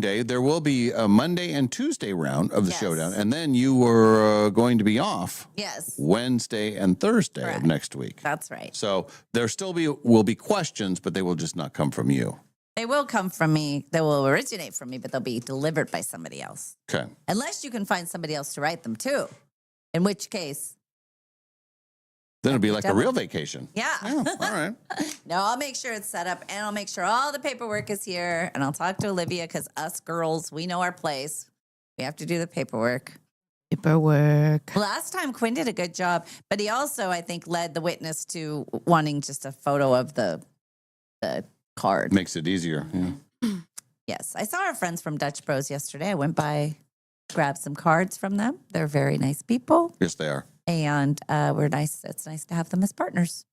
day. There will be a Monday and Tuesday round of the showdown, and then you were going to be off. Yes. Wednesday and Thursday of next week. That's right. So there still will be questions, but they will just not come from you. They will come from me. They will originate from me, but they'll be delivered by somebody else. Okay. Unless you can find somebody else to write them too, in which case. Then it'll be like a real vacation. Yeah. All right. No, I'll make sure it's set up, and I'll make sure all the paperwork is here, and I'll talk to Olivia because us girls, we know our place. We have to do the paperwork. Last time Quinn did a good job, but he also, I think, led the witness to wanting just a photo of the card. Makes it easier. Yeah. Yes. I saw our friends from Dutch Bros yesterday. I went by, grabbed some cards from them. They're very nice people. Yes, they are. And we're nice. It's nice to have them as partners.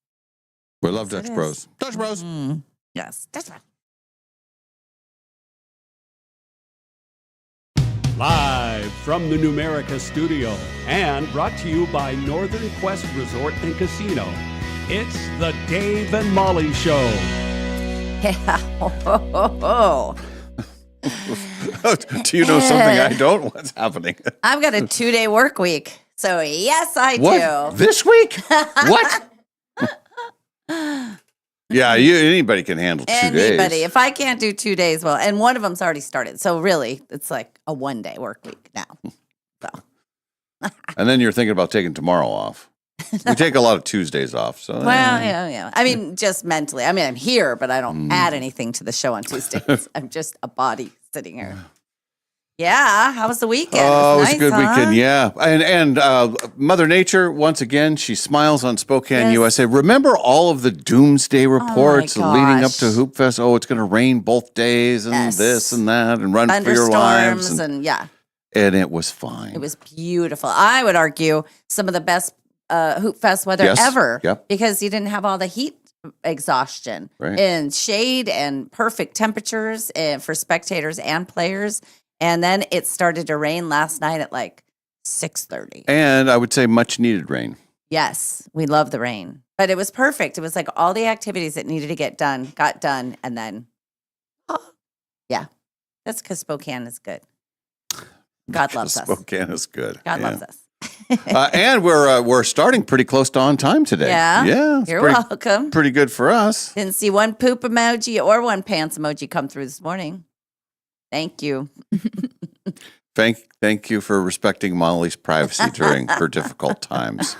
We love Dutch Bros. Dutch Bros. Yes, Dutch Bros. Live from the Numerica studio and brought to you by Northern Quest Resort and Casino, it's the Dave and Molly Show. Yeah. Do you know something I don't? What's happening? I've got a 2-day work week. So, yes, I What? do. This week? What? Yeah, anybody can handle 2 days. Anybody. If I can't do 2 days, well, and one of them's already started. So, really, it's like a 1-day work week now. So. And then you're thinking about taking tomorrow off. We take a lot of Tuesdays off. So Well, yeah. I mean, just mentally. I mean, I'm here, but I don't add anything to the show on Tuesdays. I'm just a body sitting here. Yeah. How was the weekend? Oh, it was nice, a good huh? weekend. Yeah. And Mother Nature, once again, she smiles on Spokane, Yes. USA. Remember all of the doomsday reports leading up to gosh. Hoop Fest? Oh, it's going to rain both days and Yes. this and that and run for your lives. Thunderstorms and yeah. And it was fine. It was beautiful. I would argue some of the best Hoop Fest weather Yes. ever Yep. because you didn't have all the heat exhaustion Right. and shade and perfect temperatures for spectators and players. And then it started to rain last night at like 6:30. And I would say much needed rain. Yes, we love the rain, but it was perfect. It was like all the activities that needed to get done got done, and then, yeah, that's because Spokane is good. God loves us. Spokane is good. God Yeah. loves us. And we're starting pretty close to on time today. Yeah? Yeah. It's You're pretty, welcome. pretty good for us. Didn't see one poop emoji or one pants emoji come through this morning. Thank you. Thank you for respecting Molly's privacy during her difficult times.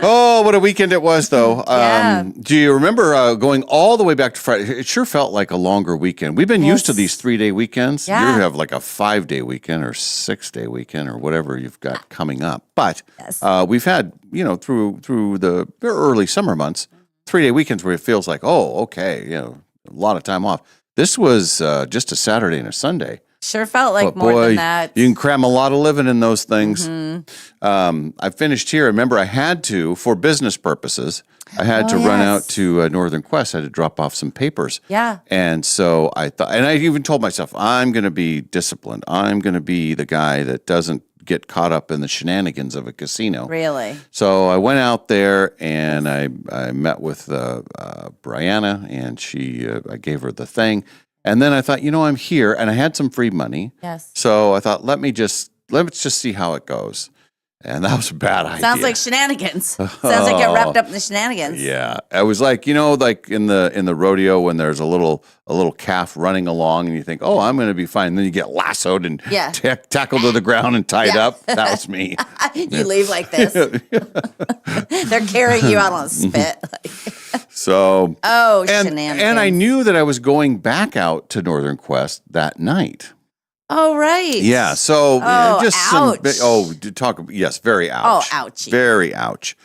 Oh, what a weekend it was, though. Yeah. Do you remember going all the way back to Friday? It sure felt like a longer weekend. We've been used to these 3-day weekends. Yeah. You have like a 5-day weekend or 6-day weekend or whatever you've got coming up. But we've had, through the early summer months, 3-day weekends where it feels like, oh, okay, a lot of time off. This was just a Saturday and a Sunday. Sure felt like But more boy, than that. you can cram a lot of living in those things. Mm-hmm. I finished here. Remember, I had to, for business purposes, I had to run out to Northern Quest. I had to drop off some papers. Yeah. And so I thought, and I even told myself, I'm going to be disciplined. I'm going to be the guy that doesn't get caught up in the shenanigans of a casino. Really? So I went out there and I met with Brianna, and I gave her the thing. And then I thought, I'm here, and I had some free money. Yes. So I thought, let's just see how it goes. And that was a bad idea. Sounds like shenanigans. Sounds like you're wrapped up in the shenanigans. Yeah, I was like, like in the rodeo when there's a little calf running along, and you think, oh, I'm going to be fine. And then you get lassoed and tackled to the ground and tied up. That was me. You leave like this. They're carrying you out on a spit. So, shenanigans. And I knew that I was going back out to Northern Quest that night. Oh, right. Yeah. So just ouch. Yes, very ouch. Oh, ouchie. Very ouch.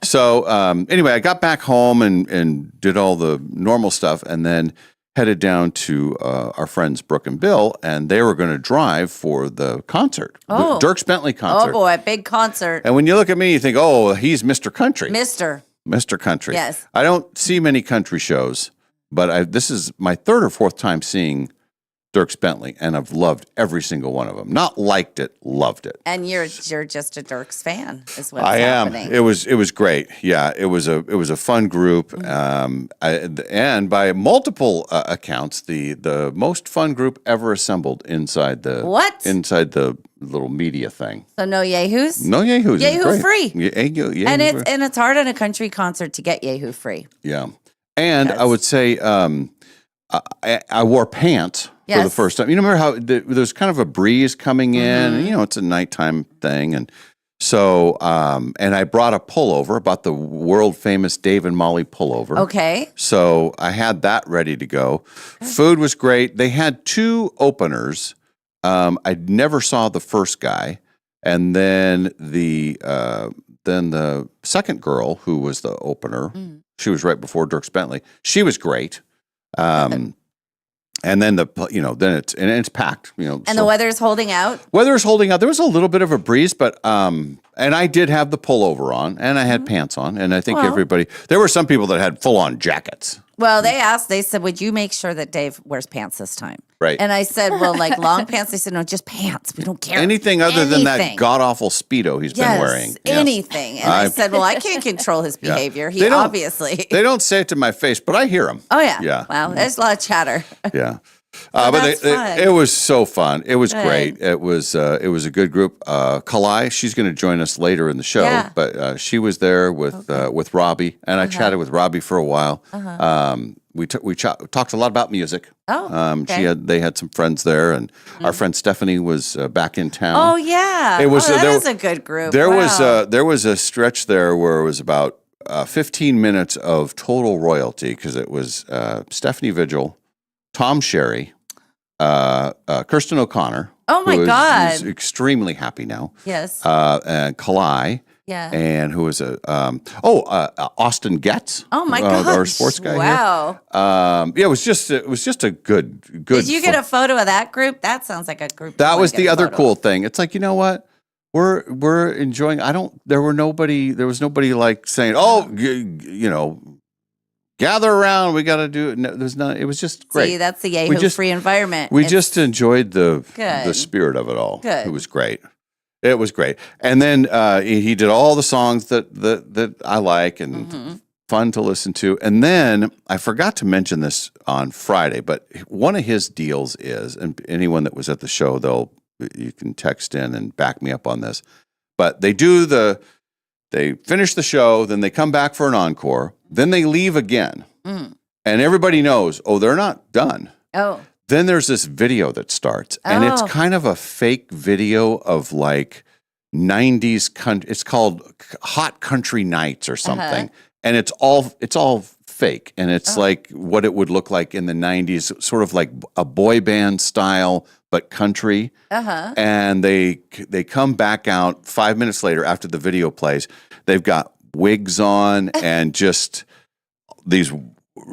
So anyway, I got back home and did all the normal stuff, and then headed down to our friends Brooke and Bill, and they were going to drive for the concert, the Dierks Bentley concert. Oh boy, big concert. And when you look at me, you think, oh, he's Mr. Country. Mr. Country. Yes. I don't see many country shows, but this is my third or fourth time seeing Dierks Bentley, and I've loved every single one of them. Not liked it, loved it. And you're just a Dierks fan, is what's I am. happening. It was great. Yeah, it was a fun group, and by multiple accounts, the most fun group ever assembled inside the little media thing. So no yahoos. No yahoos. Yahoo free. Yahoo And free. it's hard on a country concert to get Yahoo free. Yeah, and I would say I wore pants. For the Yes. first time. You remember how there's kind of a breeze coming in, and, it's a nighttime thing. And so, and I brought a pullover, about the world famous Dave and Molly pullover. Okay. So I had that ready to go. Food was great. They had 2 openers. I never saw the first guy. And then the second girl who was the opener, she was right before Dierks Bentley. She was great. And then it's packed, And the weather's holding out. Weather's holding out. There was a little bit of a breeze, but and I did have the pullover on, and I had pants on, and I think there were some people that had full on jackets. Well, they said, would you make sure that Dave wears pants this time? Right. And I said, well, like long pants. They said, no, just pants. We don't care. Anything other than that god awful Speedo he's been wearing. Yes. Anything. And I said, well, I can't control his behavior. He obviously. They don't say it to my face, but I hear him. Oh, yeah. Yeah. Wow. There's a lot of chatter. Yeah. But it was so fun. It was great. It was a good group. Kalai, she's going to join us later in the show, but she was there with Robbie, and I chatted with Robbie for a while. We talked a lot about music. Oh, okay. They had some friends there, and our friend Stephanie was back in town. Oh yeah, that was a good group. There was a stretch there where it was about 15 minutes of total royalty, because it was Stephanie Vigil, Tom Sherry, Kirsten O'Connor. Oh my God! Who's extremely happy now. Yes. And Kalai. Yeah. And who was Austin Getz. Oh my God! Our sports guy. Wow. It was just a good. Did you get a photo of that group? That sounds like a group. That was the other cool thing. It's like, you know what? We're enjoying. There was nobody like saying, "Oh, gather around. We got to do it." No, there's not. It was just great. See, that's the Yahoo free environment. We just enjoyed the spirit of it all. Good. It was great. It was great. And then he did all the songs that I like and fun to listen to. And then I forgot to mention this on Friday, but one of his deals is, and anyone that was at the show, you can text in and back me up on this. But they finish the show, then they come back for an encore, then they leave again. And everybody knows, they're not done. Oh. Then there's this video that starts, and it's kind of a fake video of like 90s country. It's called Hot Country Nights or something, and it's all fake, and it's like what it would look like in the 90s, sort of like a boy band style, but country. And they come back out 5 minutes later after the video plays. They've got wigs on and just these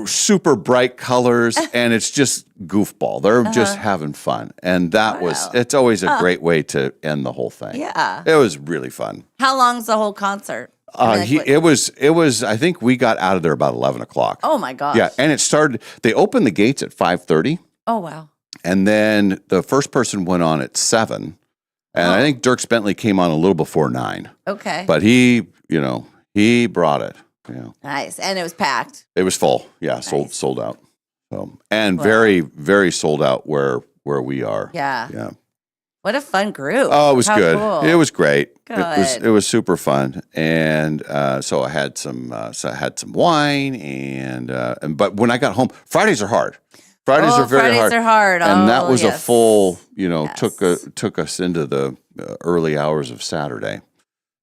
super bright colors, and it's just goofball. They're just having fun, and it's always a great way to end the whole thing. Yeah, it was really fun. How long's the whole concert? It was. I think we got out of there about 11 o'clock. Oh my gosh! Yeah, and it started. They opened the gates at 5:30. Oh wow! And then the first person went on at 7, and I think Dierks Bentley came on a little before 9. Okay, but he brought it. Yeah. Nice. And it was packed. It was full. Yeah, nice. sold out. And very, very sold out where we are. Yeah. Yeah. What a fun group. Oh, it was good. Cool. It was great. Good. It was super fun. And so I had some wine but when I got home, Fridays are hard. Fridays are very hard. Fridays are hard. And that was a full, took us into the early hours of Saturday.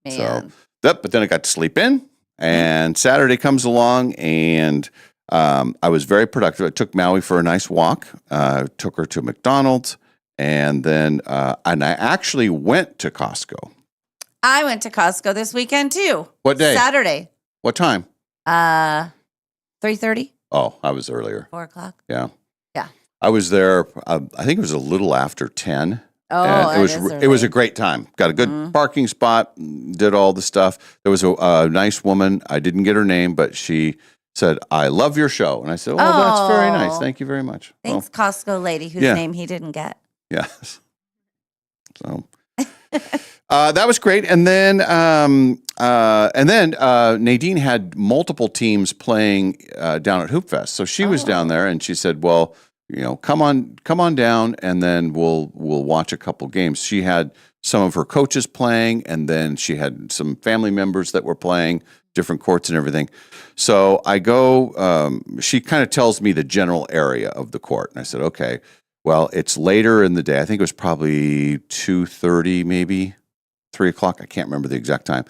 Man. But then I got to sleep in. And Saturday comes along, and I was very productive. I took Maui for a nice walk, took her to McDonald's, and then and I actually went to Costco. I went to Costco this weekend too. What day? Saturday. What time? 3:30. Oh, I was earlier. 4 o'clock. Yeah. Yeah. I was there. I think it was a little after 10. Oh, and it was a great time. Got a good parking spot. Did all the stuff. There was a nice woman. I didn't get her name, but she said, "I love your show," and I said, "Oh, that's very nice. Oh. Thank you very much." Thanks, Costco lady whose yeah. name he didn't get. Yes. So that was great, and then Nadine had multiple teams playing down at Hoop Fest, so she was down there, and she said, "Well, come on down, and then we'll watch a couple games." She had some of her coaches playing, and then she had some family members that were playing different courts and everything. So I go. She kind of tells me the general area of the court, and I said, "Okay." Well, it's later in the day. I think it was probably 2:30, maybe 3 o'clock. I can't remember the exact time.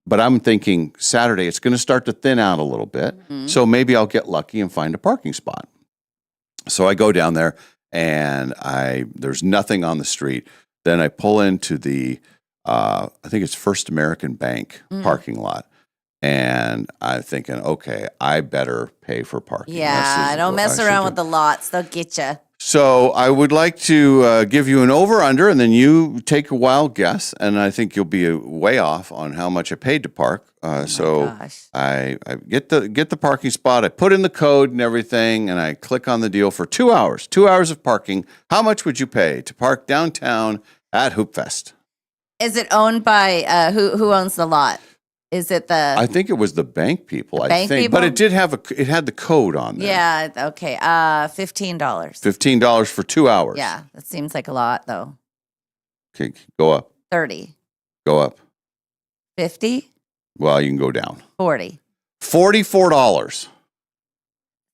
But I'm thinking Saturday, it's going to start to thin out a little bit. Mm-hmm. So maybe I'll get lucky and find a parking spot. So I go down there, and there's nothing on the street. Then I pull into the, I think it's First American Bank parking lot. And I'm thinking, okay, I better pay for parking. Yeah, don't mess around with the lots. They'll get you. So I would like to give you an over-under, and then you take a wild guess, and I think you'll be way off on how much I paid to park. Gosh. I get the parking spot. I put in the code and everything, and I click on the deal for 2 hours. 2 hours of parking. How much would you pay to park downtown at Hoop Fest? Is it owned by who owns the lot? Is it the? I think it was the bank people. Bank people? But it had the code on there. Yeah. Okay. $15. $15 for 2 hours. Yeah, that seems like a lot though. Okay, go up. 30. Go up. 50. Well, you can go down. 40. $44.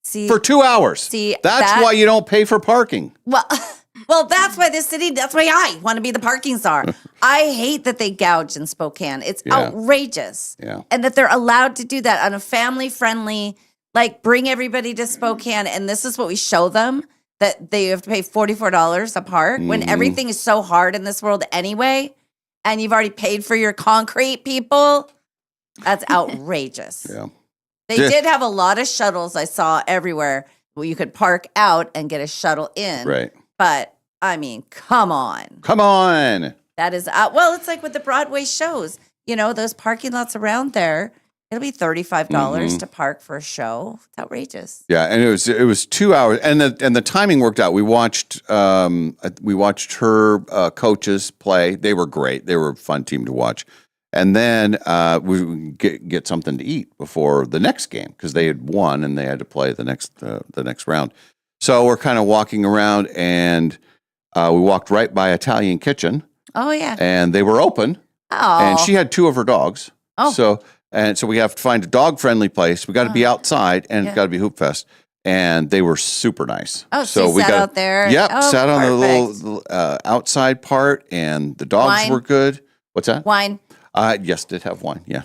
See, for 2 hours. See, that's why you don't pay for parking. Well, that's why that's why I want to be the parking czar. I hate that they gouge in Spokane. It's outrageous. Yeah. And that they're allowed to do that on a family-friendly, like bring everybody to Spokane. And this is what we show them, that they have to pay $44 a park when everything is so hard in this world anyway. And you've already paid for your concrete, people. That's outrageous. Yeah. They did have a lot of shuttles I saw everywhere where you could park out and get a shuttle in. Right. But, I mean, come on. Come on. That is, well, it's like with the Broadway shows. Those parking lots around there, it'll be $35 to park for a show. It's outrageous. Yeah, and it was 2 hours, and the timing worked out. We watched her coaches play. They were great. They were a fun team to watch. And then we get something to eat before the next game because they had won and they had to play the next round. So we're kind of walking around, and we walked right by Italian Kitchen. Oh yeah, and they were open. Oh, and she had 2 of her dogs. Oh, so we have to find a dog-friendly place. We got to be outside, and it's got to be Hoop Fest. And they were super nice. Oh, so we sat out there. Yep, sat on the little outside part, and the dogs were good. What's that? Wine. Yes, did have wine. Yeah.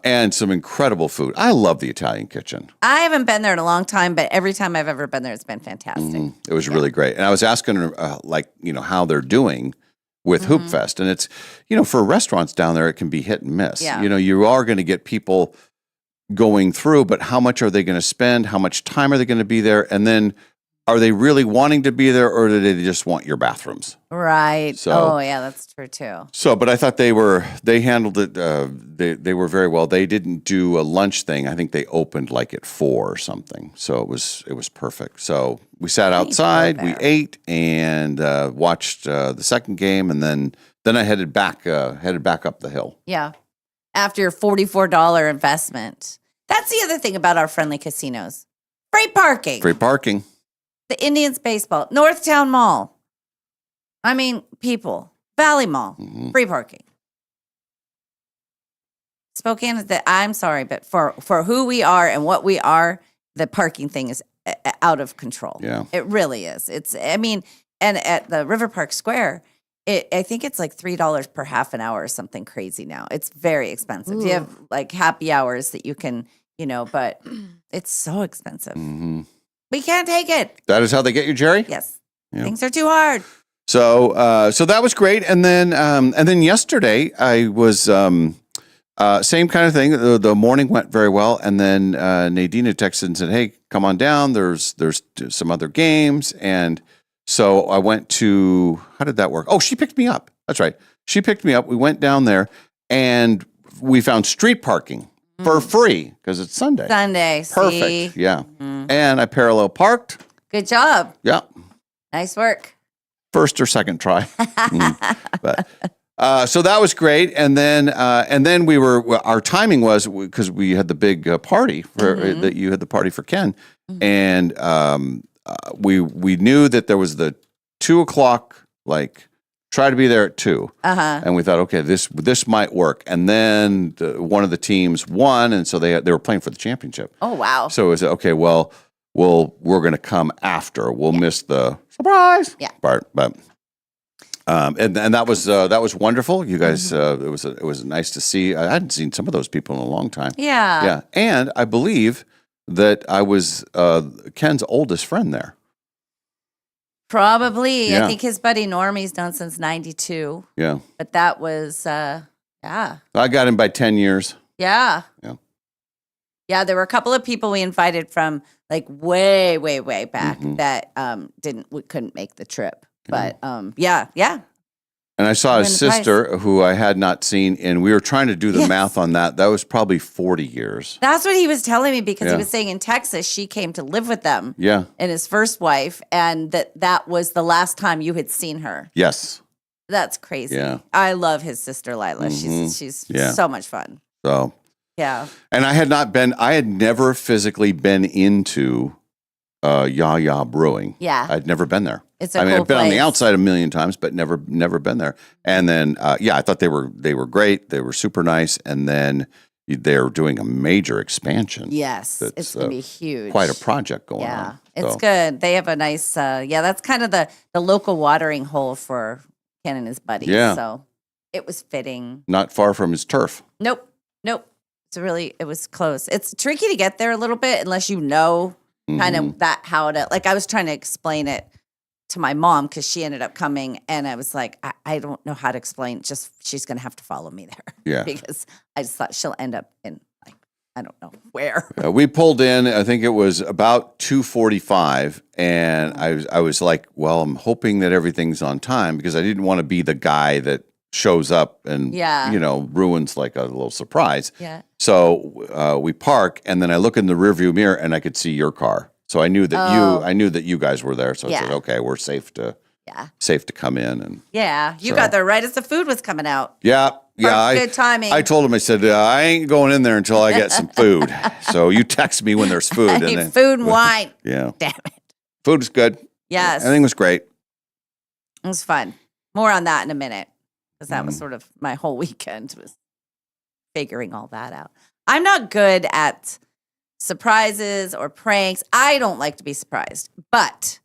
And some incredible food. I love the Italian Kitchen. I haven't been there in a long time, but every time I've ever been there, it's been fantastic. It was really great. And I was asking her, how they're doing with Hoop Fest. And it's, for restaurants down there, it can be hit and miss. Yeah. You are going to get people going through, but how much are they going to spend? How much time are they going to be there? And then are they really wanting to be there, or do they just want your bathrooms? Right. So, yeah, that's true too. So, but I thought they handled it. They were very well. They didn't do a lunch thing. I think they opened like at 4 or something. So it was perfect. So we sat outside, we ate, and watched the second game, and then I headed back up the hill. Yeah, after your $44 investment. That's the other thing about our friendly casinos: free parking. Free parking. The Indians baseball, Northtown Mall. I mean, people, Valley Mall, free parking. Spokane is I'm sorry, but for who we are and what we are, the parking thing is out of control. Yeah, it really is. And at the River Park Square, I think it's like $3 per half an hour or something crazy now. It's very expensive. Ooh. You have like happy hours that you can, but it's so expensive. Mm-hmm. We can't take it. That is how they get you, Jerry? Yes. Yeah. Things are too hard. So that was great. And then yesterday I was same kind of thing. The morning went very well. And then Nadine texted and said, "Hey, come on down. There's some other games." And so I went to, how did that work? Oh, she picked me up. That's right. She picked me up. We went down there and we found street parking for free because it's Sunday. Sunday. Perfect. See? Yeah. And I parallel parked. Good job. Yeah. Nice work. First or second try. But so that was great. And then our timing was because we had the big party for that you had the party for Ken. And we knew that there was the 2:00, like try to be there at 2. And we thought, okay, this might work. And then one of the teams won. And so they were playing for the championship. Oh, wow. So it was, okay, well, we're going to come after. We'll miss the surprise part, but and that was wonderful. You guys, it was nice to see. I hadn't seen some of those people in a long time. Yeah. And I believe that I was Ken's oldest friend there. Probably. Yeah. I think his buddy Normie's done since 92. Yeah, But that was, I got him by 10 years. Yeah. Yeah. Yeah, there were a couple of people we invited from like way, way, way back that couldn't make the trip. But yeah. And I saw his Win the prize. sister, who I had not seen, and we were trying to do the math on that. That was probably 40 years. That's what he was telling me because Yeah. he was saying in Texas she came to live with them Yeah. and his first wife, and that was the last time you had seen her. Yes. That's crazy. Yeah. I love his sister Lila. She's Yeah. so much fun. So. Yeah. And I had never physically been into Ya Brewing. Yeah. I'd never been there. It's a I mean, cool I've been on the place. outside a million times, but never been there. And then, I thought they were great. They were super nice. And then they're doing a major expansion. Yes. That's, It's going to be huge. Quite a project going Yeah. on. It's So, good. They have a nice, that's kind of the local watering hole for Ken and his buddies. Yeah. So it was fitting. Not far from his turf. Nope. It was close. It's tricky to get there a little bit unless you know kind of how to, like I was trying to explain it to my mom because she ended up coming and I was like, I don't know how to explain, just she's going to have to follow me there. Yeah. Because I just thought she'll end up in like, I don't know where. We pulled in, I think it was about 2:45, and I was like, well, I'm hoping that everything's on time because I didn't want to be the guy that shows up and ruins like a little surprise. Yeah. So we park, and then I look in the rearview mirror, and I could see your car. So I knew that you guys were there. So I said, okay, we're safe to come in. And You got there right as the food was coming out. yeah. Good timing. I told him, I said, I ain't going in there until I get some food. So you text me when there's food. I need food and wine. Yeah. Damn it. Food is good. Yes. Everything was great. It was fun. More on that in a minute because that was sort of my whole weekend was figuring all that out. I'm not good at surprises or pranks. I don't like to be surprised. But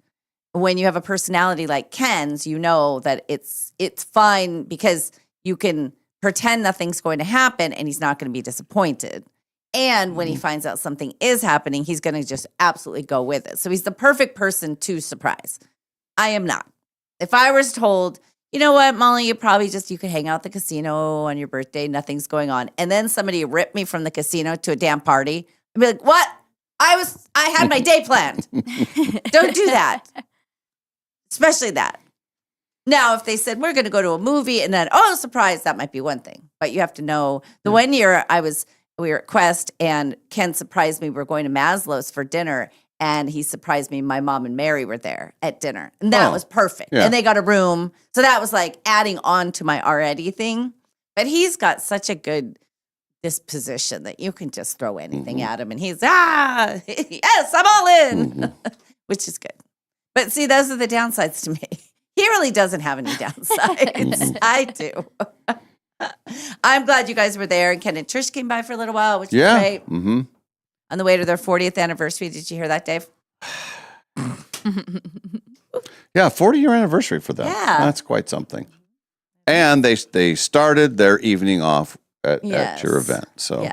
when you have a personality like Ken's, you know that it's fine because you can pretend nothing's going to happen and he's not going to be disappointed. And when he finds out something is happening, he's going to just absolutely go with it. So he's the perfect person to surprise. I am not. If I was told, you know what, Molly, you could hang out at the casino on your birthday, nothing's going on. And then somebody ripped me from the casino to a damn party. I'd be like, what? I had my day planned. Don't do that. Especially that. Now, if they said, we're going to go to a movie and then, surprise, that might be one thing. But you have to know. The one year we were at Quest and Ken surprised me. We're going to Maslow's for dinner. And he surprised me. My mom and Mary were there at dinner. And that was perfect. Yeah. And they got a room. So that was like adding on to my already thing. But he's got such a good disposition that you can just throw anything at him. And he's, yes, I'm all in, which is good. But see, those are the downsides to me. He really doesn't have any downsides. I do. I'm glad you guys were there. And Ken and Trish came by for a little while, which was great. Mm-hmm. On the way to their 40th anniversary. Did you hear that, Dave? Yeah, 40-year anniversary for them. Yeah. That's quite something. And they started their evening off at your event. So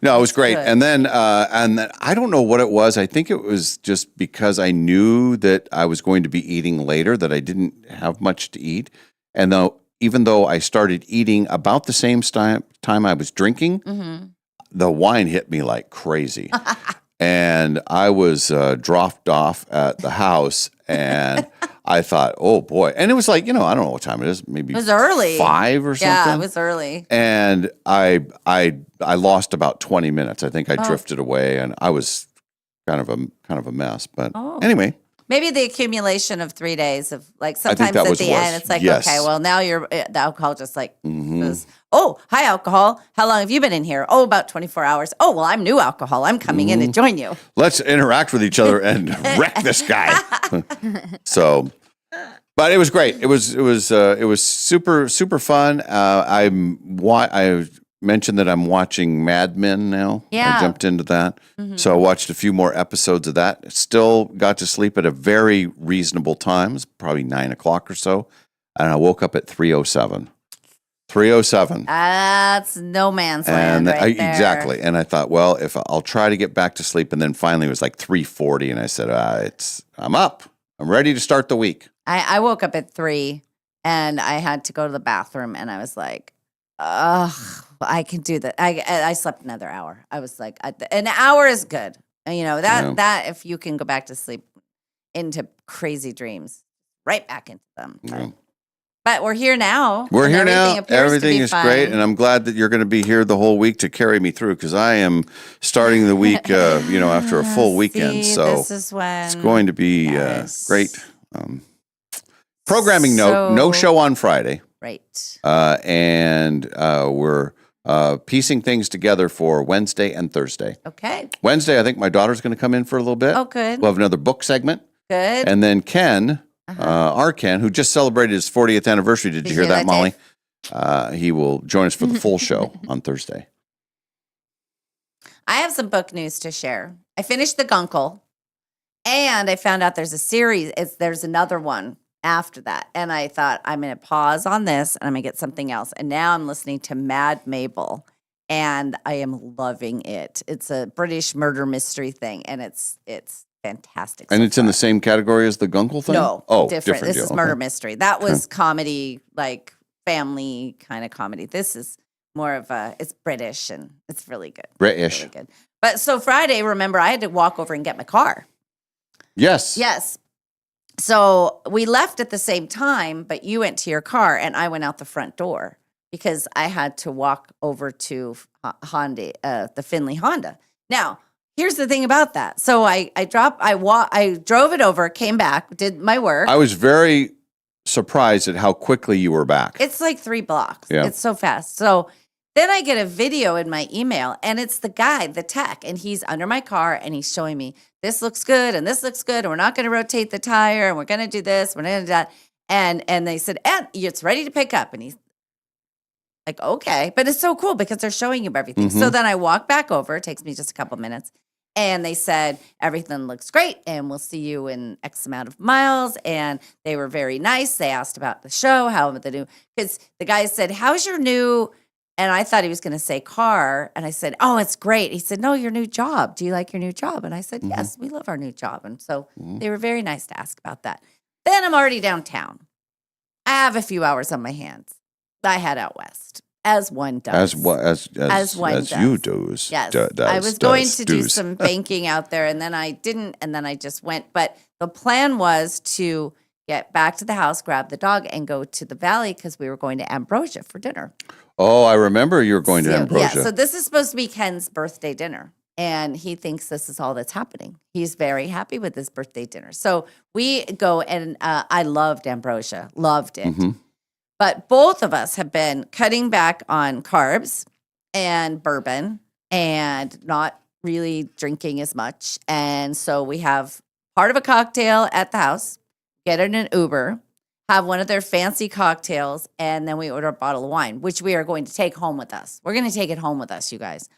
no, it was great. Good. And then I don't know what it was. I think it was just because I knew that I was going to be eating later that I didn't have much to eat. And even though I started eating about the same time I was drinking, the wine hit me like crazy. And I was dropped off at the house, and I thought, oh boy. And it was like, I don't know what time it is, maybe It was early. 5 or something. Yeah, it was early. And I lost about 20 minutes. I think I drifted away, and I was kind of a mess. But anyway. Maybe the accumulation of 3 days of like think sometimes that at was the worse. end, it's like, Yes. okay, well, now the alcohol just like goes, oh, hi, alcohol. How long have you been in here? Oh, about 24 hours. Oh, well, I'm new alcohol. I'm coming in to join you. Let's interact with each other and wreck this guy. So, but it was great. It was super fun. I mentioned that I'm watching Mad Men now. Yeah. I jumped into that. So I watched a few more episodes of that. Still got to sleep at a very reasonable time, probably 9 o'clock or so. And I woke up at 3:07. 3:07. That's no man's land And right there. exactly. And I thought, well, if I'll try to get back to sleep. And then finally it was like 3:40. And I said, I'm up. I'm ready to start the week. I woke up at 3 and I had to go to the bathroom and I was like, ugh, I can do that. I slept another hour. I was like, an hour is good. That if you can go back to sleep into crazy dreams, right back into them. But we're here now. We're and here now. appears to Everything be is fine. great. And I'm glad that you're going to be here the whole week to carry me through, because I am starting the week, after a full weekend. See, So this is when it's going to be Yes. great. Programming note, no show on Friday. Right. And we're piecing things together for Wednesday and Thursday. Okay. Wednesday, I think my daughter's going to come in for a little bit. Oh, good. We'll have another book segment. Good. And then Ken, our Ken, who just celebrated his 40th anniversary. Did you hear that, Molly? He will join us for the full show on Thursday. I have some book news to share. I finished The Guncle, and I found out there's a series. There's another one after that. And I thought, I'm going to pause on this, and I'm going to get something else. And now I'm listening to Mad Mabel, and I am loving it. It's a British murder mystery thing, and it's fantastic. And so it's in far. the same category as the Guncle thing? No, Oh, different. This deal. is murder mystery. That was comedy, like family kind of comedy. This is more of it's British, and it's really good. British. Really good. But so Friday, remember, I had to walk over and get my car. Yes. Yes. So we left at the same time, but you went to your car and I went out the front door because I had to walk over to Honda, the Finley Honda. Now, here's the thing about that. So I drove it over, came back, did my work. I was very surprised at how quickly you were back. It's like 3 blocks. Yeah. It's so fast. So then I get a video in my email, and it's the guy, the tech, and he's under my car, and he's showing me, this looks good, and this looks good, and we're not going to rotate the tire, and we're going to do this, we're going to do that. And they said, and it's ready to pick up. And he's like, okay. But it's so cool because they're showing you everything. So then I walk back over. It takes me just a couple minutes. And they said, everything looks great, and we'll see you in X amount of miles. And they were very nice. They asked about the show, because the guy said, how's your new, and I thought he was going to say car. And I said, oh, it's great. He said, no, your new job. Do you like your new job? And I said, yes, we love our new job. And so they were very nice to ask about that. Then I'm already downtown. I have a few hours on my hands. I head out west, as one does. As one you does. do. Yes. I was going to do some banking out there, and then I didn't, and then I just went. But the plan was to get back to the house, grab the dog, and go to the valley because we were going to Ambrosia for dinner. Oh, I remember you were going to Ambrosia. Yeah, so this is supposed to be Ken's birthday dinner, and he thinks this is all that's happening. He's very happy with his birthday dinner. So we go, and I loved Ambrosia, loved it. But both of us have been cutting back on carbs and bourbon and not really drinking as much. And so we have part of a cocktail at the house, get in an Uber, have one of their fancy cocktails, and then we order a bottle of wine, which we are going to take home with us. We're going to take it home with us, you guys.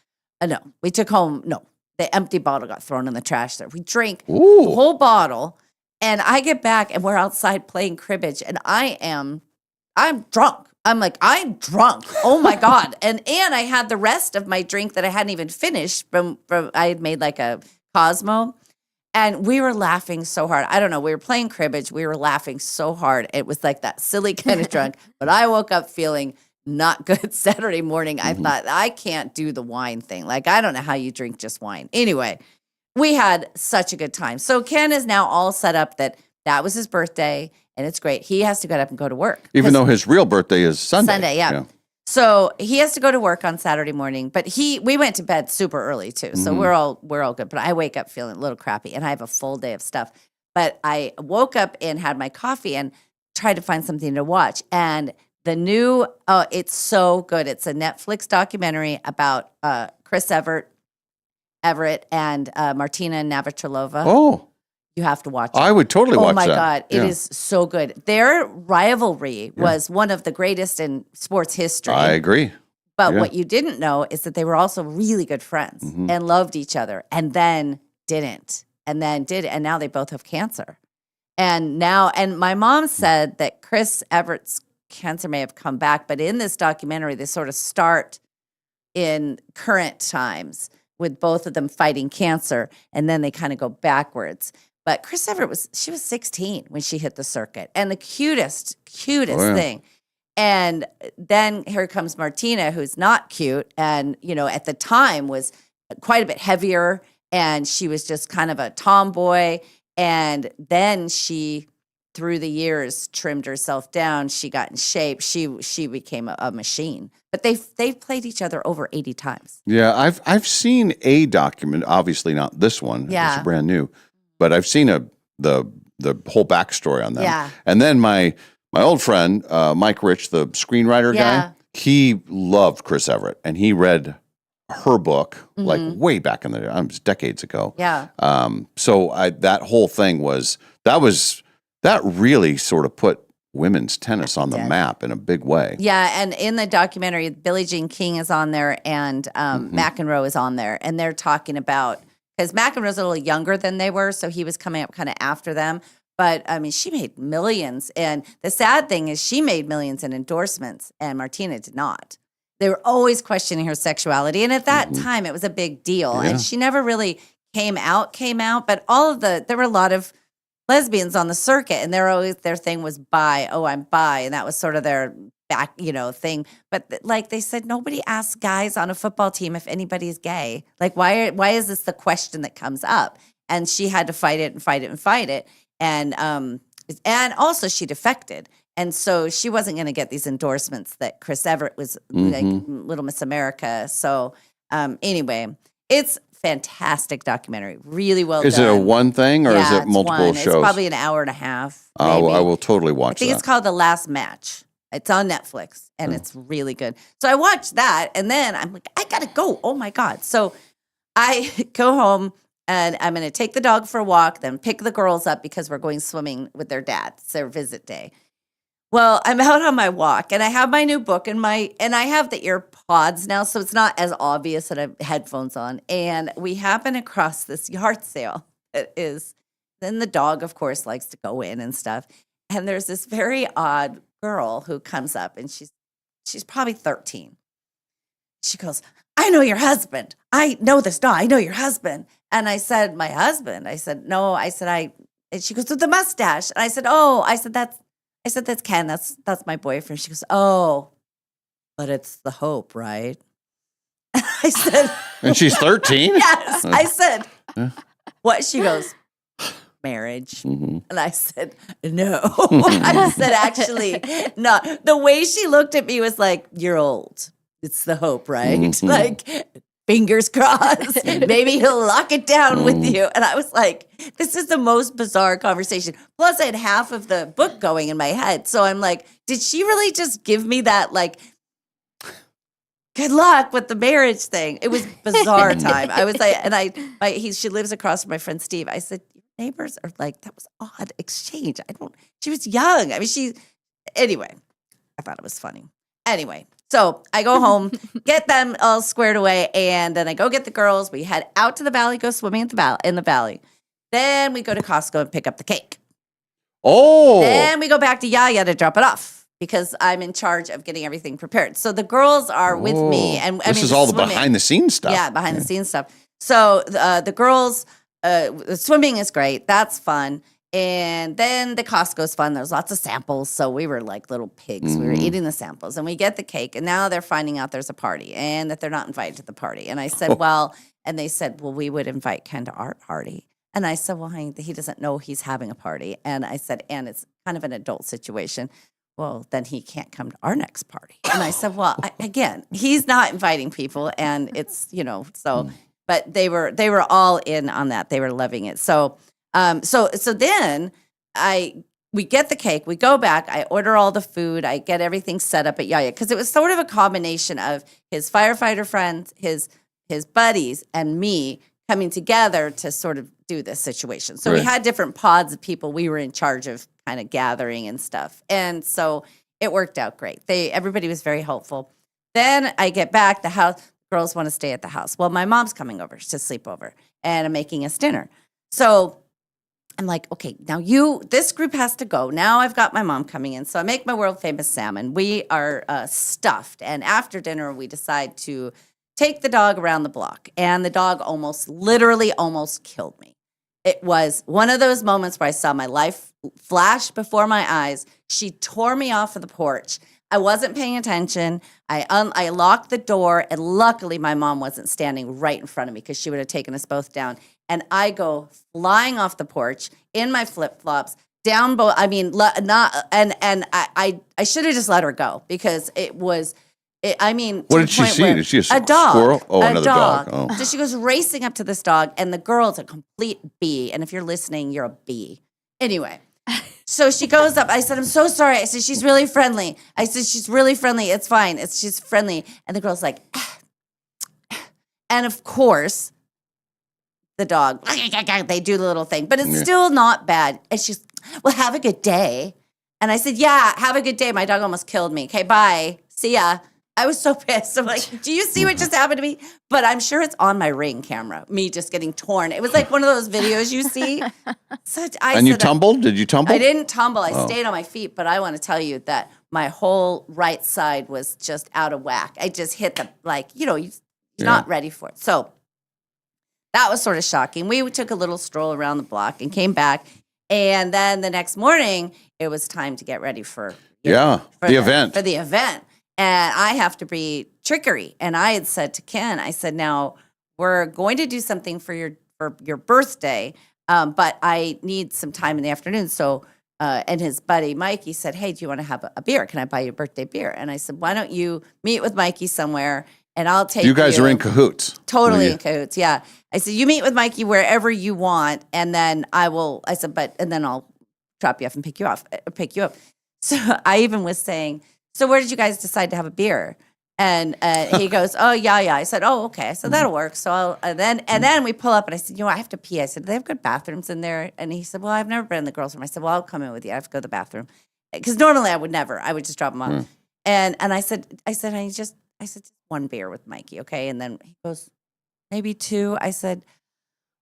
No, the empty bottle got thrown in the trash there. We drank the whole bottle, and I get back, and we're outside playing cribbage, and I'm drunk. I'm drunk. Oh my God. And I had the rest of my drink that I hadn't even finished from I had made like a Cosmo. And we were laughing so hard. I don't know. We were playing cribbage. We were laughing so hard. It was like that silly kind of drunk. But I woke up feeling not good Saturday morning. I thought, I can't do the wine thing. Like, I don't know how you drink just wine. Anyway, we had such a good time. So Ken is now all set up that That was his birthday, and it's great. He has to get up and go to work. Even though his real birthday is Sunday. Sunday, yeah. So he has to go to work on Saturday morning, but we went to bed super early too. So we're all good. But I wake up feeling a little crappy, and I have a full day of stuff. But I woke up and had my coffee and tried to find something to watch. And the new, it's so good. It's a Netflix documentary about Chris Everett and Martina Navratilova. Oh, you have to watch it. I would totally watch that. Oh my God, it is so good. Their rivalry was one of the greatest in sports history. I agree. But what you didn't know is that they were also really good friends and loved each other, and then didn't, and then did, and now they both have cancer. And my mom said that Chris Everett's cancer may have come back, but in this documentary, they sort of start in current times with both of them fighting cancer, and then they kind of go backwards. But Chris Everett she was 16 when she hit the circuit, and the cutest thing. And then here comes Martina, who's not cute, and at the time was quite a bit heavier, and she was just kind of a tomboy. And then she, through the years, trimmed herself down. She got in shape. She became a machine. But they've played each other over 80 times. Yeah, I've seen a document, obviously not this one. Yeah. It's brand new. But I've seen the whole backstory on them. Yeah. And then my old friend, Mike Rich, the screenwriter guy, he loved Chris Everett, and he read her book like way back in the day. It was decades ago. Yeah. So that whole thing that really sort of put women's tennis on the map in a big way. Yeah, and in the documentary, Billie Jean King is on there, and McEnroe is on there, and they're talking about, because McEnroe's a little younger than they were, so he was coming up kind of after them. But, I mean, she made millions. And the sad thing is she made millions in endorsements, and Martina did not. They were always questioning her sexuality. And at that time, it was a big deal. Yeah. And she never really came out. But there were a lot of lesbians on the circuit, and their thing was bi. Oh, I'm bi. And that was sort of their back, thing. But like they said, nobody asks guys on a football team if anybody's gay. Like, why is this the question that comes up? And she had to fight it and fight it and fight it. And also she defected. And so she wasn't going to get these endorsements that Chris Everett was like Little Miss America. So anyway, it's fantastic documentary. Really well done. Is it a one thing, or is it it's multiple one. shows? It's probably an hour and a half. I maybe. will totally watch I think that. it's called The Last Match. It's on Netflix, and it's really good. So I watched that, and then I'm like, I got to go. Oh, my God. So I go home, and I'm going to take the dog for a walk, then pick the girls up because we're going swimming with their dad. It's their visit day. Well, I'm out on my walk, and I have my new book and I have the ear pods now, so it's not as obvious that I have headphones on. And we happen across this yard sale. Then the dog, of course, likes to go in and stuff. And there's this very odd girl who comes up, and she's probably 13. She goes, I know your husband. I know this dog. I know your husband. And I said, my husband? I said, no. I said, and she goes, with the mustache. And I said, oh. I said, that's Ken. That's my boyfriend. She goes, oh, but it's the Hope, right? I said, and she's 13? yes. I said, what? She goes, marriage. And I said, no. I said, actually, no. The way she looked at me was like, you're old. It's the Hope, right? Like, fingers crossed. Maybe he'll lock it down with you. And I was like, this is the most bizarre conversation. Plus, I had half of the book going in my head. So I'm like, did she really just give me that, like, good luck with the marriage thing? It was bizarre time. I was like, and she lives across from my friend Steve. I said, your neighbors are like, that was odd exchange. She was young. I mean, anyway, I thought it was funny. Anyway, so I go home, get them all squared away, and then I go get the girls. We head out to the valley, go swimming in the valley. Then we go to Costco and pick up the cake. Oh. Then we go back to Yaya to drop it off because I'm in charge of getting everything prepared. So the girls are with me. And this is all the behind-the-scenes stuff. Yeah, behind-the-scenes stuff. So the girls, the swimming is great. That's fun. And then the Costco's fun. There's lots of samples. So we were like little pigs. We were eating the samples. And we get the cake. And now they're finding out there's a party and that they're not invited to the party. And I said, and they said, well, we would invite Ken to our party. And I said, well, honey, he doesn't know he's having a party. And I said, and it's kind of an adult situation. Well, then he can't come to our next party. And I said, well, again, he's not inviting people, and it's, so, but they were all in on that. They were loving it. So, so then we get the cake, we go back, I order all the food, I get everything set up at Yaya, because it was sort of a combination of his firefighter friends, his buddies, and me coming together to sort of do this situation. So we had different pods of people we were in charge of kind of gathering and stuff. And so it worked out great. Everybody was very helpful. Then I get back, the house, girls want to stay at the house. Well, my mom's coming over to sleep over, and I'm making us dinner. So I'm like, okay, now this group has to go. Now I've got my mom coming in. So I make my world famous salmon. We are stuffed. And after dinner, we decide to take the dog around the block. And the dog literally almost killed me. It was one of those moments where I saw my life flash before my eyes. She tore me off of the porch. I wasn't paying attention. I locked the door, and luckily my mom wasn't standing right in front of me, because she would have taken us both down. And I go flying off the porch in my flip-flops, down both. I mean, I should have just let her go, because it was. What did she see? Did she see a dog? Squirrel? Oh, another dog. Oh. So she goes racing up to this dog, and the girl's a complete bee. And if you're listening, you're a bee. Anyway, so she goes up. I said, I'm so sorry. I said, she's really friendly. I said, she's really friendly. It's fine. She's friendly. And the girl's like, and of course, the dog, they do the little thing, but it's still not bad. And she's, well, have a good day. And I said, yeah, have a good day. My dog almost killed me. Okay, bye. See ya. I was so pissed. I'm like, do you see what just happened to me? But I'm sure it's on my Ring camera, me just getting torn. It was like one of those videos you see. So you tumbled? Did you tumble? I didn't tumble. I stayed on my feet. But I want to tell you that my whole right side was just out of whack. I just hit you're not ready for it. So that was sort of shocking. We took a little stroll around the block and came back. And then the next morning, it was time to get ready for the event. For the event. And I have to be trickery. And I had said to Ken, I said, now we're going to do something for your birthday, but I need some time in the afternoon. So, and his buddy Mikey said, hey, do you want to have a beer? Can I buy you a birthday beer? And I said, why don't you meet with Mikey somewhere, and I'll take you. You guys are in cahoots. Totally in cahoots, yeah. I said, you meet with Mikey wherever you want, and then and then I'll drop you off and pick you up. So I even was saying, so where did you guys decide to have a beer? And he goes, oh, yeah. I said, oh, okay. I said, that'll work. So and then we pull up, and I said, I have to pee. I said, do they have good bathrooms in there? And he said, well, I've never been in the girls' room. I said, well, I'll come in with you. I have to go to the bathroom. Because normally I would never. I would just drop him off. And I said, just one beer with Mikey, okay? And then he goes, maybe two. I said,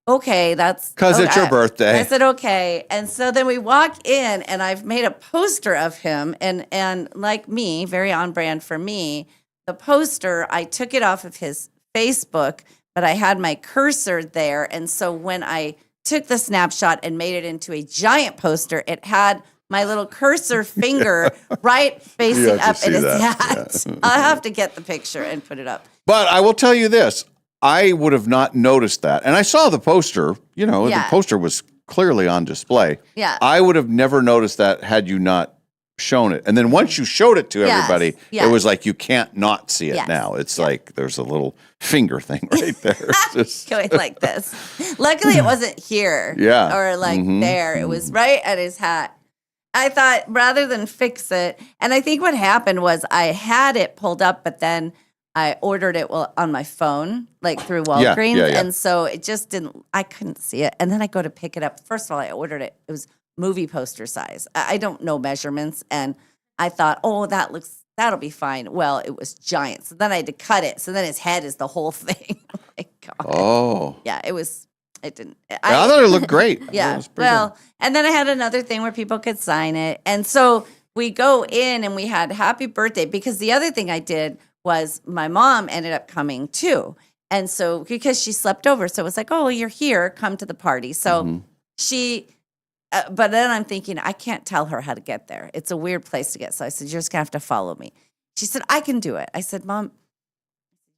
okay, that's because it's your birthday. I said, okay. And so then we walk in, and I've made a poster of him, and like me, very on brand for me, the poster, I took it off of his Facebook, but I had my cursor there. And so when I took the snapshot and made it into a giant poster, it had my little cursor finger right facing up in his hat. Yeah. I'll have to get the picture and put it up. But I will tell you this. I would have not noticed that. And I saw the poster, the poster was clearly on display. Yeah. I would have never noticed that had you not shown it. And then once you showed it to everybody, it was like, you can't not see it now. It's like there's a little finger thing right there. It's just going like this. Luckily, it wasn't here or there. It was right at his hat. I thought rather than fix it, and I think what happened was I had it pulled up, but then I ordered it on my phone, through Walgreens. And so it just I couldn't see it. And then I go to pick it up. First of all, I ordered it. It was movie poster size. I don't know measurements. And I thought, oh, that'll be fine. Well, it was giant. So then I had to cut it. So then his head is the whole thing. Oh my God. Oh. Yeah, it didn't. I thought it looked great. Yeah. Well, and then I had another thing where people could sign it. And so we go in and we had happy birthday, because the other thing I did was my mom ended up coming too. And so, because she slept over. So it was like, oh, you're here, come to the party. So she, but then I'm thinking, I can't tell her how to get there. It's a weird place to get. So I said, you're just going to have to follow me. She said, I can do it. I said, Mom,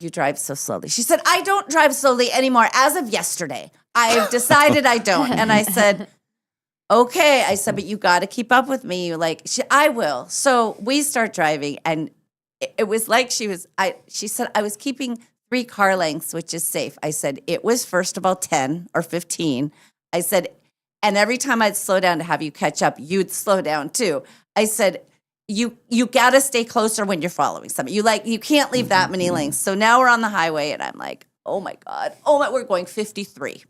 you drive so slowly. She said, I don't drive slowly anymore. As of yesterday, I've decided I don't. And I said, okay. I said, but you got to keep up with me. Like, I will. So we start driving, and it was like she said, I was keeping 3 car lengths, which is safe. I said, it was first of all 10 or 15. I said, and every time I'd slow down to have you catch up, you'd slow down too. I said, you got to stay closer when you're following somebody. You can't leave that many lengths. So now we're on the highway, and I'm like, oh my God. We're going 53.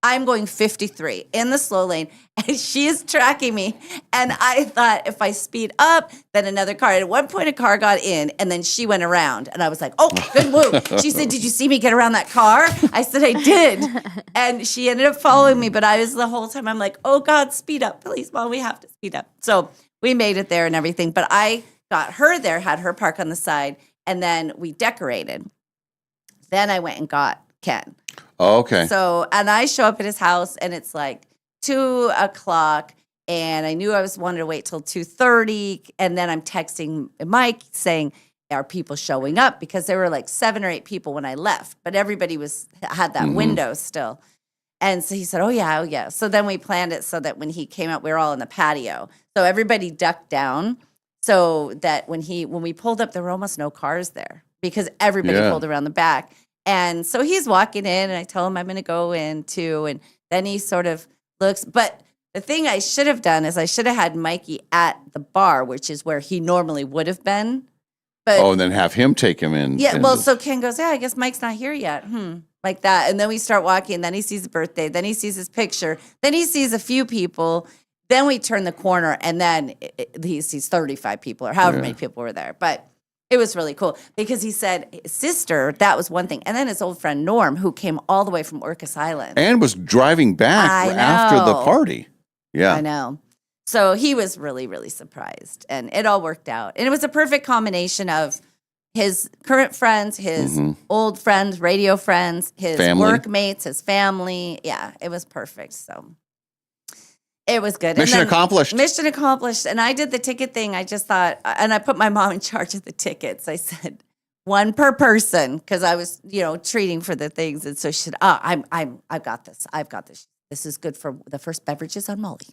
I'm going 53 in the slow lane, and she is tracking me. And I thought if I speed up, then another car. At one point, a car got in, and then she went around. And I was like, oh, good move. She said, did you see me get around that car? I said, I did. And she ended up following me. But I was the whole time, I'm like, oh, God, speed up. Please, Mom, we have to speed up. So we made it there and everything. But I got her there, had her park on the side, and then we decorated. Then I went and got Ken. Oh, okay. So, and I show up at his house, and it's like 2:00, and I knew I wanted to wait till 2:30, and then I'm texting Mike saying, "Are people showing up?" Because there were like 7 or 8 people when I left, but everybody had that window still. And so he said, "Oh yeah, oh yeah." So then we planned it so that when he came out, we were all in the patio. So everybody ducked down, so that when we pulled up, there were almost no cars there because everybody pulled around the back. And so he's walking in, and I tell him I'm going to go in too. And then he sort of looks. But the thing I should have done is I should have had Mikey at the bar, which is where he normally would have been. But and then have him take him in. Yeah, well, so Ken goes, yeah, I guess Mike's not here yet. Like that. And then we start walking. Then he sees the birthday. Then he sees his picture. Then he sees a few people. Then we turn the corner, and then he sees 35 people or however many people were there. But it was really cool because he said his sister, that was one thing. And then his old friend Norm, who came all the way from Orcas Island. And was driving back after the party. Yeah. I know. So he was really, really surprised. And it all worked out. And it was a perfect combination of his current friends, his old friends, radio friends, his workmates, his family. Yeah, it was perfect. So it was good. Mission accomplished. Mission accomplished. And I did the ticket thing. I just thought, and I put my mom in charge of the tickets. I said, 1 per person, because I was, treating for the things. And so she said, I've got this. I've got this. This is good for the first beverages on Molly.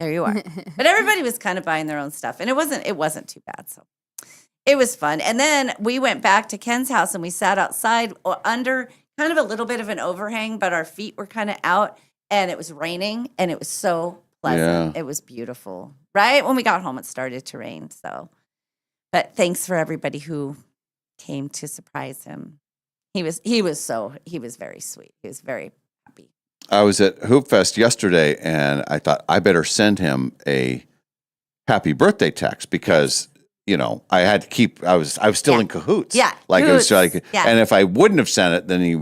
There you are. But everybody was kind of buying their own stuff, and it wasn't too bad. So it was fun. And then we went back to Ken's house, and we sat outside under kind of a little bit of an overhang, but our feet were kind of out. And it was raining, and it was so pleasant. Yeah. It was beautiful. Right when we got home, it started to rain. So, but thanks for everybody who came to surprise him. He was very sweet. He was very happy. I was at Hoop Fest yesterday, and I thought I better send him a happy birthday text because I had to keep. I was still in cahoots. Yeah, like it was like, and if I wouldn't have sent it, then he,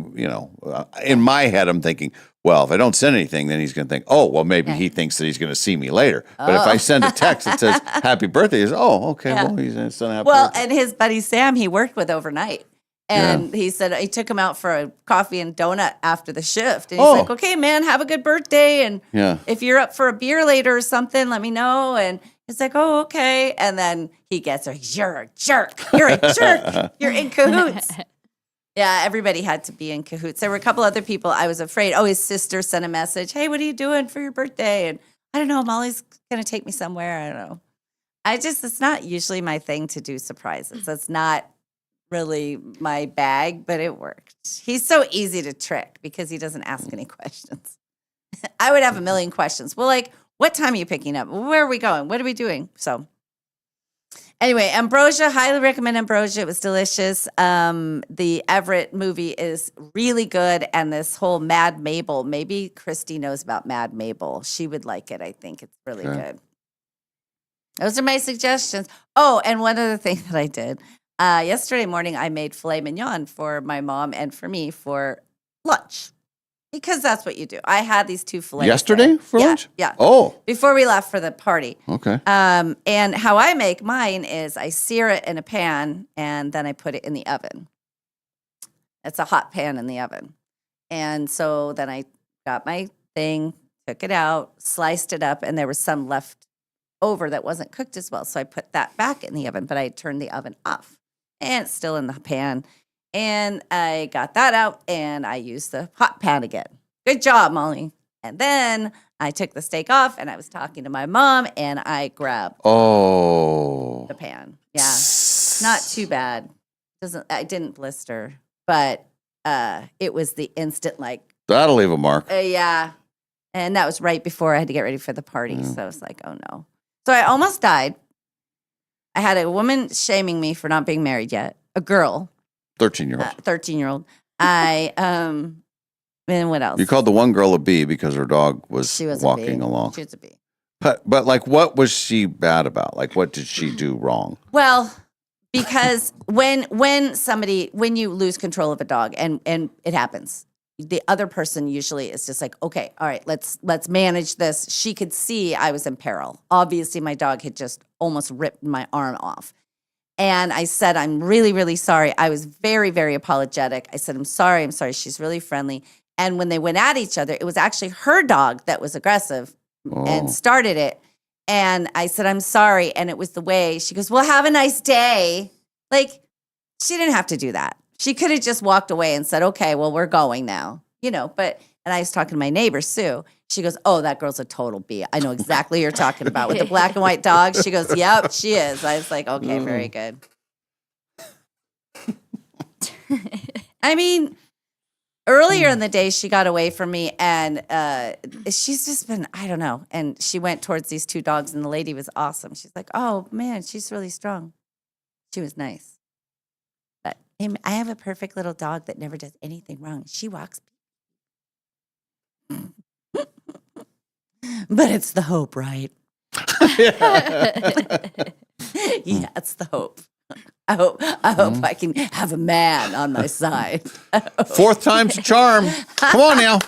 in my head, I'm thinking, well, if I don't send anything, then he's going to think, oh, well, maybe he thinks that he's going to see me later. But if I send a text that says happy birthday, he's okay. Yeah. Well, he's going to send a happy birthday. And his buddy Sam, he worked with overnight. And he said he took him out for a coffee and donut after the shift. And he's like, okay, man, have a good birthday. And if you're up for a beer later or something, let me know. And he's like, oh, okay. And then he gets her, you're a jerk. You're a jerk. You're in cahoots. Yeah, everybody had to be in cahoots. There were a couple other people. I was afraid. Oh, his sister sent a message. Hey, what are you doing for your birthday? And I don't know. Molly's going to take me somewhere. I don't know. It's not usually my thing to do surprises. That's not really my bag, but it worked. He's so easy to trick because he doesn't ask any questions. I would have a million questions. Well, like, what time are you picking up? Where are we going? What are we doing? So anyway, Ambrosia, highly recommend Ambrosia. It was delicious. The Everett movie is really good. And this whole Mad Mabel, maybe Christy knows about Mad Mabel. She would like it, I think. It's really good. Those are my suggestions. Oh, and one other thing that I did. Yesterday morning, I made filet mignon for my mom and for me for lunch. Because that's what you do. I had these 2 fillets. Yesterday for lunch? Yeah. Oh. Before we left for the party. Okay. And how I make mine is I sear it in a pan and then I put it in the oven. It's a hot pan in the oven. And so then I got my thing, took it out, sliced it up, and there was some left over that wasn't cooked as well. So I put that back in the oven, but I turned the oven off. And it's still in the pan. And I got that out and I used the hot pan again. Good job, Molly. And then I took the steak off and I was talking to my mom and I grabbed Oh. the pan. Yeah. Not too bad. I didn't blister, but it was the instant like, That'll leave a mark. yeah. And that was right before I had to get ready for the party. So I was like, oh no. So I almost died. I had a woman shaming me for not being married yet. A girl. 13-year-old. 13-year-old. And what else? You called the one girl a bee because her dog was She was walking a bee. along. She was a bee. But like, what was she bad about? Like, what did she do wrong? Well, because when you lose control of a dog and it happens, the other person usually is just like, okay, all right, let's manage this. She could see I was in peril. Obviously, my dog had just almost ripped my arm off. And I said, I'm really, really sorry. I was very, very apologetic. I said, I'm sorry. She's really friendly. And when they went at each other, it was actually her dog that was aggressive and started it. And I said, I'm sorry. And it was the way she goes, well, have a nice day. Like, she didn't have to do that. She could have just walked away and said, okay, well, we're going now, but, and I was talking to my neighbor, Sue. She goes, oh, that girl's a total bee. I know exactly what you're talking about with the black and white dog. She goes, yep, she is. I was like, okay, very good. I mean, earlier in the day, she got away from me and she's just been, I don't know. And she went towards these two dogs and the lady was awesome. She's like, oh man, she's really strong. She was nice. But I have a perfect little dog that never does anything wrong. She walks. But it's the hope, right? Yeah, it's the hope. I hope I can have a man on my side. Fourth time's a charm. Come on now.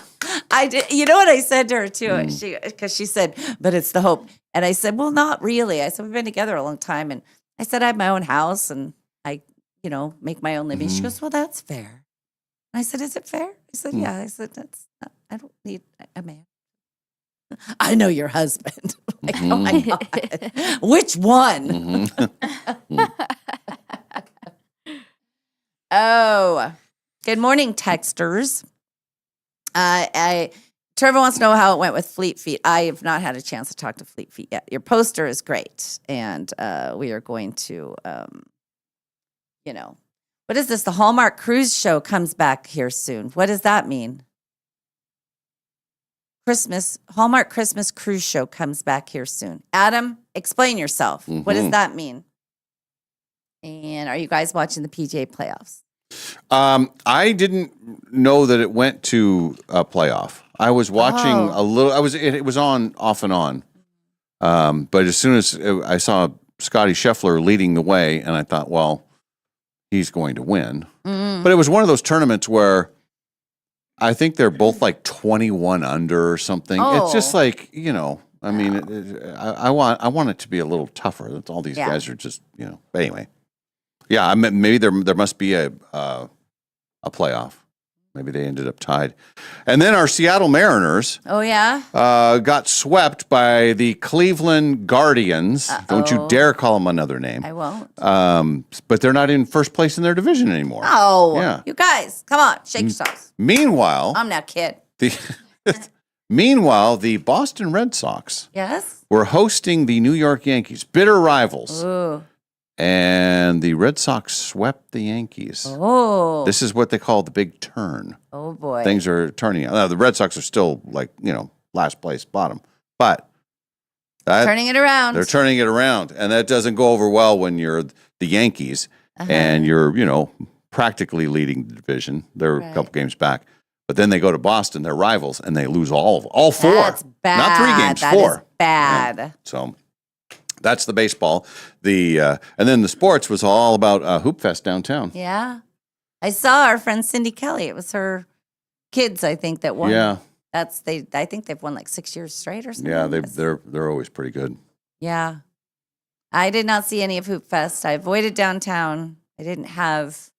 I did. You know what I said to her too? Because she said, "But it's the hope," and I said, "Well, not really." I said, "We've been together a long time," and I said, "I have my own house and I, make my own living." She goes, "Well, that's fair." And I said, "Is it fair?" I said, "Yeah." I said, I don't need a man." I know your husband. Like, oh my God. Which one? Oh, good morning, texters. Trevor wants to know how it went with Fleet Feet. I have not had a chance to talk to Fleet Feet yet. Your poster is great. And we are going to, what is this? The Hallmark Cruise Show comes back here soon. What does that mean? Hallmark Christmas Cruise Show comes back here soon. Adam, explain yourself. What does that mean? And are you guys watching the PGA playoffs? I didn't know that it went to a playoff. I was watching a little. It was on off and on. But as soon as I saw Scotty Scheffler leading the way, and I thought, well, he's going to win. But it was one of those tournaments where I think they're both like 21 under or something. It's just like, I mean, I want it to be a little tougher. That's all these guys are just, But anyway, yeah, I mean, maybe there must be a playoff. Maybe they ended up tied. And then our Seattle Mariners got swept by the Cleveland Guardians. Don't you dare call them another name. I won't. But they're not in first place in their division anymore. Oh, yeah. You guys, come on, shake yourselves. Meanwhile, I'm not kid. Meanwhile, the Boston Red Sox were hosting the New York Yankees, bitter rivals. Ooh. And the Red Sox swept the Yankees. Oh. This is what they call the big turn. Oh, boy. Things are turning. Now, the Red Sox are still last place, bottom. But turning it around. They're turning it around. And that doesn't go over well when you're the Yankees and you're, practically leading the division. They're a couple games back. But then they go to Boston, they're rivals, and they lose all four. That's bad. Not 3 games, that 4. Is bad. Yeah. So that's the baseball. And then the sports was all about Hoop Fest downtown. Yeah. I saw our friend Cindy Kelly. It was her kids, I think, that won. Yeah. I think they've won like 6 years straight or something. Yeah, they're always pretty good. Yeah. I did not see any of Hoop Fest. I avoided downtown. I didn't have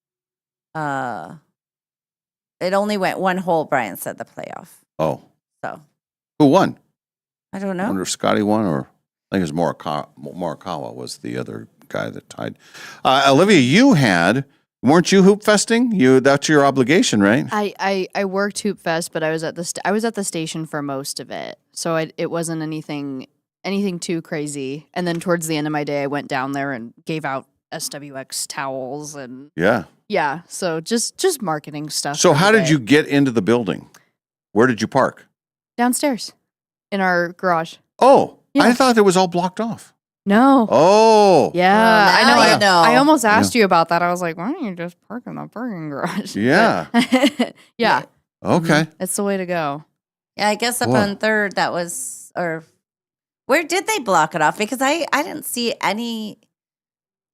it only went one hole, Brian said, the playoff. Oh. So. Who won? I don't know. I wonder if Scotty won or I think it was Morikawa was the other guy that tied. Olivia, you had Weren't you hoop festing? That's your obligation, right? I worked Hoop Fest, but I was at the station for most of it, so it wasn't anything too crazy. And then towards the end of my day, I went down there and gave out SWX towels and Yeah. So just marketing stuff. So for the how did day. you get into the building? Where did you park? Downstairs in our garage? Oh, Yeah. I thought it was all blocked off. No. Oh. Yeah, Well, I now know. you know. I almost asked you about that. I was like, why don't you just park in the parking garage? Yeah. Yeah. Okay. It's the way to go. Yeah, I guess up Boy. on 3rd, that was, or where did they block it off? Because I didn't see any,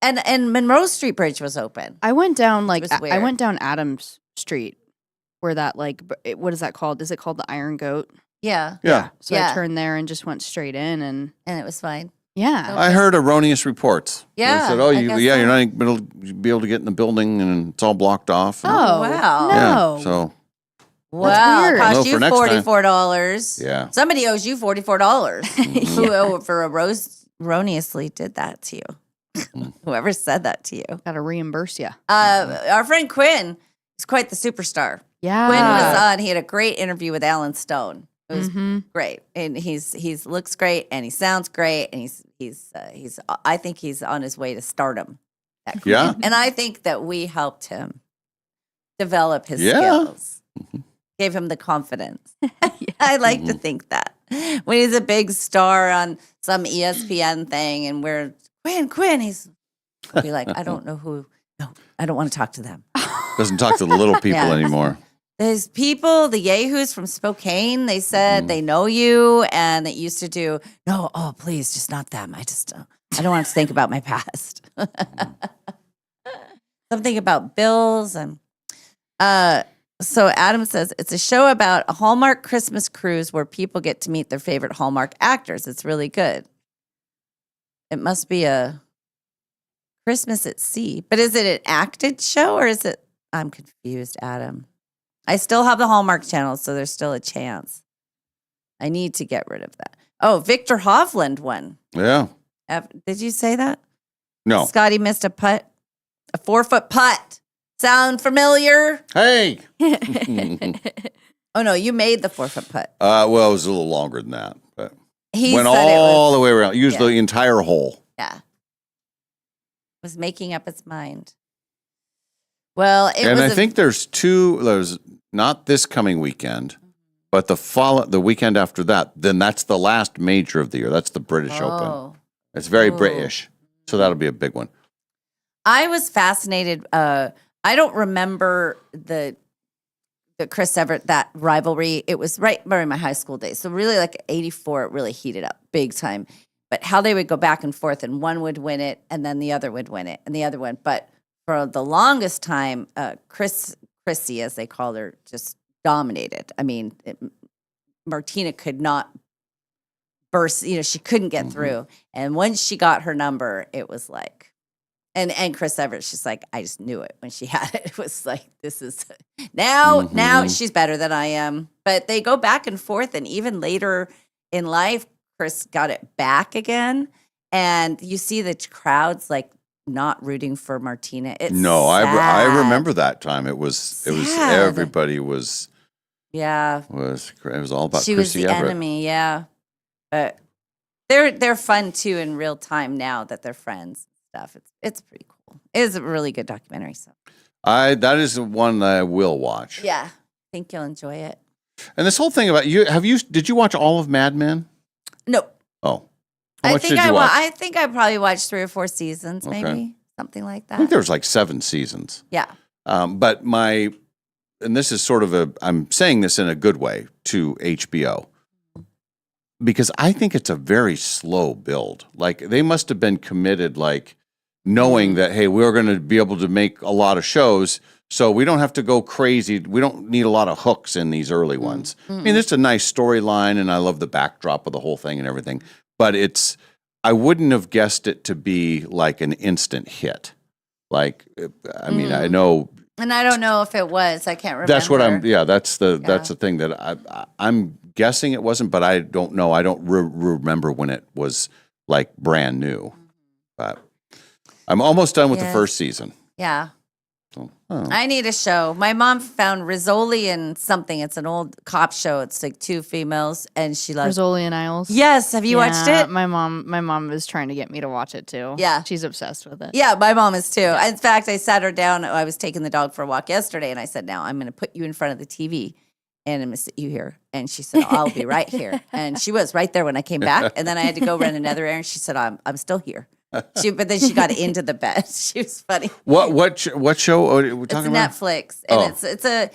and Monroe Street Bridge was open. I went down like was I weird. went down Adams Street, where that what is that called? Is it called the Iron Goat? Yeah, Yeah. So Yeah. I turned there and just went straight in, and and it was fine. yeah, I heard erroneous reports. Yeah, They said, oh, I you, guess yeah, so. you're not going to be able to get in the building and it's all blocked off. And, oh wow. no, Yeah, so, Wow, weird. cost No, you for next time. $44. yeah. Somebody owes you $44. Who for erroneously did that to you? Whoever said that to you. gotta reimburse you. Our friend Quinn is quite the superstar. Yeah, Quinn was on. He had a great interview with Alan Stone. It was Mhm. great, and he's looks great, and he sounds great, and he's I think he's on his way to stardom. Yeah. And I think that we helped him develop his Yeah. skills, gave him the confidence. I like to think that when he's a big star on some ESPN thing, and we're Quinn, he's be like, I don't know who. No, I don't want to talk to them. Doesn't talk to the little people Yeah. anymore. There's people, the Yahoos from Spokane, they said they know you and they used to do, no, oh, please, just not them. I don't want to think about my past. Something about bills. And so Adam says, it's a show about a Hallmark Christmas cruise where people get to meet their favorite Hallmark actors. It's really good. It must be a Christmas at Sea. But is it an acted show or is it, I'm confused, Adam. I still have the Hallmark channel, so there's still a chance. I need to get rid of that. Oh, Victor Hovland won. Yeah. Did you say that? No. Scotty missed a putt, a 4-foot putt. Sound familiar? Hey. Oh no, you made the 4-foot putt. Well, it was a little longer than that, but He went said all it was, the way around. Used yeah. the entire hole. yeah, was making up its mind. Well, it And was I think there's not this coming weekend, but the weekend after that. Then that's the last major of the year. That's the British Open. Oh. It's very Oh. British, so that'll be a big one. I was fascinated. I don't remember the Chris Everett, that rivalry. It was right during my high school days. So really like 84, it really heated up big time. But how they would go back and forth and one would win it and then the other would win it and the other one. But for the longest time, Chrissy, as they called her, just dominated. I mean, Martina could not burst, she couldn't get through. And once she got her number, it was like, and Chris Everett, she's like, I just knew it when she had it. It was like, this is now she's better than I am. But they go back and forth, and even later in life, Chris got it back again, and you see the crowds like not rooting for Martina. It's I sad. remember that time. It was Sad. everybody was Yeah, it was all about she was Chrissy the Everett. enemy. Yeah, but they're fun too in real time now that they're friends and stuff. It's pretty cool. It is a really good documentary. So That is the one that I will watch. yeah, I think you'll enjoy it. And this whole thing about did you watch all of Mad Men? No, Oh. How much did you watch? I think I probably watched 3 or 4 seasons, Okay. maybe something like I think that. there was like 7 seasons. Yeah, But and this is sort of I'm saying this in a good way to HBO, because I think it's a very slow build. Like they must have been committed, like knowing that, hey, we're going to be able to make a lot of shows, so we don't have to go crazy. We don't need a lot of hooks in these early ones. I mean, it's a nice storyline, and I love the backdrop of the whole thing and everything. But I wouldn't have guessed it to be like an instant hit. Like, I mean, I know and I don't know if it was. I can't remember. that's what that's the thing that I'm guessing it wasn't, but I don't know. I don't remember when it was like brand new. But I'm almost done with the Yes. first season. Yeah. So Oh. I need a show. My mom found Rizzoli and something. It's an old cop show. It's like two females, and she loves. Rizzoli and Isles. Yes, have you watched it? My mom is trying to get me to watch it too. Yeah. She's obsessed with it. Yeah, my mom is too. In fact, I sat her down. I was taking the dog for a walk yesterday, and I said, "Now I'm going to put you in front of the TV, and I'm going to sit you here." And she said, "I'll be right here." And she was right there when I came back. And then I had to go run another errand. She said, "I'm still here." But then she got into the bed. She was funny. What show are we It's talking about? Netflix, and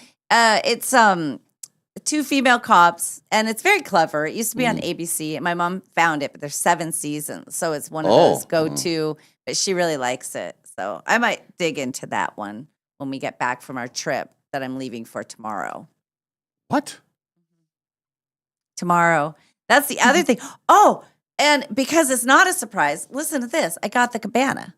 it's two female cops, and it's very clever. It used to be on ABC, and my mom found it, but there's 7 seasons, so it's one of those go-to. But she really likes it, so I might dig into that one when we get back from our trip that I'm leaving for tomorrow. What? Tomorrow. That's the other thing. Oh, and because it's not a surprise, listen to this. I got the cabana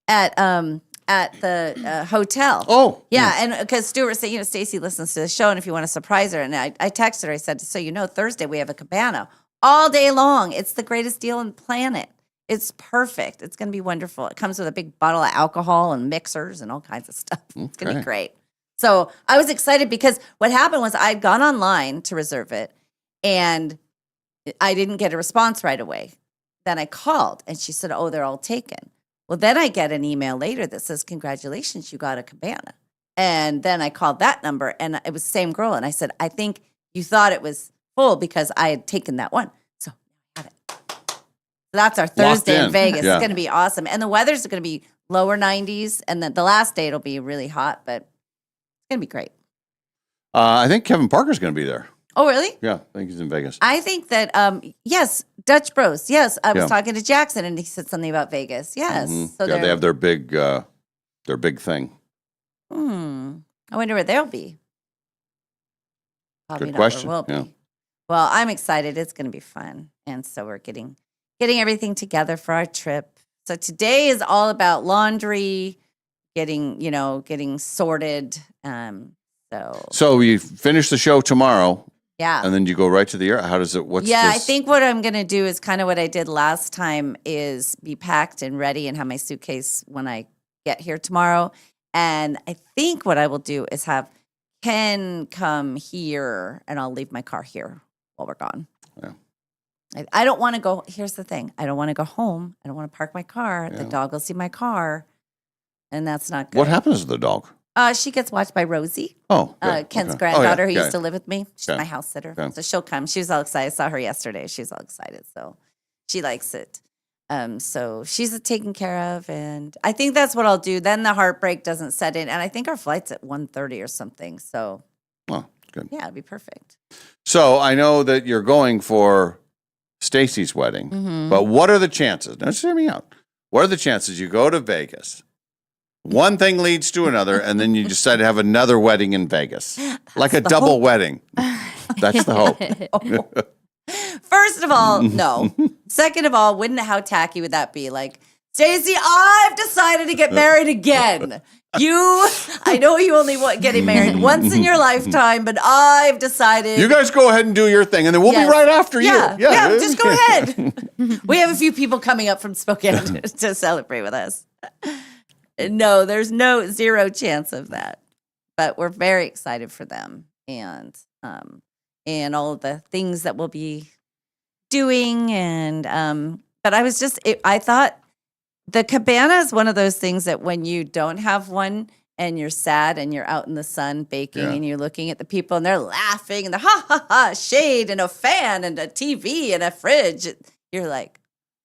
at the hotel. Oh, Yeah, and because Stuart said, Stacy listens to the show, and if you want to surprise her, and I texted her, I said, so Thursday we have a cabana all day long. It's the greatest deal on the planet. It's perfect. It's going to be wonderful. It comes with a big bottle of alcohol and mixers and all kinds of stuff. It's going to be Okay. great. So I was excited because what happened was I'd gone online to reserve it, and I didn't get a response right away. Then I called, and she said, oh, they're all taken. Well, then I get an email later that says, congratulations, you got a cabana. And then I called that number, and it was the same girl. And I said, I think you thought it was full because I had taken that one. So I got it. So that's our Thursday in Vegas. Yeah. It's going to be awesome. And the weather's going to be lower 90s. And then the last day it'll be really hot, but it's going to be great. I think Kevin Parker's going to be there. Oh, really? Yeah, I think he's in Vegas. I think that, yes, Dutch Bros. Yes, I was Yeah. talking to Jackson, and he said something about Vegas. Yes. Mhm. So Yeah, they have their big thing. I wonder where they'll be. Probably Good not where question, we'll yeah. be. Well, I'm excited. It's going to be fun, and so we're getting everything together for our trip. So today is all about laundry, getting sorted. So you finish the show tomorrow, Yeah. and then you go right to the air. How does it? What's Yeah, I this? think what I'm going to do is kind of what I did last time is be packed and ready and have my suitcase when I get here tomorrow. And I think what I will do is have Ken come here, and I'll leave my car here while we're gone. Yeah. I don't want to go. Here's the thing. I don't want to go home. I don't want to park my car. The Yeah. dog will see my car, and that's not good. What happens to the dog? She gets watched by Rosie. Oh, good. Ken's Okay. granddaughter Oh, who yeah. used to live with me. She's Okay. my house sitter. Okay. So she'll come. She was all excited. I saw her yesterday. She's all excited. So she likes it. So she's taken care of. And I think that's what I'll do. Then the heartbreak doesn't set in. And I think our flight's at 1:30 or something. So Oh, good. yeah, it'd be perfect. So I know that you're going for Stacy's wedding, Mm-hmm. but what are the chances? Now, just hear me out. What are the chances you go to Vegas? One thing leads to another, and then you decide to have another wedding in Vegas, like a the double hope. wedding. That's the hope. First of all, no. Second of all, how tacky would that be? Like, Stacey, I've decided to get married again. I know you only want getting married once in your lifetime, but I've decided. You guys go ahead and do your thing, and then we'll Yes. be right after Yeah, you. yeah, just go ahead. We have a few people coming up from Spokane to celebrate with us. No, there's zero chance of that. But we're very excited for them and all of the things that we'll be doing. And but I thought the cabana is one of those things that when you don't have one and you're sad and you're out in the sun baking Yeah. and you're looking at the people and they're laughing and they're ha ha ha, shade and a fan and a TV and a fridge. You're like,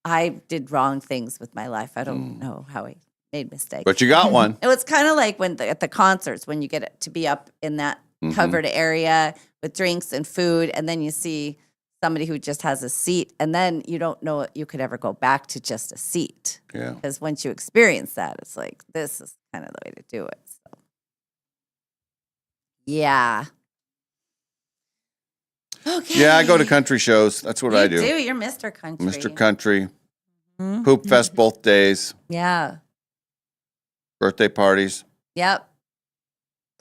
I did wrong things with my life. I don't know how I made mistakes. But you got one. It was kind of like at the concerts when you get to be up in that covered area with drinks and food, and then you see somebody who just has a seat, and then you don't know you could ever go back to just a seat. Yeah. Because once you experience that, it's like, this is kind of the way to do it. So, yeah. Okay. Yeah, I go to country shows. That's what I do. You're Mr. Country. Mr. Country, Mhm. Poop Fest both days, Yeah. birthday parties. Yep.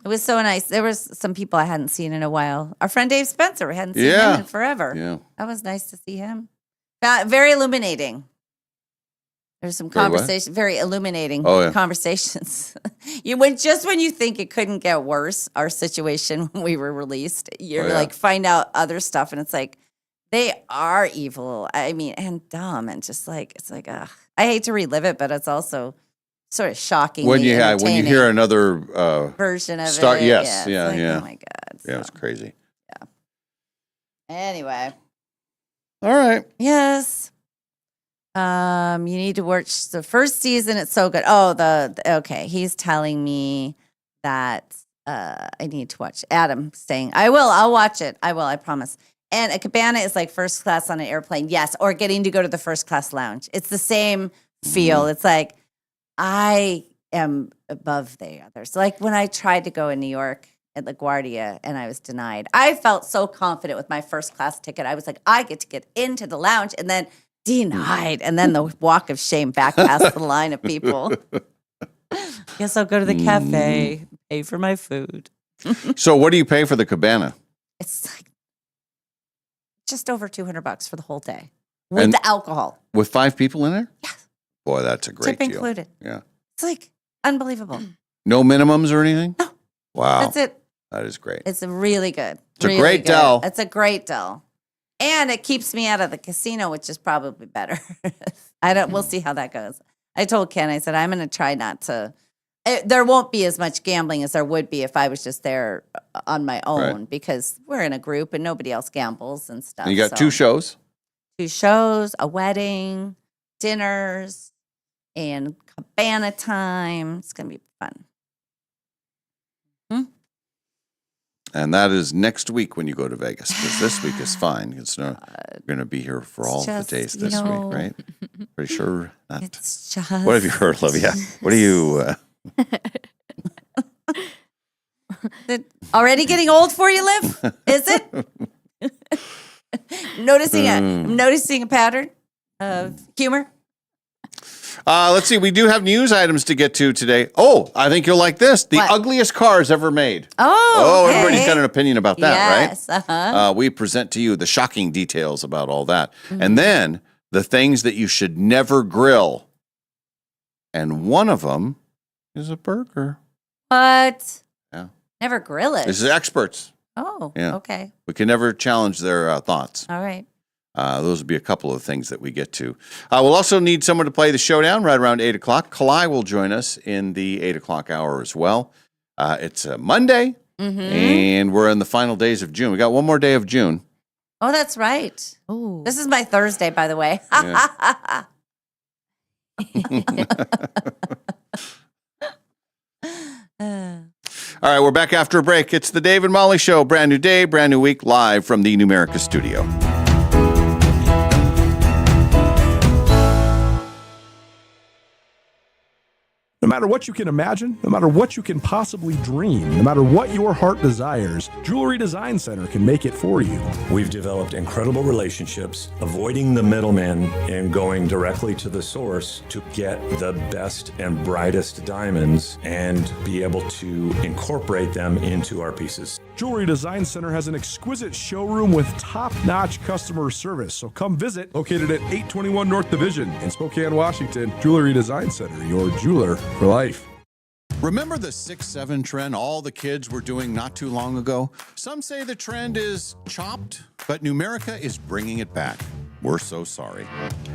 It was so nice. There was some people I hadn't seen in a while. Our friend Dave Spencer, we hadn't seen Yeah. him in forever. Yeah. That was nice to see him. Very illuminating. There's some Very what? conversation, very illuminating conversations. when you think it couldn't get worse, our situation when we were released, you're like find out other stuff, and it's like they are evil. I mean, and dumb, and just like it's like, ugh. I hate to relive it, but it's also sort of shocking. When you hear another version of it, yes, yeah, like, oh my god, yeah, it's crazy. Yeah. Anyway, all right. Yes. You need to watch the first season. It's so good. Oh, okay. He's telling me that I need to watch. Adam saying, I'll watch it. I promise. And a cabana is like first class on an airplane. Yes. Or getting to go to the first class lounge. It's the same feel. It's like, I am above the others. Like when I tried to go in New York at LaGuardia and I was denied, I felt so confident with my first class ticket. I was like, I get to get into the lounge, and then denied, and then the walk of shame back past the line of people. Guess I'll go to the cafe, pay for my food. So what do you pay for the cabana? It's like just over $200 for the whole day with the alcohol. With 5 people in there? Yes. Boy, that's a great Tip deal. included. Yeah. It's like unbelievable. No minimums or anything? No. Wow. That's it. That is great. It's really good. It's a great deal. It's a great deal. And it keeps me out of the casino, which is probably better. We'll see how that goes. I told Ken, I said, I'm going to try not to. There won't be as much gambling as there would be if I was just there on my own, because we're in a group and nobody else gambles and stuff. And you got 2 shows? 2 shows, a wedding, dinners, and cabana time. It's going to be fun. And that is next week when you go to Vegas, because this week is fine. It's not, you're going to be here for all the days this week, right? Pretty sure not. It's just. What have you heard, Olivia? What are you? Already getting old for you, Liv? Is it? noticing a pattern of humor. Let's see. We do have news items to get to today. Oh, I think you'll like this. The What? ugliest cars ever made. Oh, okay. Everybody's got an opinion about that, yes, right? Uh-huh. We present to you the shocking details about all that. And then the things that you should never grill. And one of them is a burger. What? Yeah. Never grill it. This is experts. Oh, Yeah. okay. We can never challenge their thoughts. All right. Those would be a couple of things that we get to. We'll also need someone to play the showdown right around 8 o'clock. Kalai will join us in the 8 o'clock hour as well. It's a Monday, and we're in the final days of June. We got one more day of June. Oh, that's right. Oh, This is my Thursday, by the way. Yeah. All right, we're back after a break. It's the Dave and Molly Show. Brand new day, brand new week, live from the Numerica studio. No matter what you can imagine, no matter what you can possibly dream, no matter what your heart desires, Jewelry Design Center can make it for you. We've developed incredible relationships, avoiding the middleman and going directly to the source to get the best and brightest diamonds and be able to incorporate them into our pieces. Jewelry Design Center has an exquisite showroom with top-notch customer service. So come visit, located at 821 North Division in Spokane, Washington. Jewelry Design Center, your jeweler for life. Remember the 6-7 trend all the kids were doing not too long ago? Some say the trend is chopped, but Numerica is bringing it back. We're so sorry.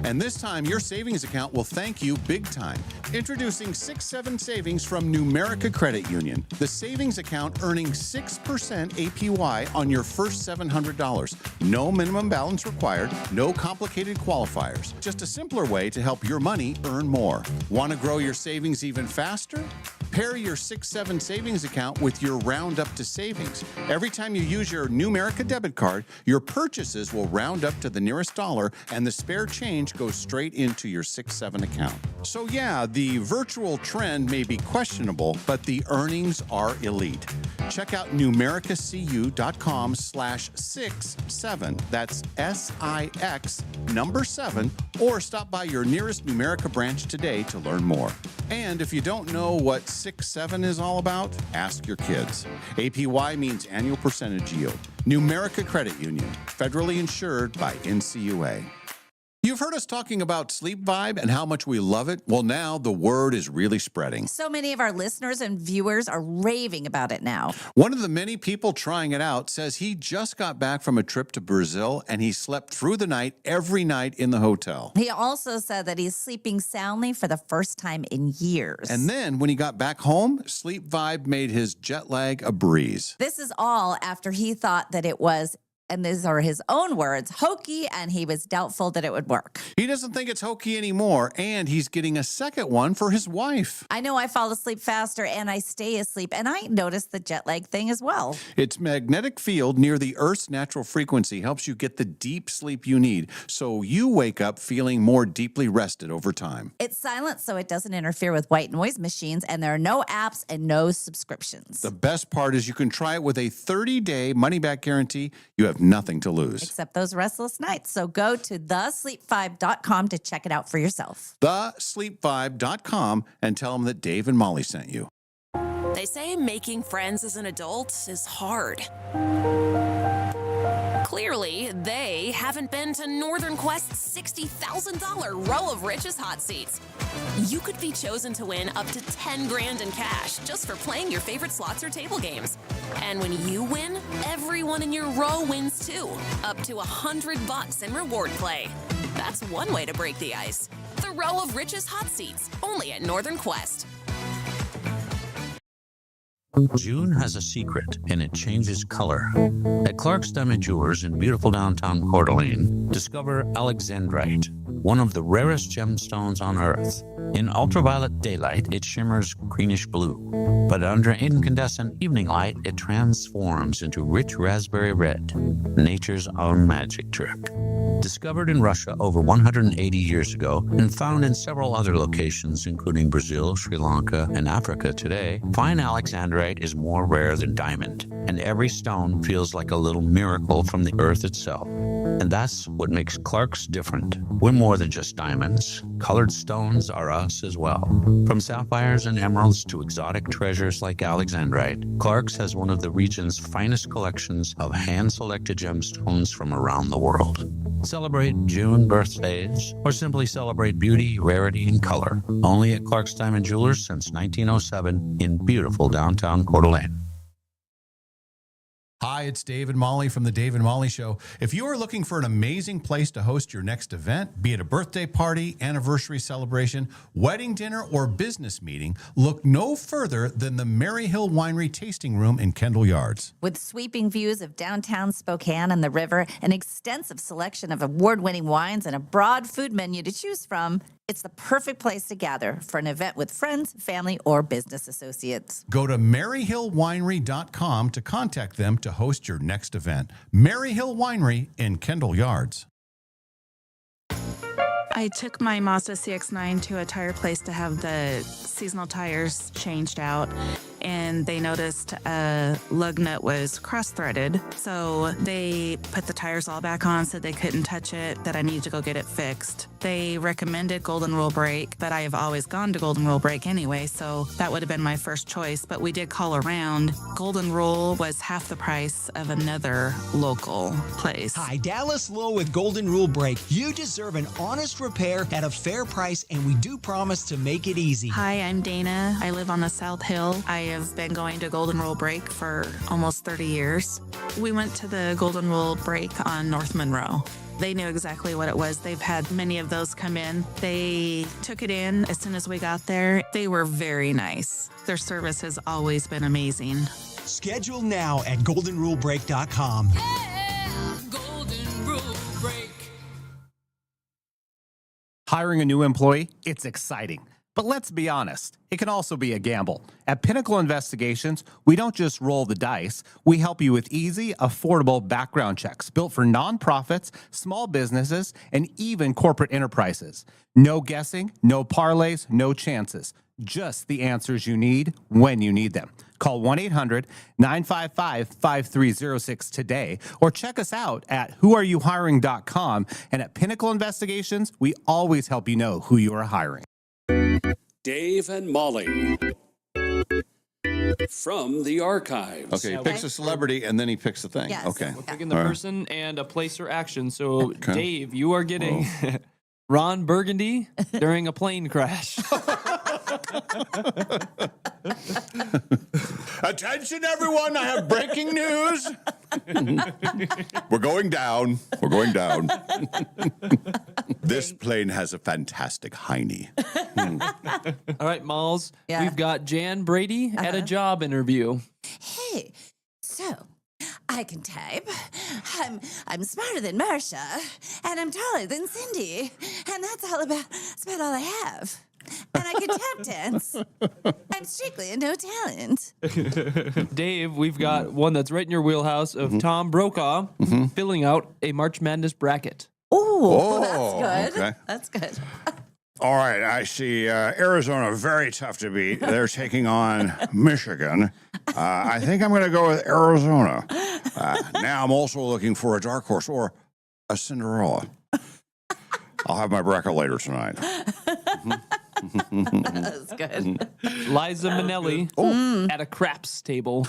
And this time, your savings account will thank you big time. Introducing 6-7 Savings from Numerica Credit Union. The savings account earning 6% APY on your first $700. No minimum balance required, no complicated qualifiers. Just a simpler way to help your money earn more. Want to grow your savings even faster? Pair your 6-7 savings account with your Round Up to Savings. Every time you use your Numerica debit card, your purchases will round up to the nearest dollar, and the spare change goes straight into your 6-7 account. So yeah, the virtual trend may be questionable, but the earnings are elite. Check out numericacu.com/67. That's SIX number 7, or stop by your nearest Numerica branch today to learn more. And if you don't know what 6-7 is all about, ask your kids. APY means annual percentage yield. Numerica Credit Union, federally insured by NCUA. You've you've heard us talking about Sleep Vibe and how much we love it. Well, now the word is really spreading. So many of our listeners and viewers are raving about it now. One of the many people trying it out says he just got back from a trip to Brazil and he slept through the night every night in the hotel. He also said that he's sleeping soundly for the first time in years. And then when he got back home, Sleep Vibe made his jet lag a breeze. This is all after he thought that it was, and these are his own words, hokey, and he was doubtful that it would work. He doesn't think it's hokey anymore, and he's getting a second one for his wife. I know I fall asleep faster and I stay asleep, and I noticed the jet lag thing as well. Its magnetic field near the Earth's natural frequency helps you get the deep sleep you need, so you wake up feeling more deeply rested over time. It's silent so it doesn't interfere with white noise machines, and there are no apps and no subscriptions. The best part is you can try it with a 30-day money-back guarantee. You have nothing to lose. Except those restless nights. So go to thesleep5.com to check it out for yourself. Thesleep5.com and tell them that Dave and Molly sent you. They say making friends as an adult is hard. Clearly, they haven't been to Northern Quest's $60,000 row of Riches hot seats. You could be chosen to win up to $10,000 in cash just for playing your favorite slots or table games. And when you win, everyone in your row wins too, up to $100 in reward play. That's one way to break the ice. The row of Riches hot seats, only at Northern Quest. June has a secret, and it changes color. At Clark's Diamond Jewelers in beautiful downtown Coeur d'Alene, discover alexandrite, one of the rarest gemstones on Earth. In ultraviolet daylight, it shimmers greenish blue, but under incandescent evening light, it transforms into rich raspberry red, nature's own magic trick. Discovered in Russia over 180 years ago and found in several other locations, including Brazil, Sri Lanka, and Africa today, fine alexandrite is more rare than diamond, and every stone feels like a little miracle from the earth itself. And that's what makes Clark's different. We're more than just diamonds. Colored stones are us as well. From sapphires and emeralds to exotic treasures like alexandrite, Clark's has one of the region's finest collections of hand-selected gemstones from around the world. Celebrate June birthdays, or simply celebrate beauty, rarity, and color. Only at Clark's Diamond Jewelers since 1907 in beautiful downtown Coeur d'Alene. Hi, it's Dave and Molly from the Dave and Molly Show. If you are looking for an amazing place to host your next event, be it a birthday party, anniversary celebration, wedding dinner, or business meeting, look no further than the Mary Hill Winery Tasting Room in Kendall Yards. With sweeping views of downtown Spokane and the river, an extensive selection of award-winning wines, and a broad food menu to choose from, it's the perfect place to gather for an event with friends, family, or business associates. Go to maryhillwinery.com to contact them to host your next event. Mary Hill Winery in Kendall Yards. I took my Mazda CX-9 to a tire place to have the seasonal tires changed out, and they noticed a lug nut was cross-threaded. So they put the tires all back on, said they couldn't touch it, that I needed to go get it fixed. They recommended Golden Rule Brake, but I have always gone to Golden Rule Brake anyway, so that would have been my first choice. But we did call around. Golden Rule was half the price of another local place. Hi, Dallas Lowe with Golden Rule Brake. You deserve an honest repair at a fair price, and we do promise to make it easy. Hi, I'm Dana. I live on the South Hill. I have been going to Golden Rule Brake for almost 30 years. We went to the Golden Rule Brake on North Monroe. They knew exactly what it was. They've had many of those come in. They took it in as soon as we got there. They were very nice. Their service has always been amazing. Schedule now at goldenrulebrake.com. Yeah, Golden Rule Break. Hiring a new employee, it's exciting. But let's be honest, it can also be a gamble. At Pinnacle Investigations, we don't just roll the dice. We help you with easy, affordable background checks built for nonprofits, small businesses, and even corporate enterprises. No guessing, no parlays, no chances. Just the answers you need when you need them. Call 1-800-955-5306 today or check us out at whoareyouhiring.com. And at Pinnacle Investigations, we always help you know who you are hiring. Dave and Molly from the archives. Okay, he picks a celebrity and then he picks the thing. Yes. Okay. We're picking the person and a place or action. So, Okay. Dave, you are getting Ron Burgundy during a plane crash. Attention, everyone! I have breaking news. We're going down. We're going down. This plane has a fantastic hiney. All right, Malls. Yeah. We've got Jan Brady at a job interview. Hey, so I can type. I'm smarter than Marcia, and I'm taller than Cindy, and that's about all I have. And I can tap dance. I'm strictly a no talent. Dave, we've got one that's right in your wheelhouse of Tom Brokaw filling out a March Madness bracket. Ooh, that's good. Okay. That's good. All right, I see Arizona very tough to beat. They're taking on Michigan. I think I'm going to go with Arizona. Now I'm also looking for a dark horse or a Cinderella. I'll have my bracket later tonight. That's good. Liza Minnelli at a craps table.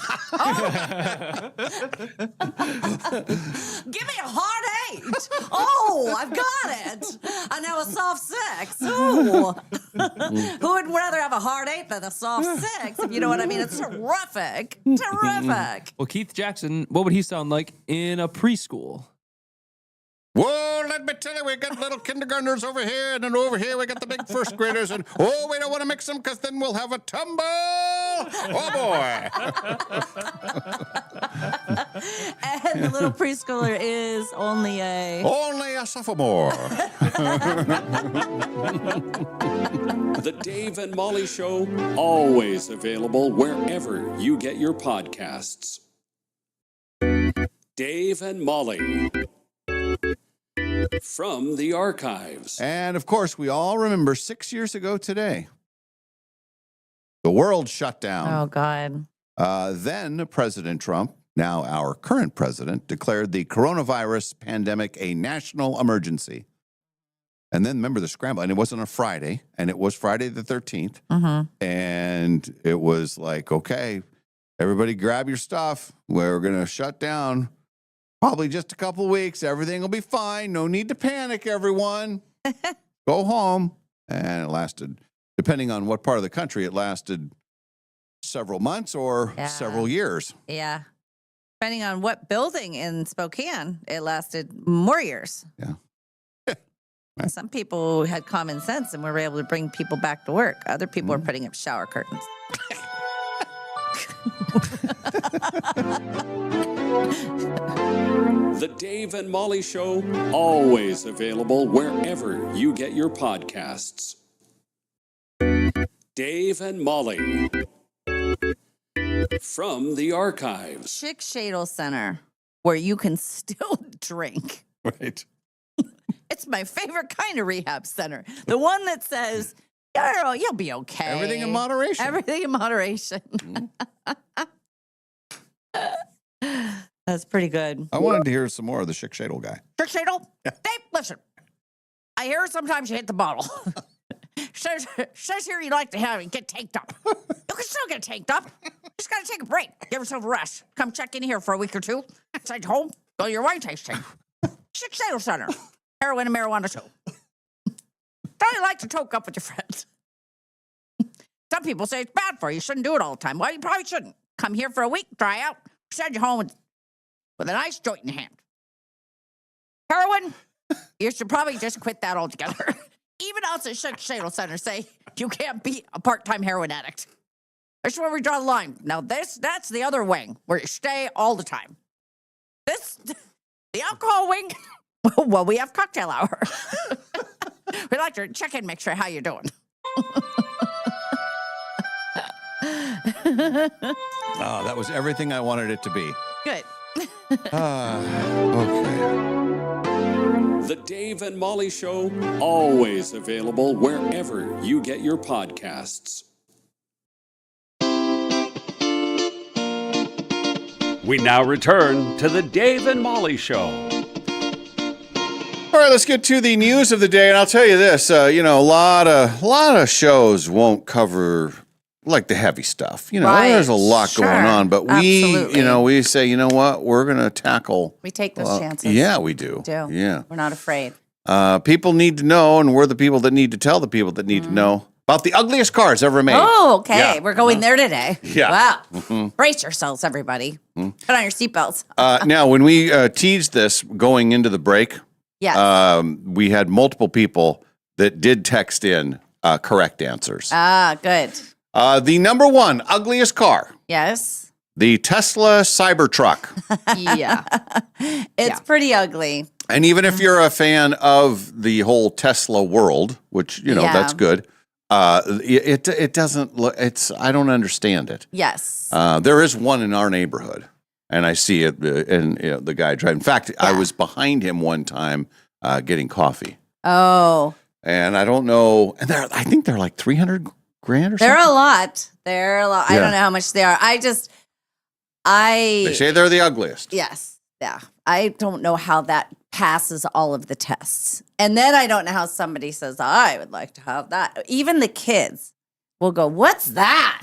Give me a hard 8. Oh, I've got it. And now a soft 6. Ooh. Who would rather have a hard 8 than a soft 6? If you know what I mean. It's terrific. Terrific. Well, Keith Jackson, what would he sound like in a preschool? Whoa, let me tell you, we got little kindergartners over here, and then over here we got the big first graders, and oh, we don't want to mix them because then we'll have a tumble. Oh, boy. And the little preschooler is only a sophomore. The Dave and Molly Show, always available wherever you get your podcasts. Dave and Molly from the archives. And of course, we all remember 6 years ago today, the world shut down. Oh, God. Then President Trump, now our current president, declared the coronavirus pandemic a national emergency. And then remember the scramble, and it wasn't a Friday, and it was Friday the 13th. And it was like, okay, everybody grab your stuff. We're going to shut down. Probably just a couple of weeks. Everything will be fine. No need to panic, everyone. Go home. And it lasted, depending on what part of the country, it lasted several months or several years. Yeah. Depending on what building in Spokane, it lasted more years. Yeah. And some people had common sense and were able to bring people back to work. Other people are putting up shower curtains. The Dave and Molly Show, always available wherever you get your podcasts. Dave and Molly from the archives. Chick Shadle Center, where you can still drink. Right. It's my favorite kind of rehab center. The one that says, "Girl, you'll be okay. Everything in moderation." Everything in moderation. That's pretty good. I wanted to hear some more of the Chick Shadle guy. Chick Shadle? Dave, listen. I hear sometimes you hit the bottle. says here you like to have it get tanked up. You can still get tanked up. Just gotta take a break. Give yourself a rest. Come check in here for a week or two. Send you home. Go to your wine tasting. Chick Shadle Center. Heroin and marijuana too. Don't you like to toke up with your friends? Some people say it's bad for you. You shouldn't do it all the time. Well, you probably shouldn't. Come here for a week, dry out, send you home with a nice joint in your hand. Heroin, you should probably just quit that altogether. Even us at Chick Shadle Center say you can't be a part-time heroin addict. That's where we draw the line. Now that's the other wing where you stay all the time. The alcohol wing, well, we have cocktail hour. We like to check in, make sure how you're doing. Oh, that was everything I wanted it to be. Good. Okay. The Dave and Molly Show, always available wherever you get your podcasts. We now return to the Dave and Molly Show. All right, let's get to the news of the day, and I'll tell you this: a lot of shows won't cover like the heavy stuff. Right. There's a lot going on, but Absolutely. we say, you know what, we're going to tackle. We take those chances. Yeah, we do. Yeah. Yeah. We're not afraid. People need to know, and we're the people that need to tell the people that need to know about the ugliest cars ever made. Oh, okay. Yeah. We're going there today. Yeah. Wow. Brace yourselves, everybody. Put on your seatbelts. Now, when we teased this going into the break, Yes. we had multiple people that did text in correct answers. Good. The number one ugliest car, Yes. the Tesla Cybertruck. Yeah. It's pretty ugly. And even if you're a fan of the whole Tesla world, which, you know, Yeah. that's good, it doesn't look, I don't understand it. Yes. There is one in our neighborhood, and I see it, and you know, the guy driving. In fact, I was behind him one time getting coffee, Oh, and I don't know, and I think they're like 300 grand or they're something. a lot. They're a lot. I Yeah. don't know how much they are. They say they're the ugliest. Yes. Yeah. I don't know how that passes all of the tests. And then I don't know how somebody says, I would like to have that. Even the kids will go, what's that?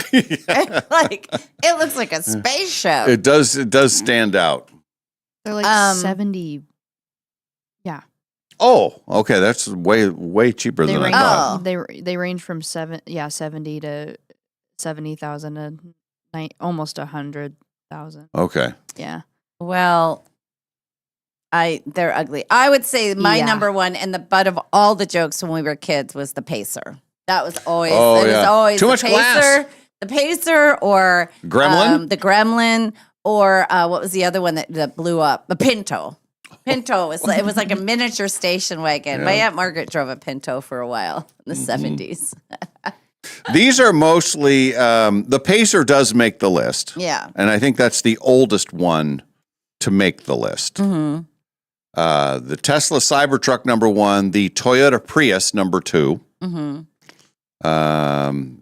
Like, it looks like a spaceship. It does stand out. They're like 70. Yeah. Oh, okay, that's way cheaper than I range, thought. they range from 70 to 70,000 to almost 100,000. Okay. Yeah. Well, they're ugly. I would say my Yeah. number one and the butt of all the jokes when we were kids was the Pacer. That was always, Oh, it was yeah. always Too the much Pacer, glass. the Pacer or Gremlin? the Gremlin, or what was the other one that blew up? The Pinto. Pinto was it was like a miniature station wagon. My Yeah. Aunt Margaret drove a Pinto for a while in the 70s. These are mostly the Pacer does make the list. Yeah. And I think that's the oldest one to make the list. Mm-hmm. The Tesla Cybertruck number one, the Toyota Prius number two. Mm-hmm.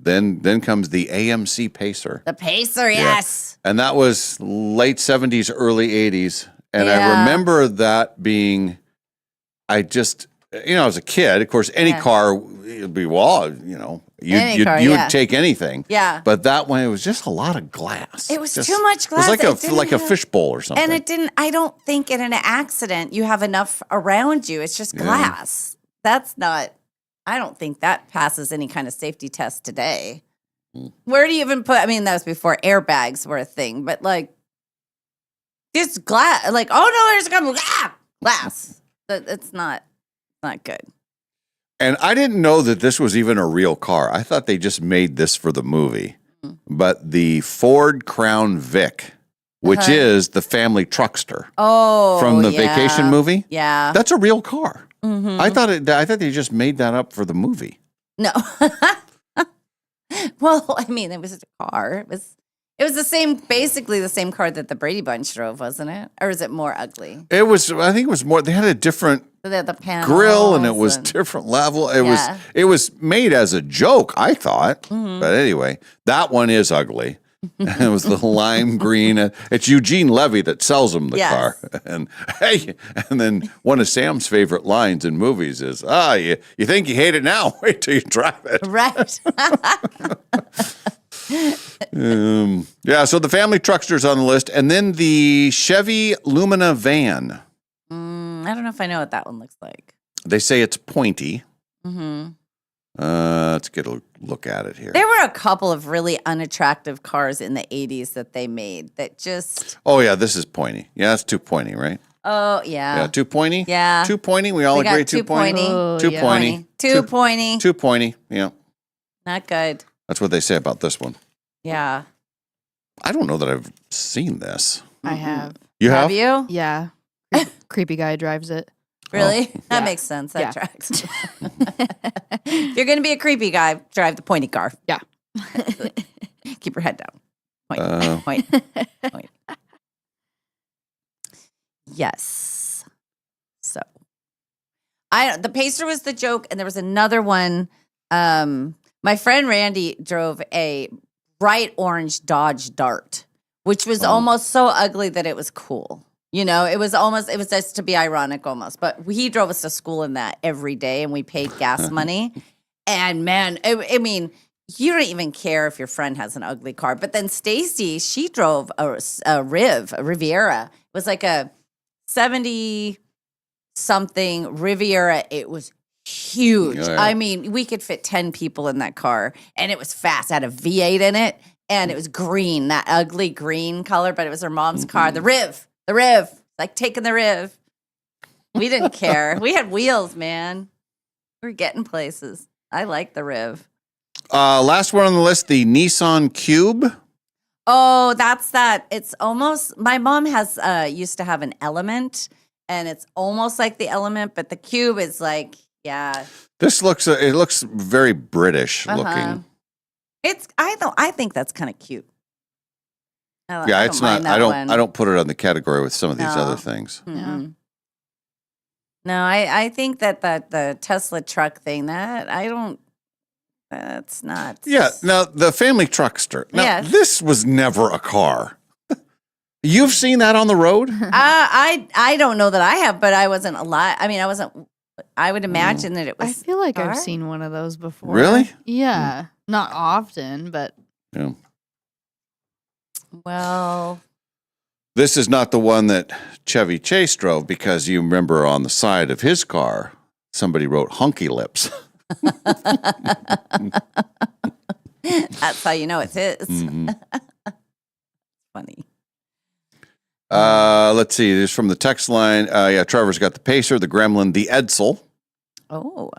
Then comes the AMC Pacer. The Pacer, yes. And that was late 70s, early 80s. And I Yeah. remember that being, as a kid, of course, any car, it'd be, Any you car, would yeah. take anything. Yeah. But that one, it was just a lot of glass. It was Just- too much glass. It was It didn't like a have- fishbowl or something. And it didn't, I don't think in an accident you have enough around you. It's just glass. That's not, I don't think that passes any kind of safety test today. Where do you even put, that was before airbags were a thing, but like, just glass, like, oh no, there's glass. It's not good. And I didn't know that this was even a real car. I thought they just made this for the movie. But the Ford Crown Vic, which is the family truckster Oh, from the yeah. Vacation movie, Yeah. that's a real car. Mhm. I thought they just made that up for the movie. No. Well, it was a car. It was basically the same car that the Brady Bunch drove, wasn't it? Or is it more ugly? I think it was more. They had a different The panels grill, and it was and- different level. Yeah. It was made as a joke, I thought. Mhm. But anyway, that one is ugly. It was the lime green. It's Eugene Levy that sells him the Yes. car. And then one of Sam's favorite lines in movies is, you think you hate it now? Wait till you drive it. Right. So the family truckster's on the list, and then the Chevy Lumina van. I don't know if I know what that one looks like. They say it's pointy. Hmm. Let's get a look at it here. There were a couple of really unattractive cars in the 80s that they made that just, Oh yeah, this is pointy. Yeah, it's too pointy, right? oh, yeah. Yeah, too pointy. Yeah. Too pointy. We all We got agree. too Too pointy. pointy. Oh, Too yeah. pointy. Too pointy. Too pointy. Yeah, Not good. that's what they say about this one. Yeah. I don't know that I've seen this. I have. You have? you? Yeah. Creepy guy drives it. Really? That Yeah. makes sense. That Yeah. tracks. If you're going to be a creepy guy, drive the pointy car. Yeah. Keep your head down. Point. Uh. Point. Point. Yes. So, the Pacer was the joke, and there was another one. My friend Randy drove a bright orange Dodge Dart, which was almost so ugly that it was cool. It was just to be ironic almost. But he drove us to school in that every day, and we paid gas money. And man, you don't even care if your friend has an ugly car. But then Stacy, she drove a Riviera. It was like a 70 something Riviera. It was huge. Oh, yeah. I mean, we could fit 10 people in that car, and it was fast. It had a V8 in it, and it was green, that ugly green color, but it was her mom's car. The Riv, like taking the Riv. We didn't care. We had wheels, man. We were getting places. I like the Riv. Last one on the list, the Nissan Cube. Oh, that's that. It's almost, my mom has used to have an Element, and it's almost like the Element, but the Cube is like, yeah. This looks, it looks very British looking. I think that's kind of cute. Yeah, it's not, I don't put it on the category with some of these No. other things. Mm-mm. No, I think that the Tesla truck thing, that's not. Yeah. Now the family truckster. Now Yes. this was never a car. You've seen that on the road? I don't know that I have, but I wasn't alive. I mean, I would imagine that it was. I feel like car. I've seen one of those before. Really? Yeah. Not often, but Yeah. Well, This is not the one that Chevy Chase drove because you remember on the side of his car, somebody wrote Hunky Lips. that's how you know it's his. Mhm. Funny. Let's see. This is from the text line. Yeah, Trevor's got the Pacer, the Gremlin, the Edsel. Oh.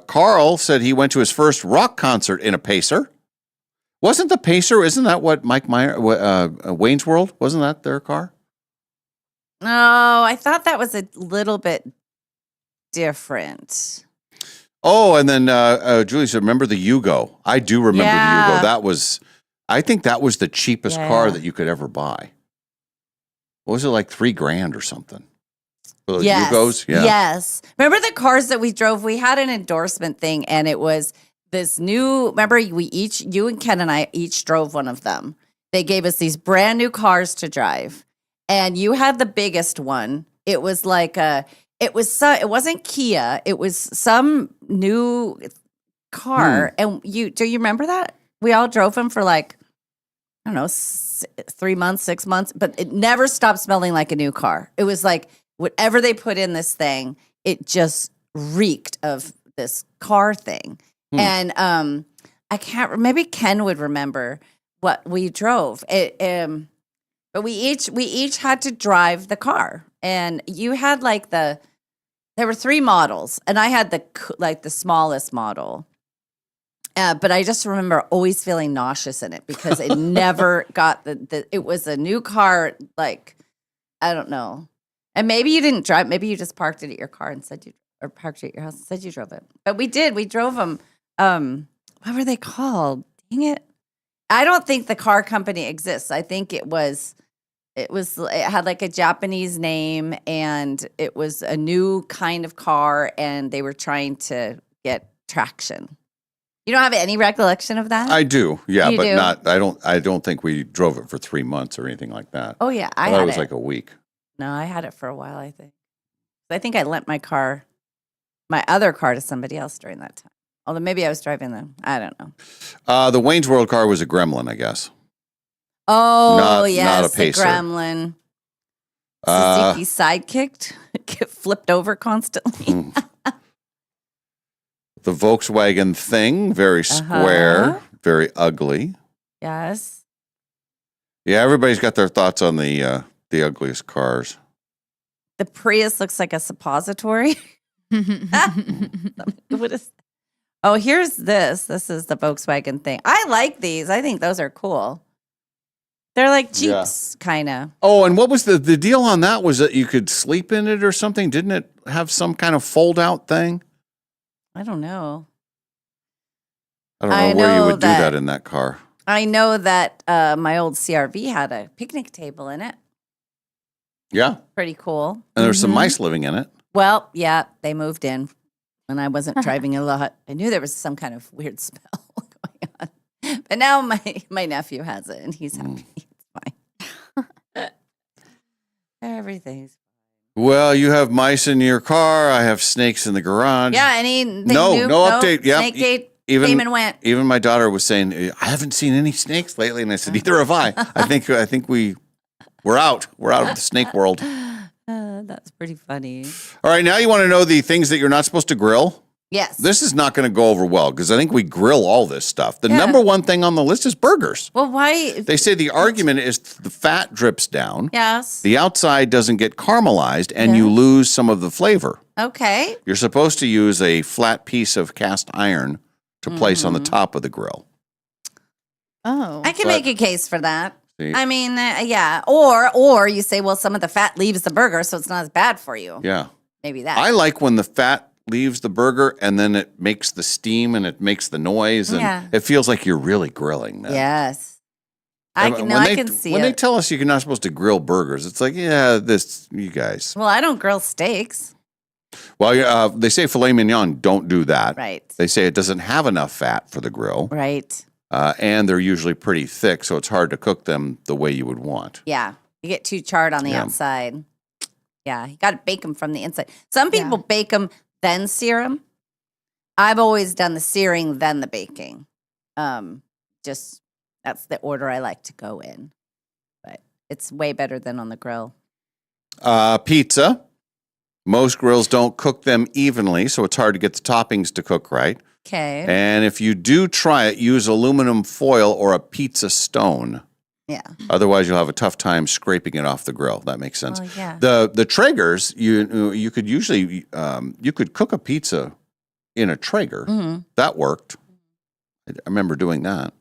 Carl said he went to his first rock concert in a Pacer. Wasn't the Pacer, isn't that what Mike Meyer, Wayne's World, wasn't that their car? No, I thought that was a little bit different. Oh, and then Julie said, remember the Yugo? I do remember the Yugo. I think that was the cheapest car that you could ever buy. What was it, like $3,000 or something? For those Yes. Yugos? Yeah. Yes. Remember the cars that we drove? We had an endorsement thing, and it was this new. Remember, you and Ken and I each drove one of them. They gave us these brand new cars to drive, and you had the biggest one. It was like it wasn't Kia. It was some new car, and do you remember that? We all drove them for like, I don't know, 3 months, 6 months, but it never stopped smelling like a new car. It was like whatever they put in this thing, it just reeked of this car thing. And I can't. Maybe Ken would remember what we drove. But we each had to drive the car, and you had like there were 3 models, and I had the smallest model. But I just remember always feeling nauseous in it because it never got it was a new car, like, I don't know. And maybe you didn't drive, maybe you just parked it at your car and parked it at your house and said you drove it. But we drove them. What were they called? Dang it. I don't think the car company exists. I think it had like a Japanese name, and it was a new kind of car, and they were trying to get traction. You don't have any recollection of that? I do, yeah, You but do? not. I don't think we drove it for 3 months or anything like that. Oh yeah, I thought had it was it. like a week. No, I had it for a while. I think I lent my other car to somebody else during that time. Although maybe I was driving them. I don't know. The Wayne's World car was a Gremlin, I guess. Oh Not yes, a Pacer. the Gremlin. Uh, Suzuki sidekicked, get flipped over constantly. The Volkswagen Thing, very square, very ugly. Yes. Yeah, everybody's got their thoughts on the ugliest cars. The Prius looks like a suppository. What is? Oh, here's this. This is the Volkswagen Thing. I like these. I think those are cool. They're like Jeeps, kind of. Oh, and what was the deal on that? Was that you could sleep in it or something? Didn't it have some kind of fold-out thing? I don't know. I don't know where you would do that in that car. I know that my old CRV had a picnic table in it. Yeah. Pretty cool. And there's some mice living in it. Well, yeah, they moved in when I wasn't driving a lot. I knew there was some kind of weird smell going on. But now my nephew has it, and he's happy. It's fine. Everything's Well, you have mice in your car. I have snakes in the garage. Yeah, anything No new? update. Yeah. Snake gate came and went. Even my daughter was saying, I haven't seen any snakes lately. And I said, neither have I. I think we're out. We're out of the snake world. That's pretty funny. All right, now you want to know the things that you're not supposed to grill? Yes. This is not going to go over well because I think we grill all this stuff. The Yeah. number one thing on the list is burgers. Well, why? They say the argument is the fat drips down, Yes. the outside doesn't get caramelized, and you lose some of the flavor. Okay. You're supposed to use a flat piece of cast iron to place on the top of the grill. Oh. I can make a case for that. See? I mean, yeah. Or you say, well, some of the fat leaves the burger, so it's not as bad for you. Yeah. Maybe that. I like when the fat leaves the burger and then it makes the steam and it makes the noise and Yeah. it feels like you're really grilling then. Yes. I And can, when I can see when it. they tell us you're not supposed to grill burgers, it's like, yeah, you guys. Well, I don't grill steaks. Well, they say filet mignon, don't do that. Right. They say it doesn't have enough fat for the grill. Right. And they're usually pretty thick, so it's hard to cook them the way you would want. Yeah. You get too charred on the Yeah. outside. Yeah. You got to bake them from the inside. Some people bake them, then sear them. I've always done the searing, then the baking. Just that's the order I like to go in. But it's way better than on the grill. Pizza. Most grills don't cook them evenly, so it's hard to get the toppings to cook right. Okay. And if you do try it, use aluminum foil or a pizza stone. Yeah. Otherwise, you'll have a tough time scraping it off the grill. That makes sense. Oh, yeah. The Traegers, you could usually you could cook a pizza in a Traeger. Mhm. That worked. I remember doing that.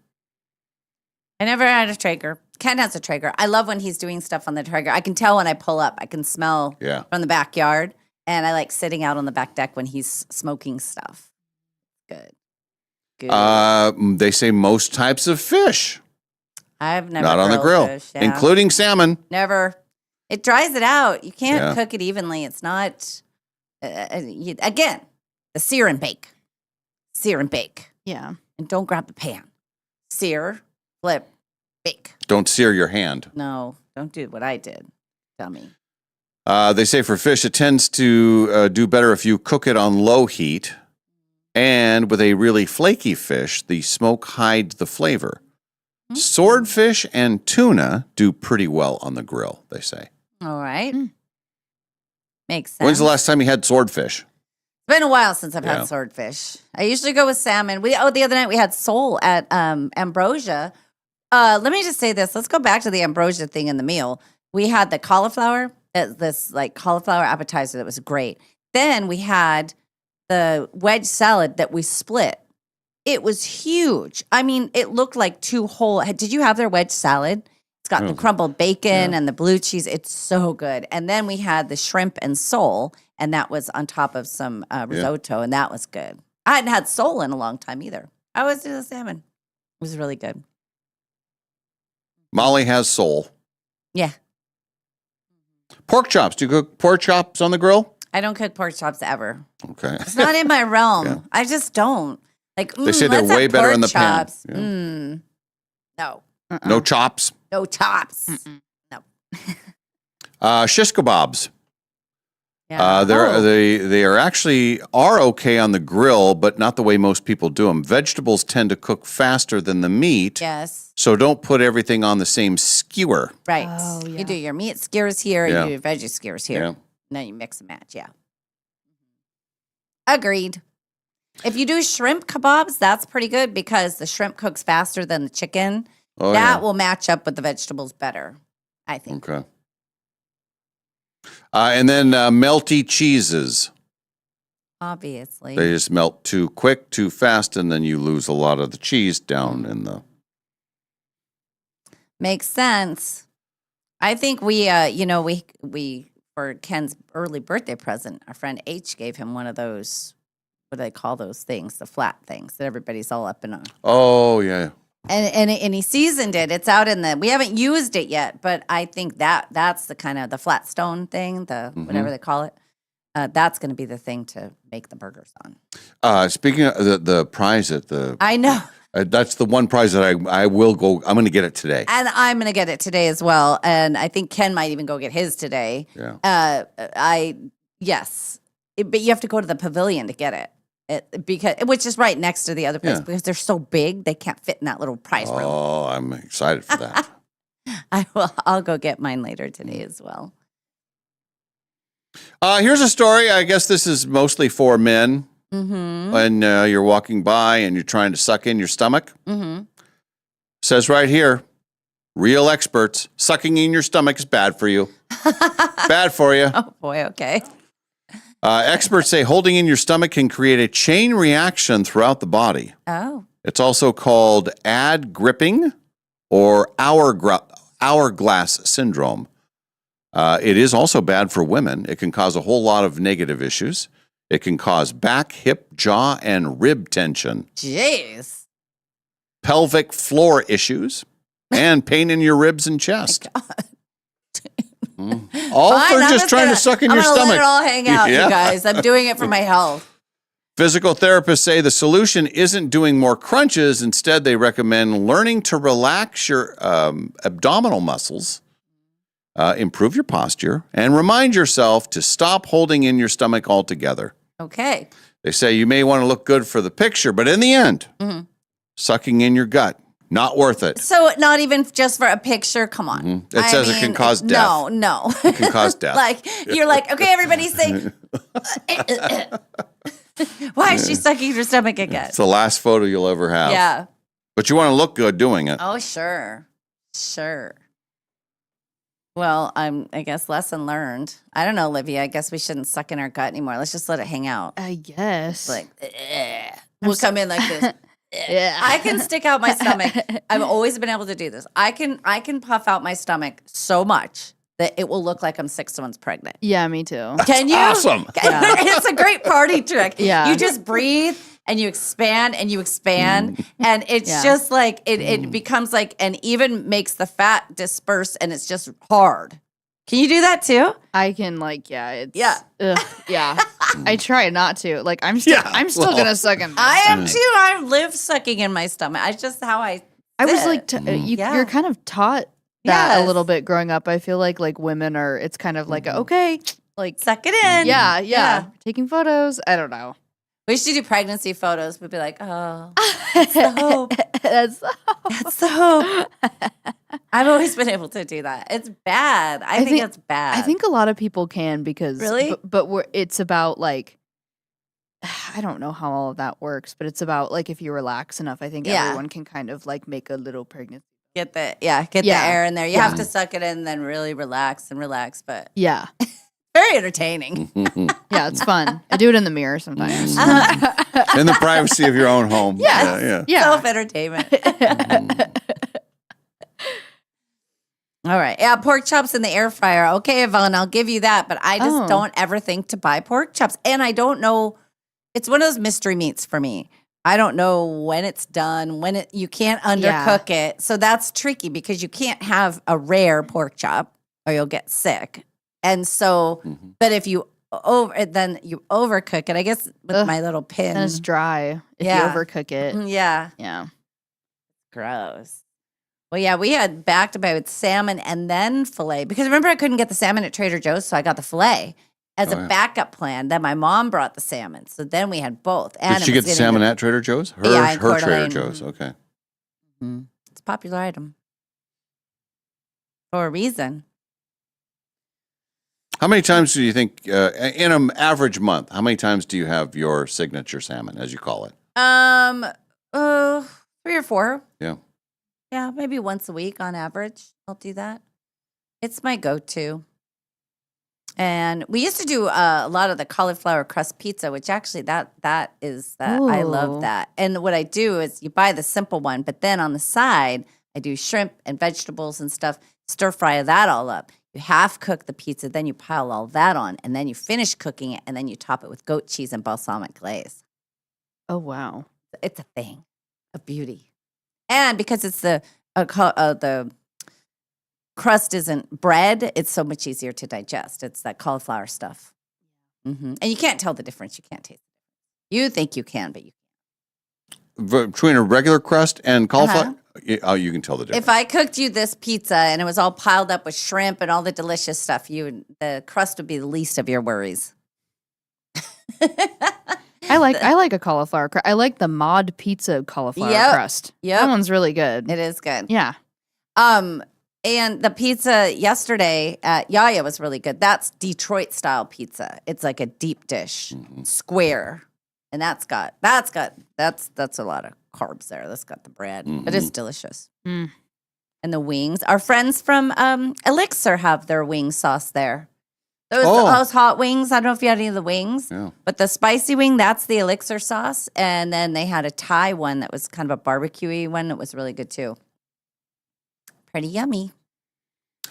I never had a Traeger. Ken has a Traeger. I love when he's doing stuff on the Traeger. I can tell when I pull up. I can smell Yeah. from the backyard. And I like sitting out on the back deck when he's smoking stuff. Good. Good. They say most types of fish, I've never not on the grilled grill, fish, yeah. including salmon. Never. It dries it out. You can't Yeah. cook it evenly. It's not. Again, the sear and bake. Sear and bake. Yeah. And don't grab the pan. Sear, flip, bake. Don't sear your hand. No, don't do what I did, dummy. They say for fish, it tends to do better if you cook it on low heat. And with a really flaky fish, the smoke hides the flavor. Swordfish and tuna do pretty well on the grill, they say. All right. Makes sense. When's the last time you had swordfish? It's been a while since I've Yeah. had swordfish. I usually go with salmon. The other night we had sole at Ambrosia. Let me just say this. Let's go back to the Ambrosia thing in the meal. We had the cauliflower, this like cauliflower appetizer that was great. Then we had the wedge salad that we split. It was huge. I mean, it looked like two whole. Did you have their wedge salad? It's got the crumbled bacon and the blue cheese. It's so good. And then we had the shrimp and sole, and that was on top of some risotto, and that was good. I hadn't had sole in a long time either. I always do the salmon. It was really good. Molly has sole. Yeah. Pork chops. Do you cook pork chops on the grill? I don't cook pork chops ever. Okay. It's not in my realm. I just don't. Like, They say they're let's have way better pork in the pan. chops. Yeah. No. No chops. No chops. Shish kebabs. Yeah. They are actually okay on the grill, but not the way most people do them. Vegetables tend to cook faster than the meat. Yes. So don't put everything on the same skewer. Right. Oh, yeah. You do your meat skewers here, Yeah. you do your veggie skewers here. Yeah. And then you mix and match. Yeah. Agreed. If you do shrimp kebabs, that's pretty good because the shrimp cooks faster than the chicken. Oh, that yeah. will match up with the vegetables better, I think. Okay. And then melty cheeses. Obviously. They just melt too quick, too fast, and then you lose a lot of the cheese down in the. Makes sense. I think we for Ken's early birthday present, our friend H gave him one of those. What do they call those things? The flat things that everybody's all up in on. Oh yeah. And he seasoned it. It's out in the. We haven't used it yet, but I think that's the kind of the flat stone thing, the whatever they call it. That's going to be the thing to make the burgers on. Speaking of the prize at the. I know. That's the one prize that I will go. I'm going to get it today. And I'm going to get it today as well. And I think Ken might even go get his today. Yeah. But you have to go to the pavilion to get it. Which is right next to the other place because they're so big they can't fit in that little prize room. Oh, I'm excited for that. I'll go get mine later today as well. Here's a story. I guess this is mostly for men. Mm-hmm. When you're walking by and you're trying to suck in your stomach. Mm-hmm. Says right here, real experts, sucking in your stomach is bad for you. Bad for you. Oh, boy. Okay. Experts say holding in your stomach can create a chain reaction throughout the body. Oh. It's also called ad gripping or hourglass syndrome. It is also bad for women. It can cause a whole lot of negative issues. It can cause back, hip, jaw, and rib tension, Jeez. pelvic floor issues, and pain in your ribs and chest. All Fine, for I'm just trying gonna- to suck in I'm your gonna stomach. Let it all hang out, Yeah. you guys. I'm doing it for my health. Physical therapists say the solution isn't doing more crunches. Instead, they recommend learning to relax your abdominal muscles, improve your posture, and remind yourself to stop holding in your stomach altogether. Okay. They say you may want to look good for the picture, but in the end, Mhm. sucking in your gut, not worth it. So not even just for a picture. Come on. It says it can cause death. No. It can cause death. Like you're like, okay, everybody say. Why is she sucking her stomach again? It's the last photo you'll ever have. Yeah. But you want to look good doing it. Oh, sure. Sure. Well, I guess lesson learned. I don't know, Olivia. I guess we shouldn't suck in our gut anymore. Let's just let it hang out. I guess. Like, we'll come in like this. Yeah. I can stick out my stomach. I've always been able to do this. I can puff out my stomach so much that it will look like I'm 6 months pregnant. Yeah, me too. Can you? awesome. It's a great party trick. Yeah. You just breathe and you expand and you expand. And it's Yeah. just like, it becomes like, and even makes the fat disperse and it's just hard. Can you do that too? I can it's Yeah. yeah. I try not to. Like I'm still well, gonna suck in. my I am stomach. too. I live sucking in my stomach. I just how I I was sit. like Yeah. you're kind of taught that a Yes. little bit growing up. I feel like women are it's kind of like okay, like suck it in. yeah. Taking photos. I don't know. We should do pregnancy photos. We'd be like, oh, that's the hope. That's That's the hope. I've always been able to do that. It's bad. I think it's bad. I think a lot of people can because Really? but it's about like I don't know how all of that works, but it's about like if you relax enough, I think Yeah. everyone can kind of like make a little pregnancy. get the air in there. You have to suck it in and then really relax, but Yeah. very entertaining. Yeah, it's fun. I do it in the mirror sometimes. In the privacy of your own home. Yes. Yeah. Yeah. Self-entertainment. All right. Yeah, pork chops in the air fryer. Okay, Yvonne, I'll give you that, but I just Oh. don't ever think to buy pork chops. And I don't know, it's one of those mystery meats for me. I don't know when it's done, you can't undercook it. So that's tricky because you can't have a rare pork chop or you'll get sick. And so, but if you then you overcook it, I guess with Ugh. my little pin. And it's dry if Yeah. you overcook it. Yeah. Yeah. Gross. Well, yeah, we had back to back with salmon and then filet because remember I couldn't get the salmon at Trader Joe's, so I got the filet as a backup plan. Then my mom brought the salmon, so then we had both. And Did she get the salmon at Trader Joe's? Yeah, in her Coeur Trader d'Alene. Joe's. Okay. It's a popular item for a reason. How many times do you think, in an average month, how many times do you have your signature salmon, as you call it? 3 or 4. Yeah. Yeah, maybe once a week on average. I'll do that. It's my go-to. And we used to do a lot of the cauliflower crust pizza, which actually that is that I love Ooh. that. And what I do is you buy the simple one, but then on the side I do shrimp and vegetables and stuff. Stir fry that all up. You half cook the pizza, then you pile all that on, and then you finish cooking it, and then you top it with goat cheese and balsamic glaze. Oh wow. It's a thing of beauty. And because it's the crust isn't bread, it's so much easier to digest. It's that cauliflower stuff. And you can't tell the difference. You can't taste it. You think you can, but you Between a regular crust and cauliflower? Oh, you can tell the difference. If I cooked you this pizza and it was all piled up with shrimp and all the delicious stuff, the crust would be the least of your worries. I like a cauliflower crust. I like the mod pizza cauliflower crust. Yep. That one's really good. It is good. Yeah. And the pizza yesterday at Yaya was really good. That's Detroit style pizza. It's like a deep dish, square, and that's a lot of carbs there. That's got the bread, but it's delicious. And the wings. Our friends from Elixir have their wing sauce there. Those hot wings. I don't know if you had any of the wings, but the spicy wing, that's the Elixir sauce. And then they had a Thai one that was kind of a barbecue-y one. It was really good too. Pretty yummy.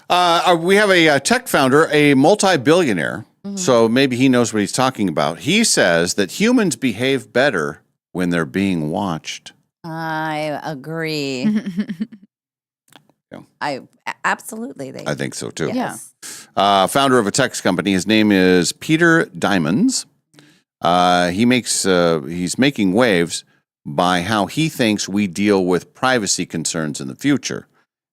We have a tech founder, a multi-billionaire, so maybe he knows what he's talking about. He says that humans behave better when they're being watched. I agree. Absolutely. I think so too. Yes. Founder of a tech company. His name is Peter Diamondz. He's making waves by how he thinks we deal with privacy concerns in the future.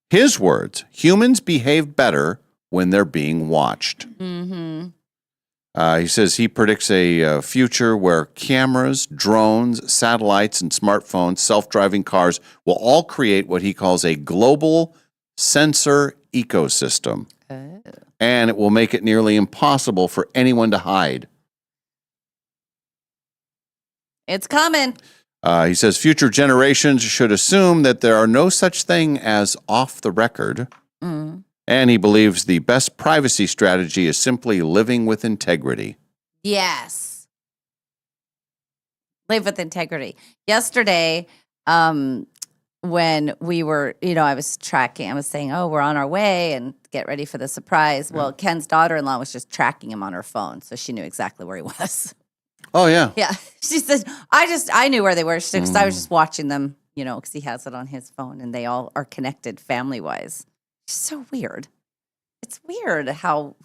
His words: humans behave better when they're being watched. He says he predicts a future where cameras, drones, satellites, and smartphones, self-driving cars will all create what he calls a global sensor ecosystem. And it will make it nearly impossible for anyone to hide. It's coming. He says future generations should assume that there are no such thing as off the record. And he believes the best privacy strategy is simply living with integrity. Yes. Live with integrity. Yesterday, when we were, I was tracking, I was saying, we're on our way and get ready for the surprise. Well, Ken's daughter-in-law was just tracking him on her phone, so she knew exactly where he was. Oh, yeah. Yeah. She said, I knew where they were. She said, 'cause I was just watching them, because he has it on his phone and they all are connected family-wise. It's so weird. It's weird how,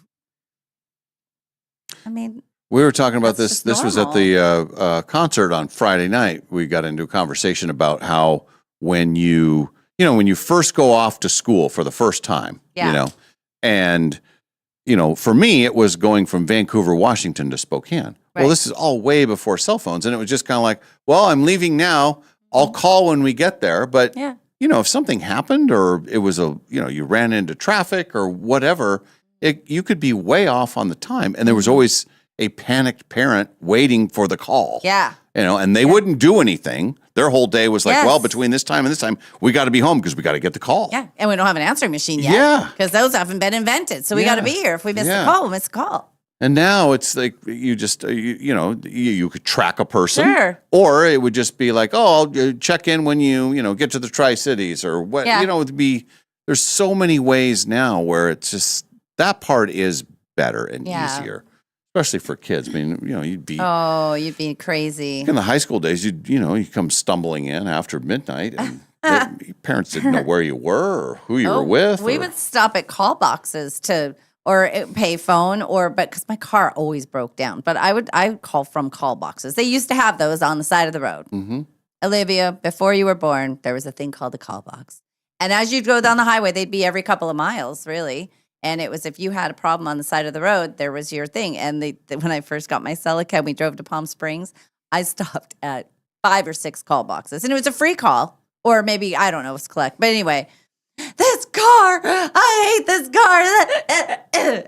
we were talking about this. This was at the concert on Friday night. We got into a conversation about how when you first go off to school for the first time, and, for me, it was going from Vancouver, Washington to Spokane. Right. Well, this is all way before cell phones. And it was just kind of like, well, I'm leaving now. I'll call when we get there. But, if something happened or it was you ran into traffic or whatever, you could be way off on the time. And there was always a panicked parent waiting for the call. Yeah. And they wouldn't do anything. Their whole day was like, well, between this time and this time, we got to be home because we got to get the call. Yeah. And we don't have an answering machine yet. Yeah. Because those haven't been invented. So we got to be here. If we miss the call, we miss the call. And now it's like you just, you could track a person. Sure. Or it would just be like, I'll check in when you get to the Tri-Cities or what, it'd be, there's so many ways now where it's just, that part is better and easier, especially for kids. I mean, you'd be crazy. In the high school days, you come stumbling in after midnight and parents didn't know where you were or who you were with. We would stop at call boxes or pay phone but because my car always broke down, but I would call from call boxes. They used to have those on the side of the road. Olivia, before you were born, there was a thing called a call box. And as you'd go down the highway, they'd be every couple of miles, really. And it was if you had a problem on the side of the road, there was your thing. And when I first got my Celica, we drove to Palm Springs, I stopped at 5 or 6 call boxes. And it was a free call, or maybe, I don't know, it was collect. But anyway, this car, I hate this car.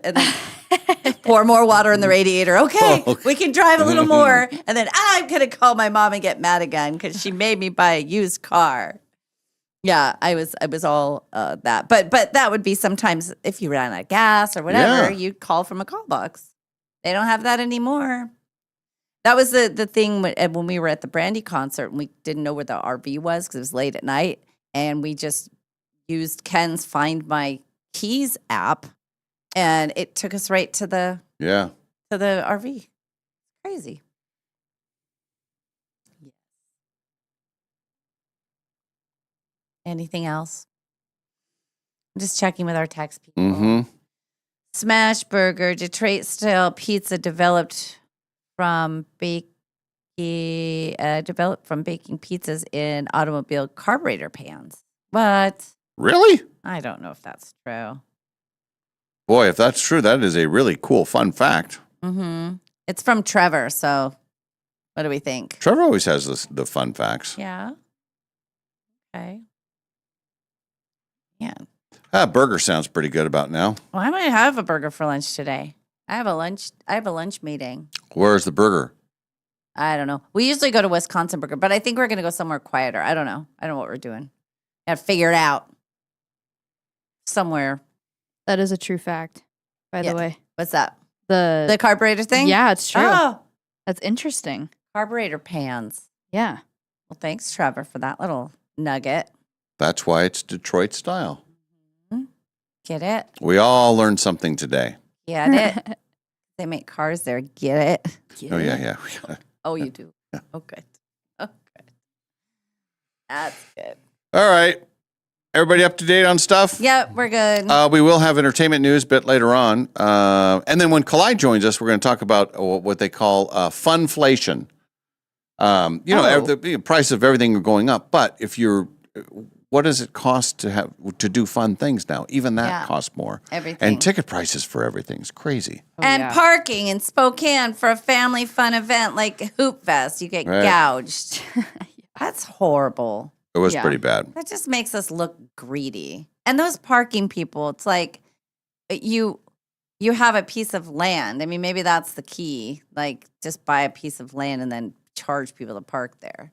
And then pour more water in the radiator. Okay, we can drive a little more. And then I'm going to call my mom and get mad again because she made me buy a used car. Yeah, I was all that. But that would be sometimes if you ran out of gas or whatever, you'd call from a call box. They don't have that anymore. That was the thing when we were at the Brandy concert and we didn't know where the RV was because it was late at night. And we just used Ken's Find My Keys app, and it took us right to the RV. Crazy. Anything else? I'm just checking with our tax people. Smash Burger, Detroit style pizza developed from baking pizzas in automobile carburetor pans. What? Really? I don't know if that's true. Boy, if that's true, that is a really cool, fun fact. It's from Trevor, so what do we think? Trevor always has the fun facts. Yeah. Okay. Yeah. Burger sounds pretty good about now. Well, I might have a burger for lunch today. I have a lunch meeting. Where's the burger? I don't know. We usually go to Wisconsin Burger, but I think we're going to go somewhere quieter. I don't know. I don't know what we're doing. Got to figure it out. Somewhere. That is a true fact, by the way. What's that? The carburetor thing? Yeah, it's true. Oh, that's interesting. Carburetor pans. Yeah. Well, thanks, Trevor, for that little nugget. That's why it's Detroit style. Get it? We all learned something today. Get it? They make cars there. Get it? Oh, yeah. Oh, you do? Oh, good. Oh, good. That's good. All right. Everybody up to date on stuff? Yep, we're good. We will have entertainment news a bit later on. And then when Collide joins us, we're going to talk about what they call funflation. The price of everything are going up. But what does it cost to do fun things now? Even that costs more. Everything. And ticket prices for everything's crazy. And parking in Spokane for a family fun event like Hoop Fest, you get gouged. That's horrible. It was pretty bad. That just makes us look greedy. And those parking people, it's like you have a piece of land. I mean, maybe that's the key. Like, just buy a piece of land and then charge people to park there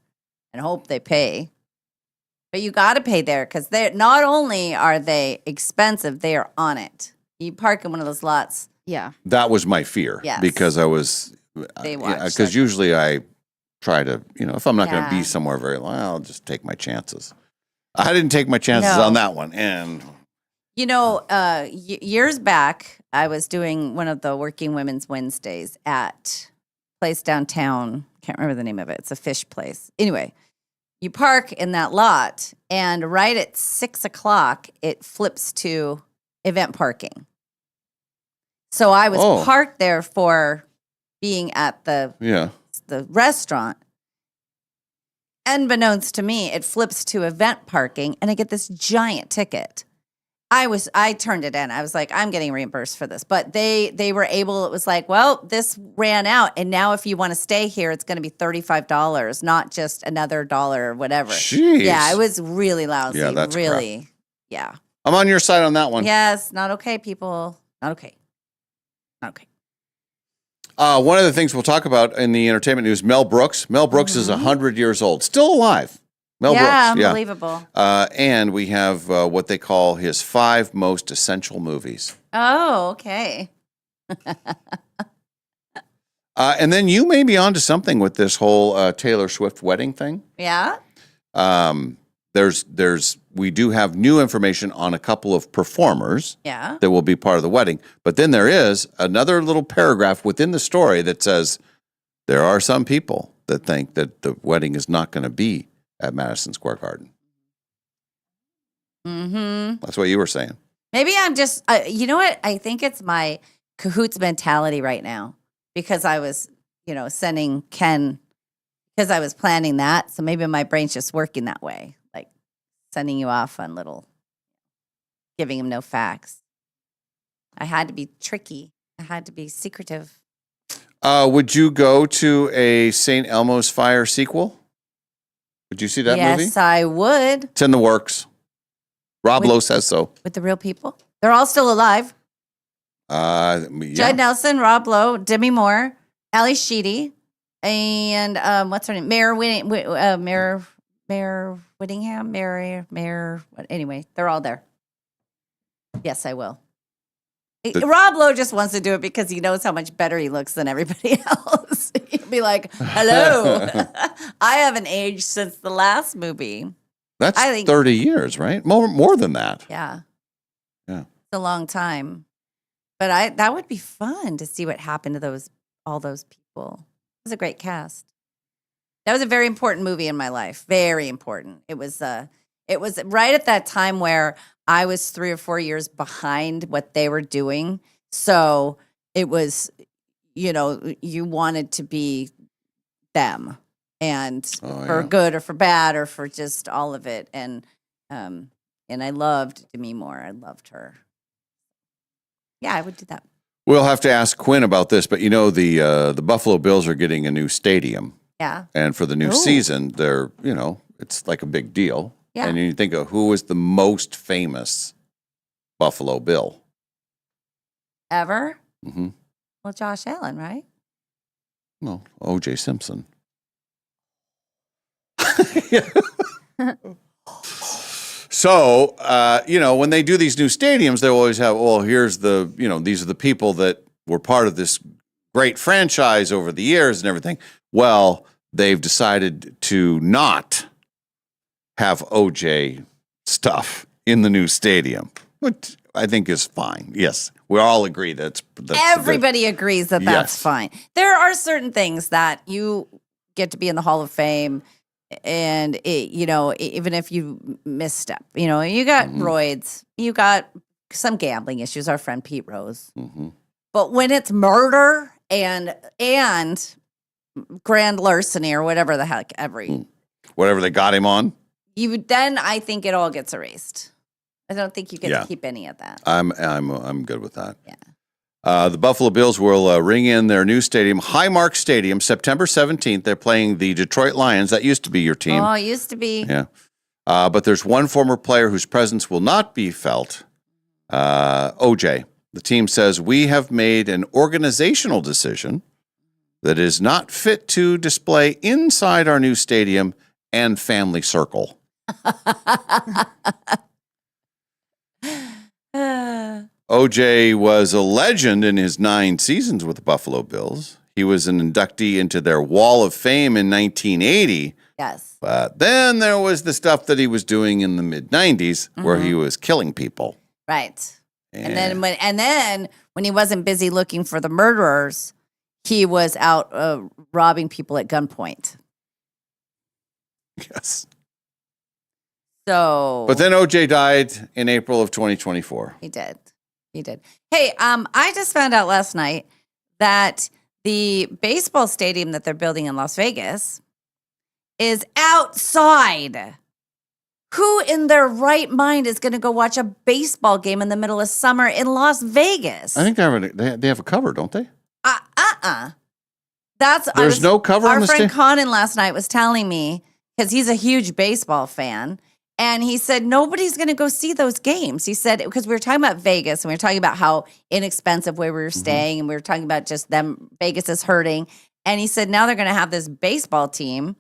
and hope they pay. But you got to pay there because they're not only are they expensive, they are on it. You park in one of those lots. Yeah. That was my fear. Yes. Because I was, because usually I try to, if I'm not going to be somewhere very long, I'll just take my chances. I didn't take my chances on that one. And, years back, I was doing one of the Working Women's Wednesdays at a place downtown. Can't remember the name of it. It's a fish place. Anyway, you park in that lot, and right at 6 o'clock, it flips to event parking. So I was parked there for being at the restaurant. Unbeknownst to me, it flips to event parking, and I get this giant ticket. I turned it in. I was like, I'm getting reimbursed for this. But they were able, it was like, well, this ran out. And now if you want to stay here, it's going to be $35, not just another dollar or whatever. Jeez. Yeah, it was really lousy. Yeah, that's really. crap. Yeah. I'm on your side on that one. Yes, not okay, people. Not okay. Not okay. One of the things we'll talk about in the entertainment news, Mel Brooks. Mel Brooks is 100 years old. Still alive. Mel Brooks. Unbelievable. And we have what they call his 5 most essential movies. Oh, okay. And then you may be onto something with this whole Taylor Swift wedding thing. Yeah. We do have new information on a couple of performers Yeah. that will be part of the wedding. But then there is another little paragraph within the story that says there are some people that think that the wedding is not going to be at Madison Square Garden. Mm-hmm. That's what you were saying. Maybe I'm just, you know what? I think it's my cahoots mentality right now because I was, sending Ken, because I was planning that. So maybe my brain's just working that way, like sending you off on giving him no facts. I had to be tricky. I had to be secretive. Would you go to a St. Elmo's Fire sequel? Would you see that movie? Yes, I would. It's in the works. Rob Lowe says so. With the real people? They're all still alive. Judd Nelson, Rob Lowe, Demi Moore, Ali Sheedy, and what's her name? Mayor Whittingham. Anyway, they're all there. Yes, I will. Rob Lowe just wants to do it because he knows how much better he looks than everybody else. He'll be like, hello, I haven't aged since the last movie. That's 30 years, right? More than that. Yeah. Yeah. It's a long time. But that would be fun to see what happened to all those people. It was a great cast. That was a very important movie in my life. Very important. It was right at that time where I was 3 or 4 years behind what they were doing. So it was, you wanted to be them, and for good or for bad or for just all of it. And I loved Demi Moore. I loved her. Yeah, I would do that. We'll have to ask Quinn about this, but the Buffalo Bills are getting a new stadium. Yeah. And for the new season, they're, it's like a big deal. Yeah. And you think of who was the most famous Buffalo Bill? Ever? Mm-hmm. Well, Josh Allen, right? No, O.J. Simpson. So, when they do these new stadiums, they always have, here's these are the people that were part of this great franchise over the years and everything. Well, they've decided to not have OJ stuff in the new stadium, which I think is fine. Yes, we all agree that's everybody agrees that that's Yes. fine. There are certain things that you get to be in the Hall of Fame, and even if you misstep, you got roids, you got some gambling issues. Our friend Pete Rose, but when it's murder and grand larceny or whatever the heck, whatever they got him on. Then I think it all gets erased. I don't think you get Yeah. to keep any of that. I'm good with that. Yeah. The Buffalo Bills will ring in their new stadium, Highmark Stadium, September 17th. They're playing the Detroit Lions. That used to be your team. Oh, it used to be. Yeah. But there's one former player whose presence will not be felt, OJ. The team says, we have made an organizational decision that is not fit to display inside our new stadium and family circle. OJ was a legend in his 9 seasons with the Buffalo Bills. He was an inductee into their Wall of Fame in 1980. Yes. But then there was the stuff that he was doing in the mid-90s where he was killing people. Right. And then when he wasn't busy looking for the murderers, he was out robbing people at gunpoint. Yes. So, But then OJ died in April of 2024. He did. Hey, I just found out last night that the baseball stadium that they're building in Las Vegas is outside. Who in their right mind is going to go watch a baseball game in the middle of summer in Las Vegas? I think they have a cover, don't they? There's no cover on Our the friend sta- Conan last night was telling me, because he's a huge baseball fan, and he said nobody's going to go see those games. He said, because we were talking about Vegas, and we were talking about how inexpensive where we were staying, and we were talking about just them, Vegas is hurting. And he said now they're going to have this baseball team,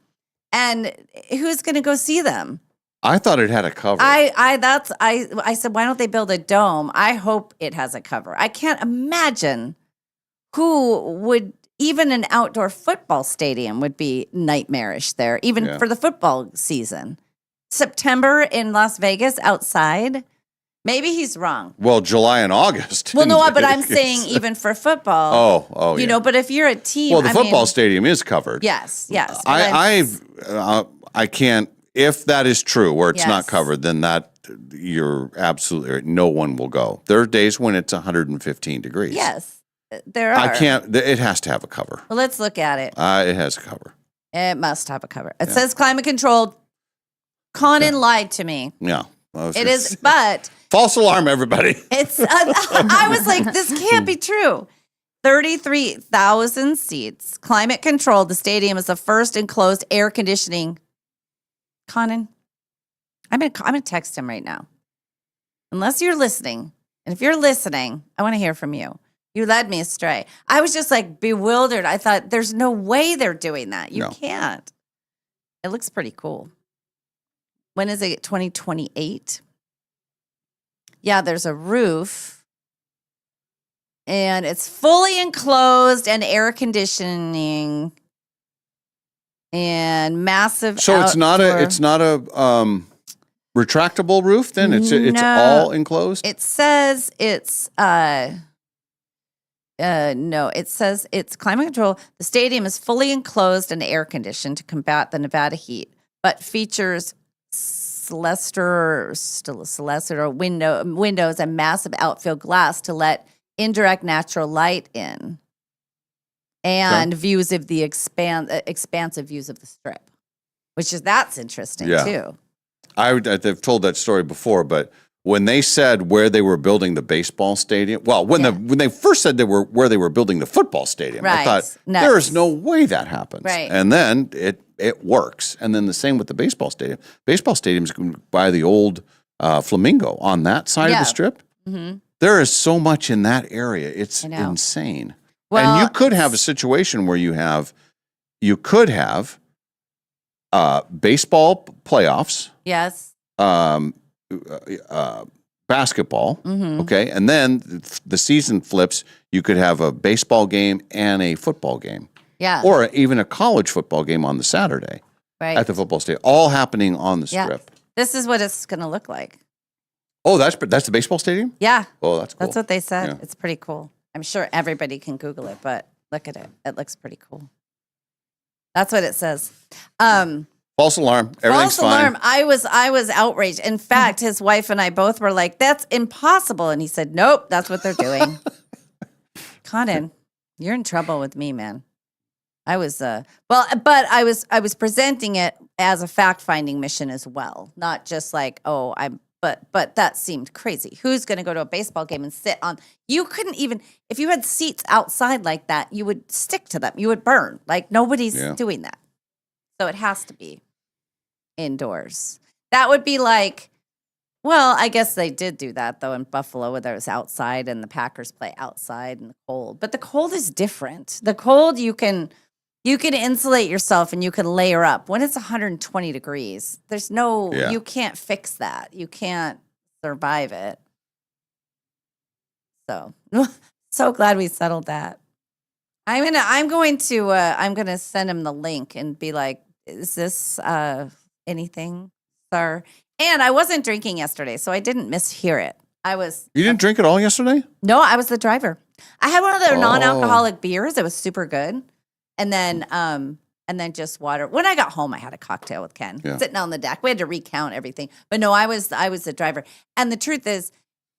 and who's going to go see them? I thought it had a cover. I said, why don't they build a dome? I hope it has a cover. I can't imagine who would, even an outdoor football stadium would be nightmarish there, even for the football season. September in Las Vegas outside? Maybe he's wrong. Well, July and August. Well, no, but I'm saying even for football. Oh, you know, but if you're a team. Well, the football stadium is covered. Yes. I can't. If that is true, where it's not Yes. covered, then you're absolutely right. No one will go. There are days when it's 115 degrees. Yes, there are. I can't. It has to have a cover. Well, let's look at it. It has a cover. It must have a cover. It says climate controlled. Conan lied to me. Yeah. It is, but false alarm, everybody. it's. I was like, this can't be true. 33,000 seats, climate controlled. The stadium is the first enclosed air conditioning. Conan, I'm gonna text him right now. Unless you're listening, and if you're listening, I want to hear from you. You led me astray. I was just like bewildered. I thought, there's no way they're doing that. You can't. It looks pretty cool. When is it? 2028? Yeah, there's a roof. And it's fully enclosed and air conditioning and massive. So it's not a retractable roof. Then it's all enclosed. It says it's no. It says it's climate control. The stadium is fully enclosed and air conditioned to combat the Nevada heat, but features celestial windows and massive outfield glass to let indirect natural light in, and views of the expansive views of the Strip, that's interesting too. I've told that story before, but when they said where they were building the baseball stadium, when they first said where they were building the football stadium, I thought there is no way that happens. Right. And then it works. And then the same with the baseball stadium. Baseball stadiums by the old Flamingo on that side of the Strip. Mm-hmm. There is so much in that area. It's I know. insane. Well, and you could have a situation where you could have baseball playoffs, yes. Basketball, Mm-hmm. okay, and then the season flips. You could have a baseball game and a football game, Yeah. or even a college football game on the Saturday right. at the football stadium, all happening on the Yeah. strip. This is what it's going to look like. Oh, that's the baseball stadium. Yeah. Oh, that's cool. That's what they said. Yeah. It's pretty cool. I'm sure everybody can Google it, but look at it. It looks pretty cool. That's what it says. False alarm. Everything's False alarm. fine. I was outraged. In fact, his wife and I both were like, "That's impossible," and he said, "Nope, that's what they're doing." Conan, you're in trouble with me, man. I was but I was presenting it as a fact-finding mission as well, not just like, oh, but that seemed crazy. Who's going to go to a baseball game and sit on? You couldn't even, if you had seats outside like that, you would stick to them. You would burn. Like nobody's doing that. So it has to be indoors. That would be like, well, I guess they did do that though in Buffalo, where it was outside and the Packers play outside in the cold. But the cold is different. The cold you can insulate yourself and you can layer up. When it's 120 degrees, there's no, you can't fix that. You can't survive it. So, so glad we settled that. I'm going to send him the link and be like, is this anything, sir? And I wasn't drinking yesterday, so I didn't mishear it. You didn't drink at all yesterday? No, I was the driver. I had one of their non-alcoholic beers. It was super good. And then just water. When I got home, I had a cocktail with Ken sitting on the deck. We had to recount everything. But no, I was the driver. And the truth is,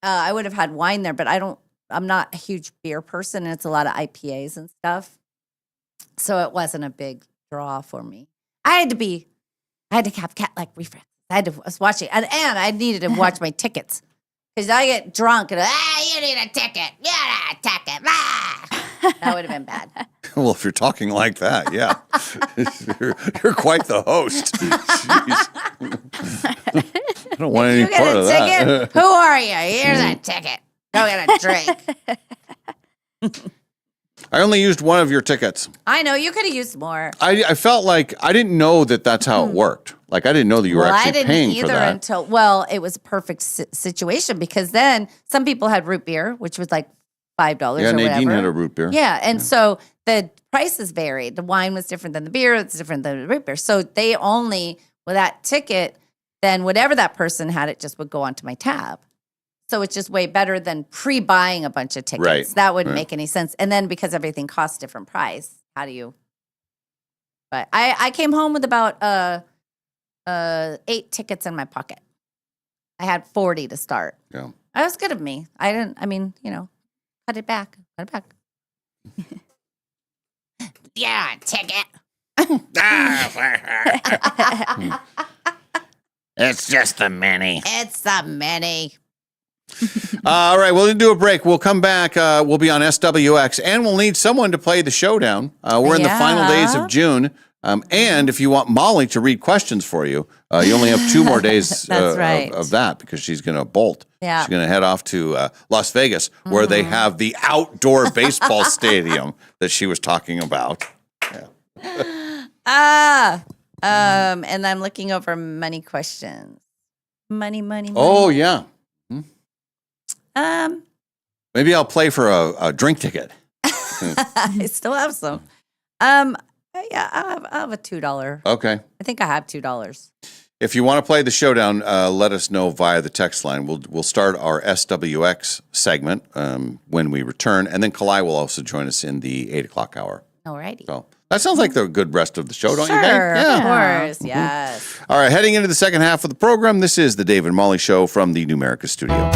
I would have had wine there, but I'm not a huge beer person, and it's a lot of IPAs and stuff. So it wasn't a big draw for me. I had to have cat-like refresh. I was watching, and I needed to watch my tickets. Because I get drunk and, you need a ticket. You need a ticket. That would have been bad. Well, if you're talking like that, yeah. you're quite the host. Jeez. I don't want any part of that. Ticket? Who are you? Here's a ticket. Go get a drink. I only used one of your tickets. I know. You could have used more. I felt like I didn't know that's how it worked. Like I didn't know that you were actually paying for that. I didn't either until, it was a perfect situation because then some people had root beer, which was like $5 or whatever. Yeah, Nadine had a root beer. Yeah, and so the prices varied. The wine was different than the beer. It's different than the root beer. So they only, with that ticket, then whatever that person had, it just would go onto my tab. So it's just way better than pre-buying a bunch of tickets. Right. That wouldn't make any sense. And then because everything costs different price, how do you? But I came home with about 8 tickets in my pocket. I had 40 to start. Yeah. That was good of me. Cut it back. Yeah, ticket. It's just the mini. It's the mini. All right, we'll do a break. We'll come back. We'll be on SWX, and we'll need someone to play the showdown. We're in the final days of June. And if you want Molly to read questions for you, you only have 2 more days of that because she's going to bolt. Yeah. She's going to head off to Las Vegas, where they have the outdoor baseball stadium that she was talking about. Yeah. And I'm looking over money questions. Money. Oh, yeah. Maybe I'll play for a drink ticket. I still have some. Yeah, I'll have a $2. Okay. I think I have $2. If you want to play the showdown, let us know via the text line. We'll start our SWX segment when we return, and then Kalai will also join us in the 8 o'clock hour. Alrighty. So that sounds like the good rest of the show, don't you think? Sure, of course, yes. All right, heading into the second half of the program, this is the Dave and Molly Show from the Numerica studio.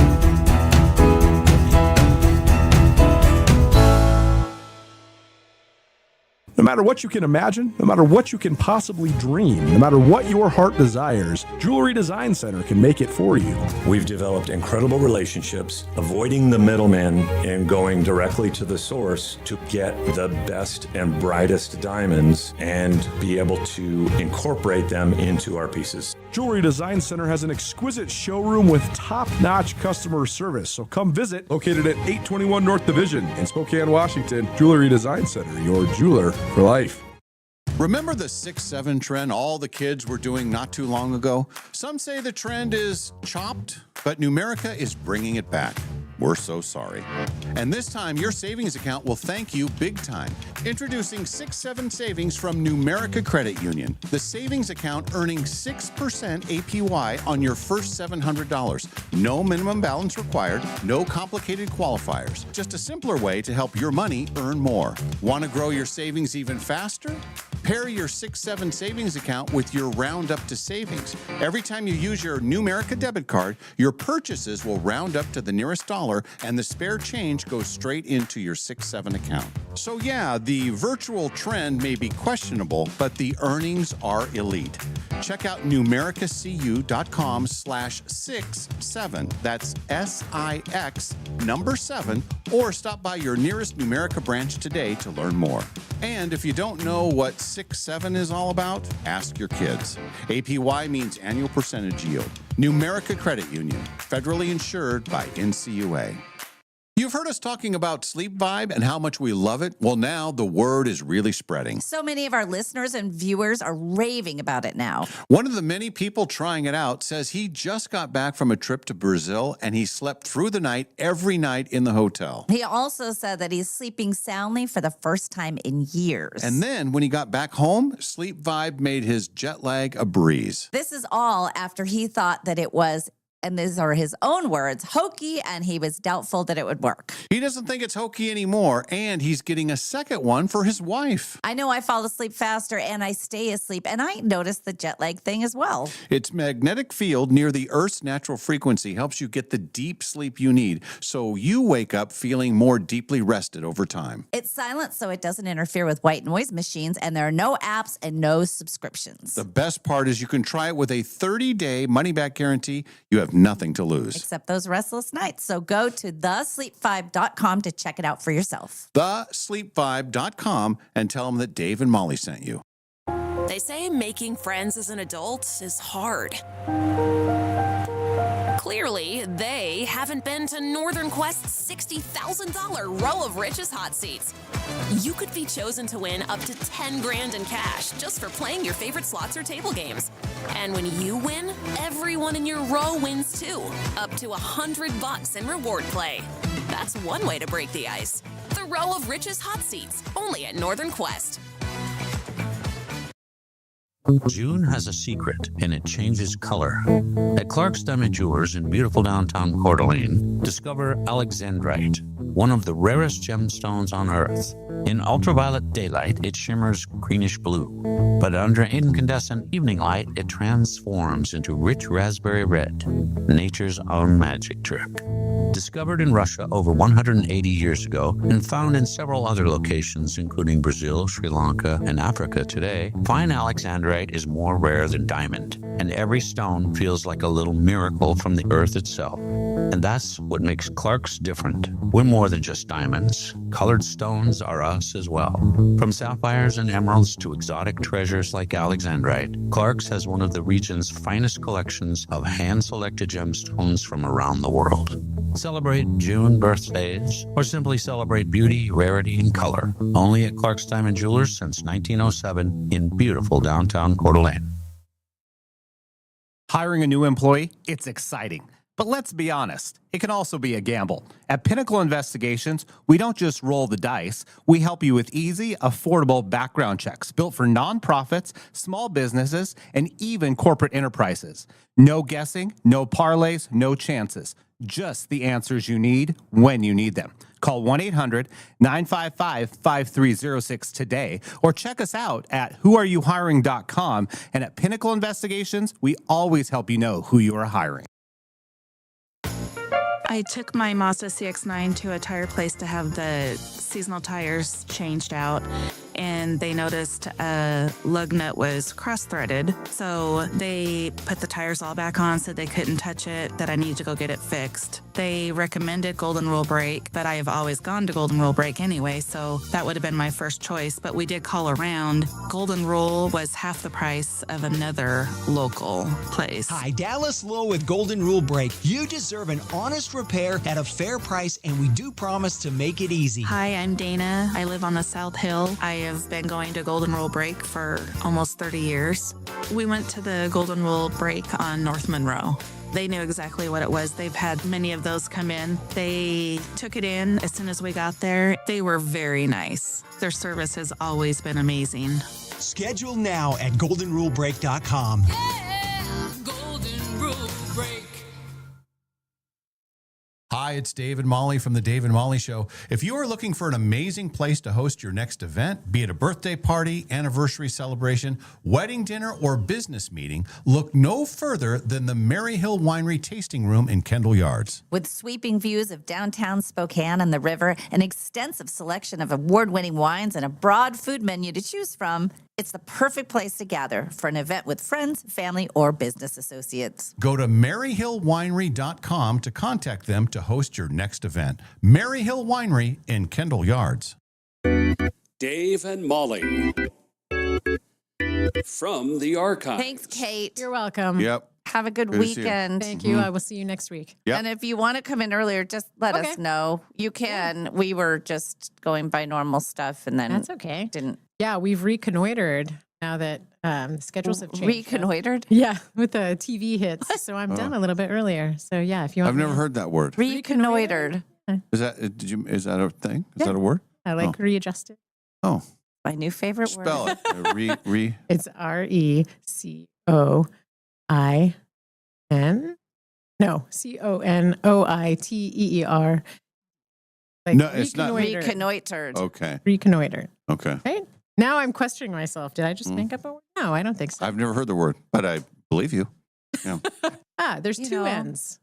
No matter what you can imagine, no matter what you can possibly dream, no matter what your heart desires, Jewelry Design Center can make it for you. We've developed incredible relationships, avoiding the middleman and going directly to the source to get the best and brightest diamonds and be able to incorporate them into our pieces. Jewelry Design Center has an exquisite showroom with top-notch customer service. So come visit, located at 821 North Division in Spokane, Washington. Jewelry Design Center, your jeweler for life. Remember the 6-7 trend all the kids were doing not too long ago? Some say the trend is chopped, but Numerica is bringing it back. We're so sorry. And this time, your savings account will thank you big time. Introducing 6-7 Savings from Numerica Credit Union. The savings account earning 6% APY on your first $700. No minimum balance required, no complicated qualifiers. Just a simpler way to help your money earn more. Want to grow your savings even faster? Pair your 6-7 savings account with your round up to savings. Every time you use your Numerica debit card, your purchases will round up to the nearest dollar and the spare change goes straight into your 6-7 account. So yeah, the virtual trend may be questionable, but the earnings are elite. Check out numericacu.com/67. That's SIX number 7, or stop by your nearest Numerica branch today to learn more. And if you don't know what 6-7 is all about, ask your kids. APY means annual percentage yield. Numerica Credit Union, federally insured by NCUA. You've heard us talking about Sleep Vibe and how much we love it. Well, now the word is really spreading. So many of our listeners and viewers are raving about it now. One of the many people trying it out says he just got back from a trip to Brazil and he slept through the night every night in the hotel. He also said that he's sleeping soundly for the first time in years. And then when he got back home, Sleep Vibe made his jet lag a breeze. This is all after he thought that it was, and these are his own words, hokey, and he was doubtful that it would work. He doesn't think it's hokey anymore, and he's getting a second one for his wife. I know I fall asleep faster and I stay asleep, and I noticed the jet lag thing as well. Its magnetic field near the Earth's natural frequency helps you get the deep sleep you need, so you wake up feeling more deeply rested over time. It's silent, so it doesn't interfere with white noise machines, and there are no apps and no subscriptions. The best part is you can try it with a 30-day money-back guarantee. You have nothing to lose. Except those restless nights. So go to thesleep5.com to check it out for yourself. Thesleep5.com and tell them that Dave and Molly sent you. They say making friends as an adult is hard. Clearly, they haven't been to Northern Quest's $60,000 row of Rich's hot seats. You could be chosen to win up to 10 grand in cash just for playing your favorite slots or table games. And when you win, everyone in your row wins too, up to $100 in reward play. That's one way to break the ice. The row of Rich's hot seats, only at Northern Quest. June has a secret, and it changes color. At Clark's Diamond Jewelers in beautiful downtown Coeur d'Alene, discover alexandrite, one of the rarest gemstones on Earth. In ultraviolet daylight, it shimmers greenish blue, but under incandescent evening light, it transforms into rich raspberry red, nature's own magic trick. Discovered in Russia over 180 years ago and found in several other locations, including Brazil, Sri Lanka, and Africa today, fine alexandrite is more rare than diamond, and every stone feels like a little miracle from the earth itself. And that's what makes Clark's different. We're more than just diamonds. Colored stones are us as well. From sapphires and emeralds to exotic treasures like alexandrite, Clark's has one of the region's finest collections of hand-selected gemstones from around the world. Celebrate June birthdays, or simply celebrate beauty, rarity, and color. Only at Clark's Diamond Jewelers since 1907 in beautiful downtown Coeur d'Alene. Hiring a new employee? It's exciting. But let's be honest, it can also be a gamble. At Pinnacle Investigations, we don't just roll the dice. We help you with easy, affordable background checks built for nonprofits, small businesses, and even corporate enterprises. No guessing, no parlays, no chances. Just the answers you need when you need them. Call 1-800-955-5306 today or check us out at whoareyouhiring.com. And at Pinnacle Investigations, we always help you know who you are hiring. I took my Mazda CX-9 to a tire place to have the seasonal tires changed out, and they noticed a lug nut was cross-threaded. So they put the tires all back on, said they couldn't touch it, that I needed to go get it fixed. They recommended Golden Rule Brake, but I have always gone to Golden Rule Brake anyway, so that would have been my first choice. But we did call around. Golden Rule was half the price of another local place. Hi, Dallas Lowe with Golden Rule Brake. You deserve an honest repair at a fair price, and we do promise to make it easy. Hi, I'm Dana. I live on the South Hill. I have been going to Golden Rule Brake for almost 30 years. We went to the Golden Rule Brake on North Monroe. They knew exactly what it was. They've had many of those come in. They took it in as soon as we got there. They were very nice. Their service has always been amazing. Schedule now at goldenrulebrake.com. Golden Rule Brake. Hi, it's Dave and Molly from The Dave and Molly Show. If you are looking for an amazing place to host your next event, be it a birthday party, anniversary celebration, wedding dinner, or business meeting, look no further than the Mary Hill Winery Tasting Room in Kendall Yards. With sweeping views of downtown Spokane and the river, an extensive selection of award-winning wines, and a broad food menu to choose from, it's the perfect place to gather for an event with friends, family, or business associates. Go to maryhillwinery.com to contact them to host your next event. Mary Hill Winery in Kendall Yards. Dave and Molly from the archive. Thanks, Kate. You're welcome. Yep. Have a good Good to see you. weekend. Thank you. I will see you next week. Yep. And if you want to come in earlier, just let us know. You can. We were just going by normal stuff, and then That's okay. didn't. Yeah, we've reconnoitered now that the schedules have changed. Reconnoitered? Yeah, with the TV hits. So I'm done a little bit earlier. So yeah, if you want I've never heard that word. Reconnoitered. Is that is that a thing? Is that a word? I like readjusted. Oh, my new favorite word. spell it. Re. It's RECOIN. No, CONOITEER. Like No, it's not. Reconnoitered. Okay. Reconnoitered. Okay. Right? Now I'm questioning myself. Did I just make up a word? No, I don't think so. I've never heard the word, but I believe you. Yeah. There's You two know. N's.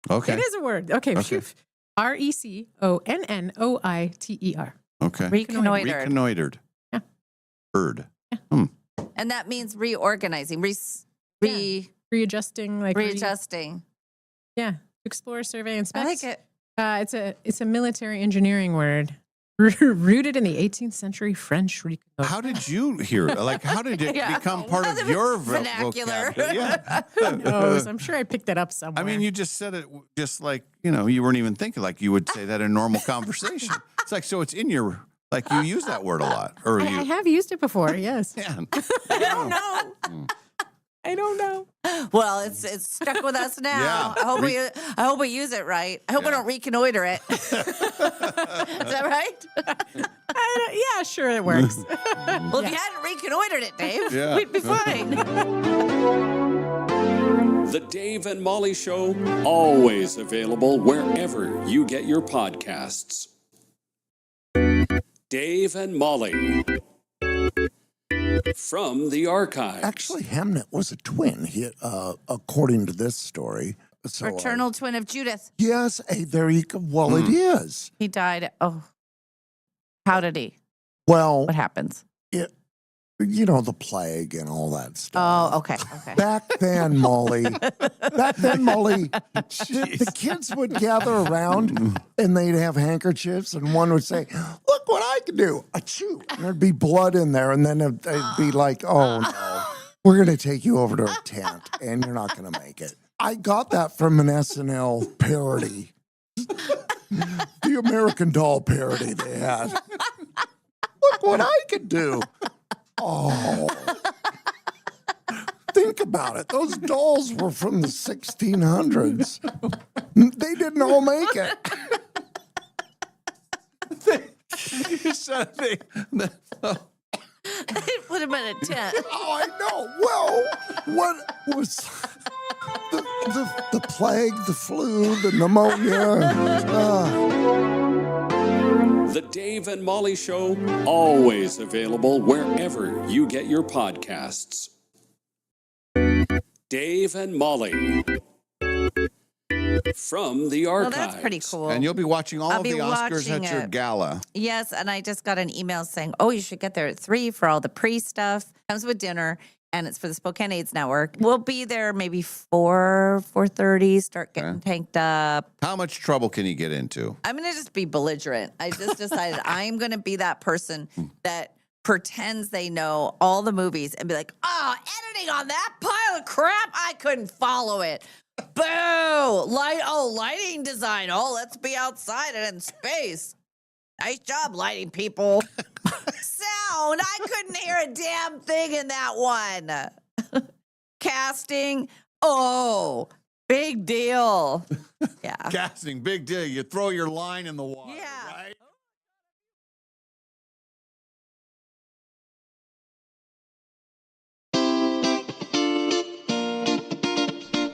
Okay. It is a word. Okay. Okay. RECONNOITER. Okay. Reconnoitered. Reconnoitered. Yeah. Heard. And that means reorganizing, Readjusting, like readjusting. yeah. Explore, survey, I inspect. like it. It's a military engineering word rooted in the 18th century French reconnoiter. How did you hear it? Like, how did it Yeah. become part of your Vernacular. vocabulary? Yeah. Who knows? I'm sure I picked it up somewhere. I mean, you just said it just like, you weren't even thinking like you would say that in normal conversation. It's like, so it's in your, like you use that word a lot. Or I you, have used it before. Yes. yeah. I don't know. I don't know. Well, it's stuck with us now. Yeah. I hope we use it right. I hope we don't reconnoiter it. Is that right? Yeah, sure, it works. Well, if you hadn't reconnoitered it, Dave, Yeah. we'd be fine. The Dave and Molly Show, always available wherever you get your podcasts. Dave and Molly from the archive. Actually, Hamnet was a twin, according to this story. So, Fraternal twin of Judith. yes, there you go. Well, it is. He died. Oh, how did he? Well, What happens? the plague and all that stuff. Oh, okay. Back then, Molly, the kids would gather around and they'd have handkerchiefs, and one would say, "Look what I can do!" Achoo! And there'd be blood in there, and then it'd be like, "Oh no, we're gonna take you over to a tent, and you're not gonna make it." I got that from an SNL parody, the American Doll parody they had. Look what I could do! Oh. Think about it. Those dolls were from the 1600s. They didn't all make it. You said It would have been a tent. Oh, I know. Well, what was the plague, the flu, the pneumonia? The Dave and Molly Show, always available wherever you get your podcasts. Dave and Molly from the Well, archives. that's pretty cool. And you'll be watching all I'll of be the Oscars watching at your it. gala. Yes, and I just got an email saying, "Oh, you should get there at 3 for all the pre-stuff. Comes with dinner, and it's for the Spokane AIDS Network. We'll be there maybe 4:30. Start getting tanked up. How much trouble can you get into? I'm gonna just be belligerent. I just decided I'm gonna be that person that pretends they know all the movies and be like, "Oh, editing on that pile of crap, I couldn't follow it." Boo! Lighting design. Oh, let's be outside and in space. Nice job, lighting people. Sound. I couldn't hear a damn thing in that one. Casting. Oh, big deal. Yeah. Casting, big deal. You throw your line in the water, Yeah. right?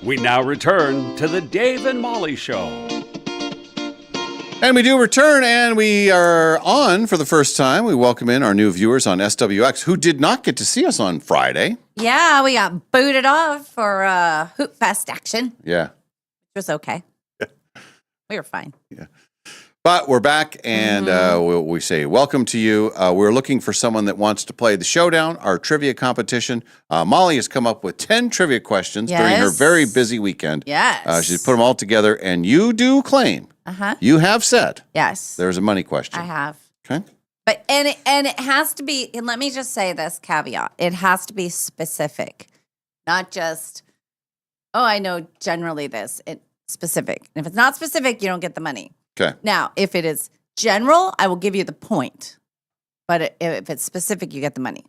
We now return to the Dave and Molly Show. And we do return, and we are on for the first time. We welcome in our new viewers on SWX who did not get to see us on Friday. Yeah, we got booted off for Hoop Fest action, Yeah. which was okay. We were fine. But we're back, and we say welcome to you. We're looking for someone that wants to play the Showdown, our trivia competition. Molly has come up with 10 trivia questions during her Yes. very busy weekend. Yes. She's put them all together, and you do claim, Uh-huh. you have said Yes. there's a money question. I have. Okay. But and it has to be, and let me just say this caveat. It has to be specific. Not just, oh, I know generally this. It's specific. And if it's not specific, you don't get the money. Okay. Now, if it is general, I will give you the point. But if it's specific, you get the money.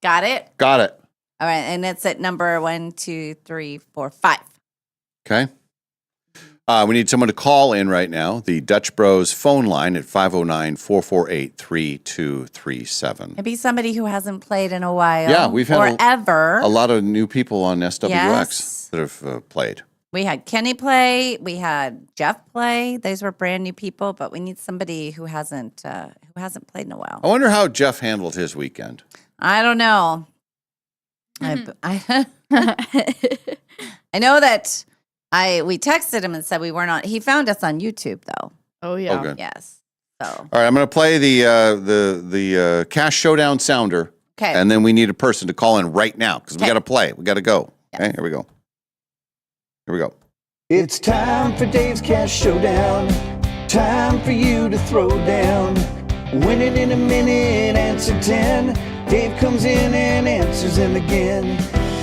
Got it? Got it. All right. And it's at number 1, 2, 3, 4, 5. Okay. We need someone to call in right now. The Dutch Bros phone line at 509-448-3237. Maybe somebody who hasn't played in a while. Yeah, we've had or ever. a lot of new people on SWX Yes. that have played. We had Kenny play. We had Jeff play. Those were brand new people, but we need somebody who hasn't played in a while. I wonder how Jeff handled his weekend. I don't know. I know that we texted him and said we weren't on. He found us on YouTube though. Oh yeah. Oh, good. Yes. So All right, I'm going to play the Cash Showdown sounder. Okay. And then we need a person to call in right now because we got to play. We got to go. Okay, here we go. Here we go. It's time for Dave's Cash Showdown. Time for you to throw down. Win it in a minute, answer 10. Dave comes in and answers them again.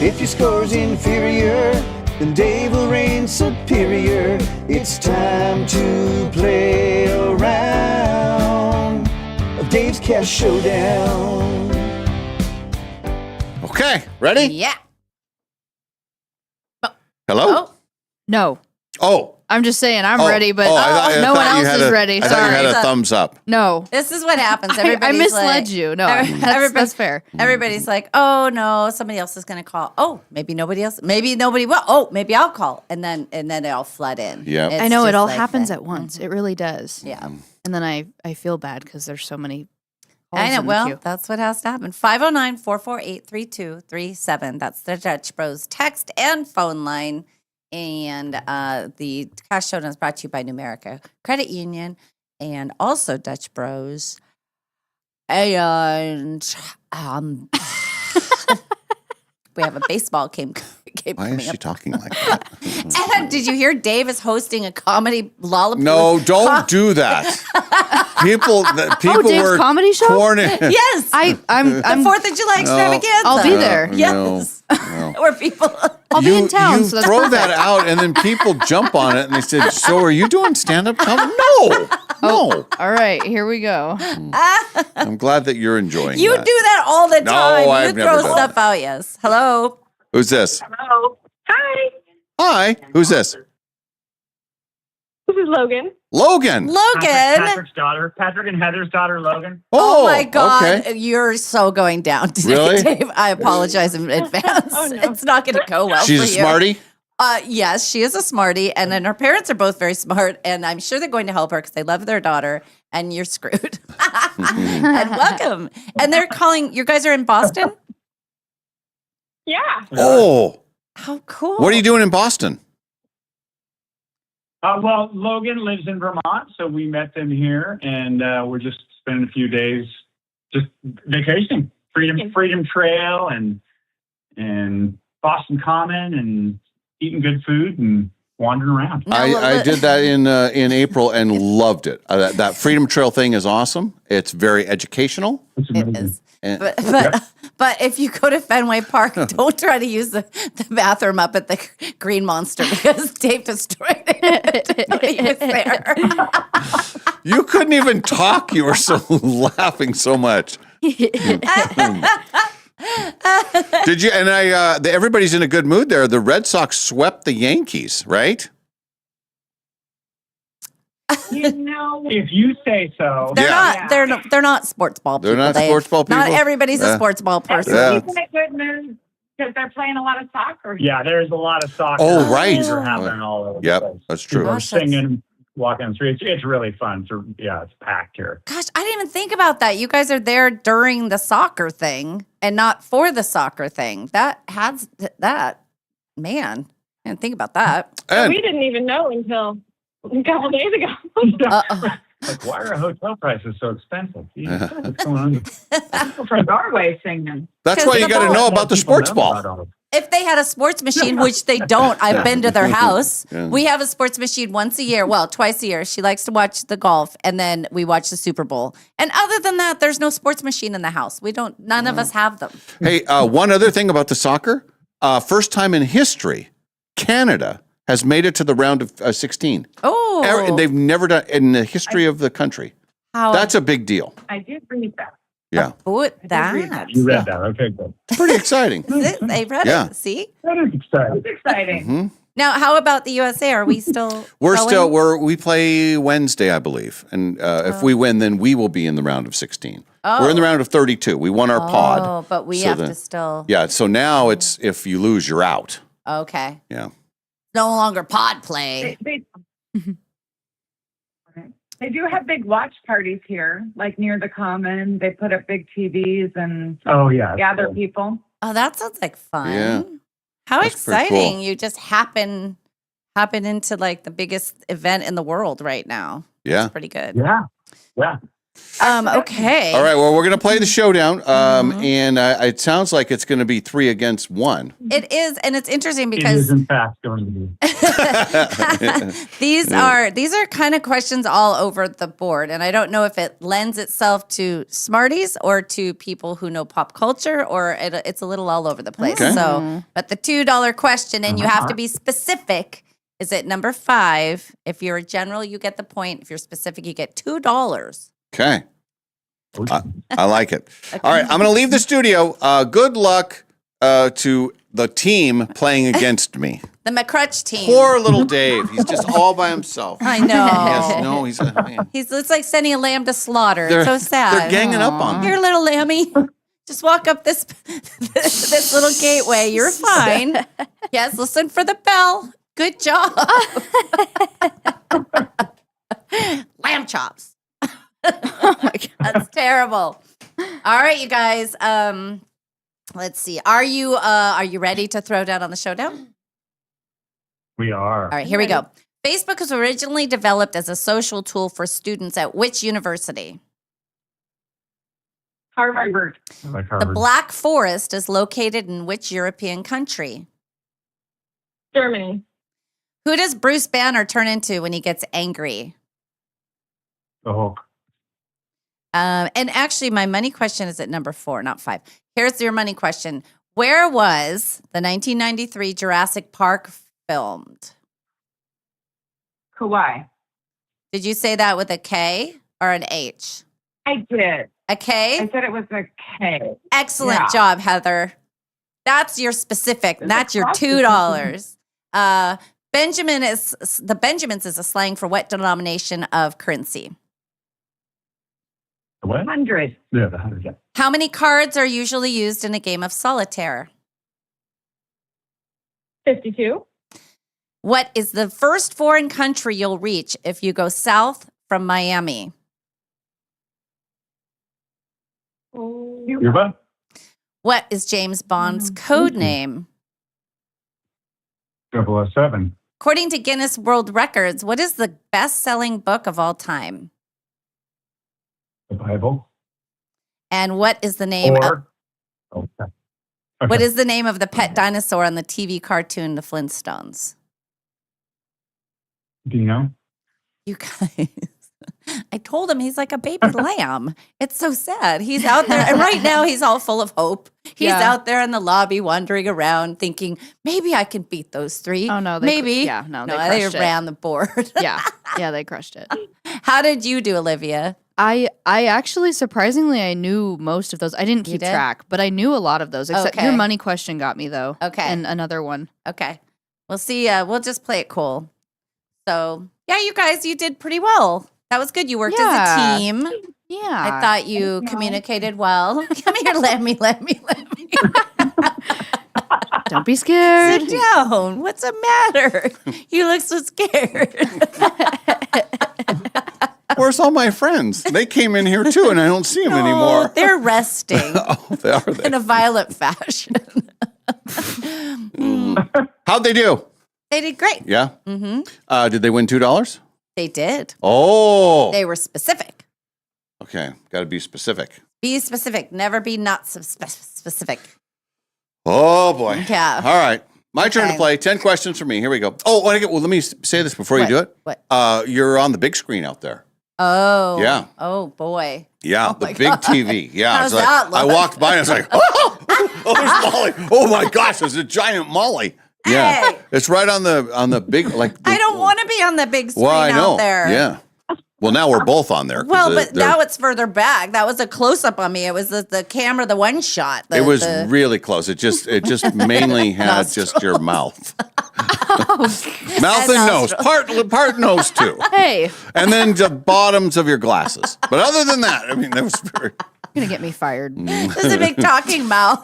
If your score's inferior, then Dave will reign superior. It's time to play a round of Dave's Cash Showdown. Okay, ready? Yeah. Hello? No. Oh. I'm just saying I'm Oh, ready, but oh, I no one thought you else had is a- ready. I thought Sorry. you had a thumbs up. No. This is what happens. I Everybody's misled like, you. No, that's fair. Everybody's like, oh no, somebody else is going to call. Oh, maybe nobody else. Maybe nobody will. Oh, maybe I'll call. And then they all flood in. Yeah. It's I know it just all like happens that. at once. It really does. Yeah. And then I feel bad because there's so many. I calls know. in the Well, queue. that's what has to happen. 509-448-3237. That's the Dutch Bros text and phone line. And the Cash Showdown is brought to you by Numerica Credit Union and also Dutch Bros. And we have a baseball game Why coming is she up. talking like that? And did you hear Dave is hosting a comedy lollapalooza? No, don't do that. People Dave's were comedy show? Yes. I'm the 4th of July extravaganza. I'll be there. Yes. No. Where people. I'll be in town. You so that's throw perfect. that out, and then people jump on it, and they said, "So, are you doing stand-up comedy?" No, no. All right, here we go. I'm glad that you're enjoying. You that. do that all the No, time. I've You never throw done stuff out. Yes. Hello. Who's this? Hello. Hi. Hi. Who's this? This is Logan. Logan. Patrick's daughter. Patrick and Heather's daughter, Logan. Oh my God. okay. You're so going down today, Really? Dave. I apologize in advance. It's not going to go well She's for a you. smarty. Yes, she is a smarty. And then her parents are both very smart. And I'm sure they're going to help her because they love their daughter. And you're screwed. And welcome. And they're calling, you guys are in Boston? Yeah. Oh, How cool. what are you doing in Boston? Well, Logan lives in Vermont, so we met them here, and we're just spending a few days just vacationing, Freedom Trail, and Boston Common, and eating good food and wandering around. I did that in April and loved it. That Freedom Trail thing is awesome. It's very educational. It is. And- But if you go to Fenway Park, don't try to use the bathroom up at the Green Monster because Dave destroyed it when he was there. You couldn't even talk. You were so laughing so much. Did you? And everybody's in a good mood there. The Red Sox swept the Yankees, right? If you say so. They're not sports ball people. They're not Dave. sports ball people? Not everybody's a sports ball person. Yeah. Isn't it good news because they're playing a lot of soccer? Yeah, there's a lot of soccer. Oh, right. Things are happening all over the Yep, place. that's true. People are Gosh, that's- singing, walking the streets. It's really fun. It's packed here. Gosh, I didn't even think about that. You guys are there during the soccer thing and not for the soccer thing. Man, I didn't think about that. We didn't even know until a couple days ago. Like, why are hotel prices so expensive? Jeez, what's going on? People from Norway singing. That's why you got to know about the sports ball. If they had a sports machine, which they don't, I've been to their house. Yeah. We have a sports machine once a year. Well, twice a year. She likes to watch the golf, and then we watch the Super Bowl. And other than that, there's no sports machine in the house. None of us have them. Hey, one other thing about the soccer. First time in history, Canada has made it to the round of 16. Oh. And they've never done in the history of the country. That's a big deal. I did read that. Yeah. That. You read that. Okay, good. It's pretty exciting. They read Yeah. it. See? That is exciting. It's exciting. Mhm. Now, how about the USA? Are we still We play Wednesday, I believe. And if we win, then we will be in the round of 16. We're in the round of 32. We won our pod. Oh, but we So have then- to still. Yeah, so now it's if you lose, you're out. Okay. Yeah. No longer pod play. They do have big watch parties here, like near the Common. They put up big TVs and gather people. Oh, that sounds like fun. Yeah. How That's pretty exciting. cool. You just happen into like the biggest event in the world right now. Yeah. It's pretty good. Yeah. Yeah. Okay. All right, well, we're going to play the showdown. And it sounds like it's going to be 3 against 1. It is, and it's interesting It because is, in fact, going to be. these are kind of questions all over the board, and I don't know if it lends itself to smarties or to people who know pop culture, or it's a little all over the place. Okay. So, but the $2 question, and you have to be specific. Is it number 5? If you're a general, you get the point. If you're specific, you get $2. Okay. I like it. All right, I'm going to leave the studio. Good luck to the team playing against me. The McCrutch team. Poor little Dave. He's just all by himself. I know. Yes, no, he's man. It's like sending a lamb to slaughter. They're- It's so sad. they're ganging up on him. Here, little lammy. Just walk up this little gateway. You're fine. Yes, listen for the bell. Good job. Lamb chops. Oh my God. That's terrible. All right, you guys. Let's see. Are you ready to throw down on the showdown? We are. All right, here we go. Facebook was originally developed as a social tool for students at which university? Harvard. The Black Forest is located in which European country? Germany. Who does Bruce Banner turn into when he gets angry? The Hulk. And actually, my money question is at number 4, not 5. Here's your money question. Where was the 1993 Jurassic Park filmed? Kauai. Did you say that with a K or an H? I did. A K? I said it was a K. Excellent Yeah. job, Heather. That's your specific. There's That's a your cross $2. The Benjamins is a slang for what denomination of currency? The what? 100. Yeah, the 100. Yeah. How many cards are usually used in a game of solitaire? 52. What is the first foreign country you'll reach if you go south from Miami? Cuba? What is James Bond's code name? 007. According to Guinness World Records, what is the best-selling book of all time? The Bible. And what is the name of Okay. what is the name of the pet dinosaur on the TV cartoon The Flintstones? Do you know? You guys, I told him he's like a baby lamb. It's so sad. He's out there, and right now he's all full of hope. He's Yeah. out there in the lobby wandering around thinking, maybe I can beat those three. Oh no, maybe. they They crushed it. ran the board. yeah, they crushed it. How did you do, Olivia? I actually surprisingly I knew most of those. I didn't You keep did? track, but I knew a lot of those. Except Okay. your money question got me though. Okay. And another one. Okay. We'll see. We'll just play it cool. So, yeah, you guys, you did pretty well. That was good. You worked as Yeah. a team. Yeah. I thought you communicated well. Come here, let me. Don't be scared. Sit down. What's the matter? You look so scared. Where's all my friends? They came in here too, and I don't see them Oh, anymore. they're resting Oh, they are they? in a violent fashion. How'd they do? They did great. Yeah. Mm-hmm. Did they win $2? They did. Oh. They were specific. Okay. Got to be specific. Be specific. Never be not specific. Oh boy. Yeah. All right. My turn to Okay. play. 10 questions for me. Here we go. Oh, well, let me say this before you What? do it. What? You're on the big screen out there. Oh. Yeah. Oh, boy. Yeah, the big TV. Yeah. How's it's like, that I look? walked by and I was like, oh, there's Molly. Oh my gosh, there's a giant Molly. Yeah. Hey. It's right on the big, like. I don't want to be on the big screen Well, I know. out there. Yeah. Well, now we're both on there. 'cause Well, but they're- now it's further back. That was a close up on me. It was the camera, the one shot. it was really close. It just mainly had just your mouth. Mouth and nose. Part nose too. Hey, And then the bottoms of your glasses. But other than that, I mean, that was very. you're gonna get me fired. This is a big talking mouth.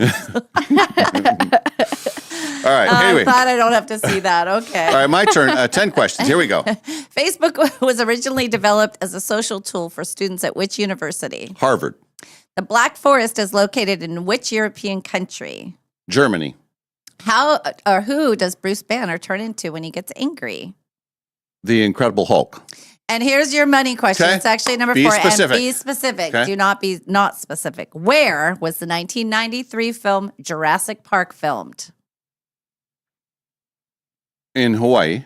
All right. Anyway. I'm glad I don't have to see that. Okay. All right, my turn. 10 questions. Here we go. Facebook was originally developed as a social tool for students at which university? Harvard, The Black Forest is located in which European country? Germany, How or who does Bruce Banner turn into when he gets angry? The Incredible Hulk. And here's your money question. Okay. It's actually number Be 4. specific. And be specific. Okay. Do not be not specific. Where was the 1993 film Jurassic Park filmed? In Hawaii.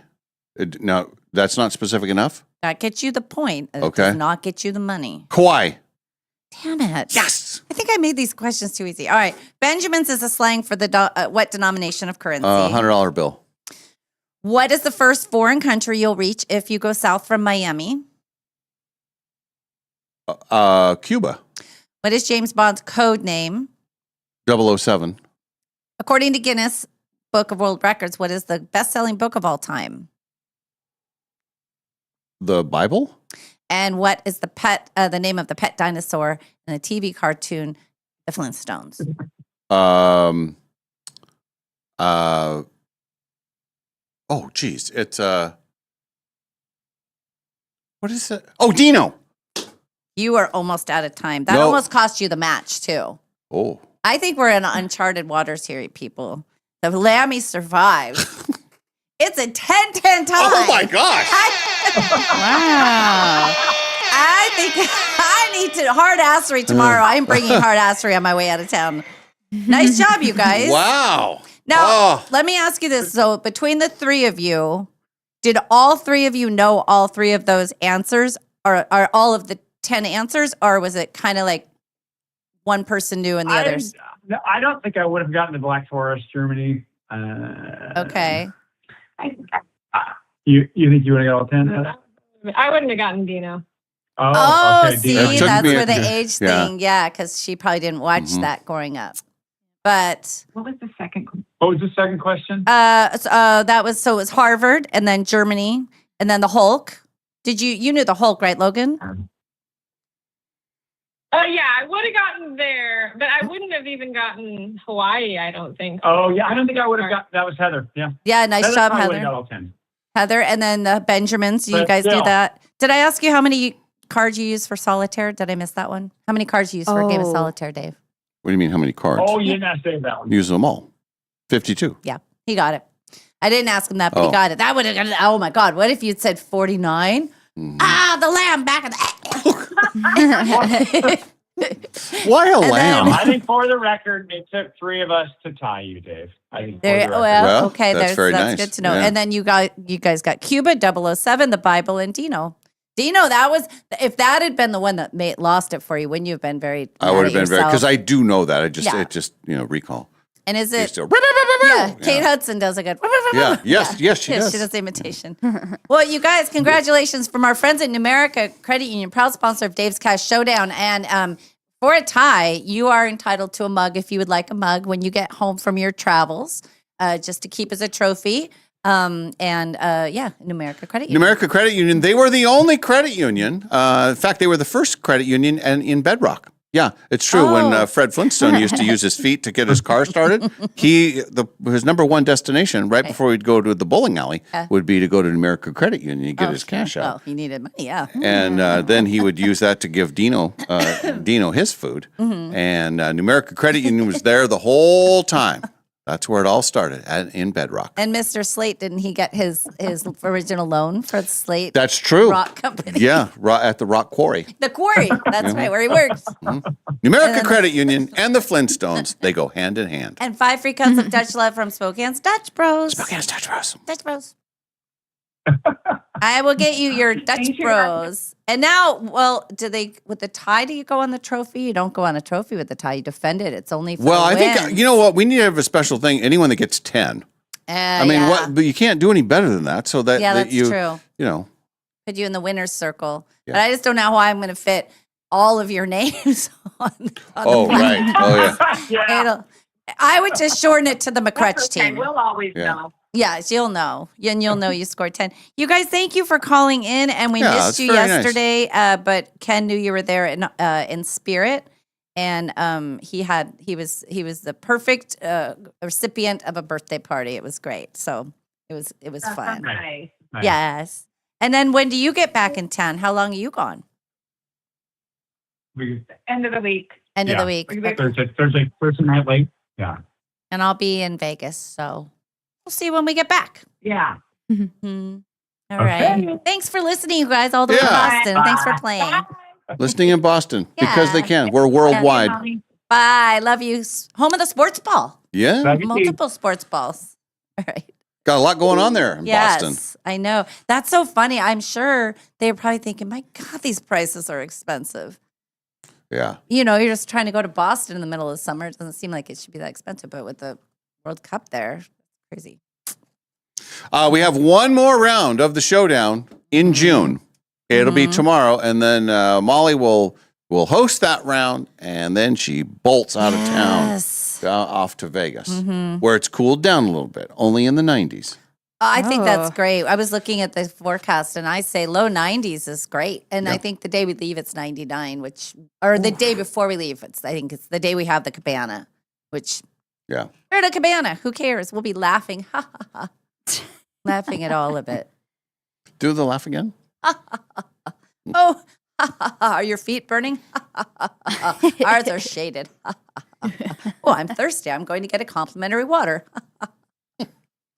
Now, that's not specific enough? That gets you the point. It Okay. does not get you the money. Kauai. Damn it. Yes. I think I made these questions too easy. All right. Benjamin's is a slang for the what denomination of currency? $100 bill. What is the first foreign country you'll reach if you go south from Miami? Cuba. What is James Bond's code name? 007. According to Guinness Book of World Records, what is the best-selling book of all time? The Bible? And what is the name of the pet dinosaur in the TV cartoon, The Flintstones? Oh, geez. It's, what is it? Oh, Dino. You are almost out of time. That No. almost cost you the match, too. Oh. I think we're in uncharted waters here, people. The Lammy survived. It's a 10-10 tie. Oh, my gosh. Wow. I think I need to hard assery tomorrow. I'm bringing hard assery on my way out of town. Nice job, you guys. Wow. Now, let me ask you this. So, between the three of you, did all three of you know all three of those answers? Or are all of the 10 answers? Or was it kind of like one person knew and the others? I don't think I would have gotten to Black Forest, Germany. Okay. You think you would have got all 10? I wouldn't have gotten Dino. Oh, okay. see, Dino. that's where the age yeah. thing, yeah, because she probably didn't watch that growing up. But What was the second? What was the second question? that was so it was Harvard and then Germany and then the Hulk. Did you knew the Hulk, right, Logan? Oh, yeah, I would have gotten there, but I wouldn't have even gotten Hawaii, I don't think. Oh, yeah. I don't think I would have got that was Heather. Yeah. Yeah, nice Heather job, probably would have Heather. got all 10. Heather, and then the Benjamins. Do you But guys do still. that? Did I ask you how many cards you use for solitaire? Did I miss that one? How many cards you use for a game of Oh. solitaire, Dave? What do you mean, how many cards? Oh, you didn't ask Dave that one. Use them all. 52. Yeah, he got it. I didn't ask him that, but he got it. That would have. Oh my God! What if you'd said 49? The lamb back in the. Why a lamb? I think for the record, it took 3 of us to tie you, Dave. I think for the record. Well, okay, that's very nice. good to know. Yeah. And then you guys got Cuba, 007, the Bible, and Dino. Dino, that was if that had been the one that lost it for you, wouldn't you have been very? I would have been very, because yourself? I do know that. It just recall. And is it? Still, Yeah, Kate Hudson does a good. Yes, she does. She does the imitation. Well, you guys, congratulations from our friends at Numerica Credit Union, proud sponsor of Dave's Cash Showdown. And for a tie, you are entitled to a mug if you would like a mug when you get home from your travels, just to keep as a trophy. Numerica Credit Union. Numerica Credit Union, they were the only credit union. In fact, they were the first credit union in Bedrock. Yeah, it's true. When Fred Flintstone used to use his feet to get his car started, his number one destination right before he'd go to the bowling alley would be to go to Numerica Credit Union and get his cash out. Well, he needed money, yeah. And then he would use that to give Dino his food. Mm-hmm. And Numerica Credit Union was there the whole time. That's where it all started, in Bedrock. And Mr. Slate, didn't he get his original loan for the Slate? That's true. Rock Company. Yeah, at the Rock Quarry. The quarry. That's right, where he works. Numerica Credit Union and the Flintstones, they go hand in hand. And 5 free cups of Dutch Love from Spokane's Dutch Bros. Spokane's Dutch Bros. Dutch Bros. I will get you your Dutch Bros. And now, with the tie, do you go on the trophy? You don't go on a trophy with the tie. You defend it. It's only for Well, the I think, wins. you know what? We need to have a special thing. Anyone that gets 10. But you can't do any better than that. So that, that's you, true. You know. Put you in the winner's circle. Yeah. But I just don't know how I'm going to fit all of your names on the Right. Oh, yeah. I would just shorten it to the McCrutch team. We'll always know. Yes, you'll know. And you'll know you scored 10. You guys, thank you for calling in. And we missed it's you very nice. yesterday, but Ken knew you were there in spirit. And he was the perfect recipient of a birthday party. It was great. So it was fun. Nice. Yes. And then when do you get back in town? How long are you gone? End of the week. End of the week. Thursday night late. Yeah. And I'll be in Vegas. So we'll see when we get back. Yeah. Mm-hmm. All right. Thanks for listening, you guys, all the way to Boston. Thanks for playing. Listening in Boston because they can. We're worldwide. Bye. Love you. Home of the sports ball. Yeah. Multiple sports balls. All right. Got a lot going on there in Boston. Yes, I know. That's so funny. I'm sure they're probably thinking, my God, these prices are expensive. Yeah. You know, you're just trying to go to Boston in the middle of summer. It doesn't seem like it should be that expensive, but with the World Cup there, crazy. We have one more round of the showdown in June. It'll be tomorrow, and then Molly will host that round, and then she bolts out of town off to Vegas, where it's cooled down a little bit, only in the 90s. I think that's great. I was looking at the forecast, and I say low 90s is great. And I think the day we leave, it's 99, or the day before we leave, I think it's the day we have the cabana, which, we're at a cabana. Who cares? We'll be laughing, laughing at all of it. Do the laugh again. Oh, are your feet burning? Ours are shaded. Oh, I'm thirsty. I'm going to get a complimentary water.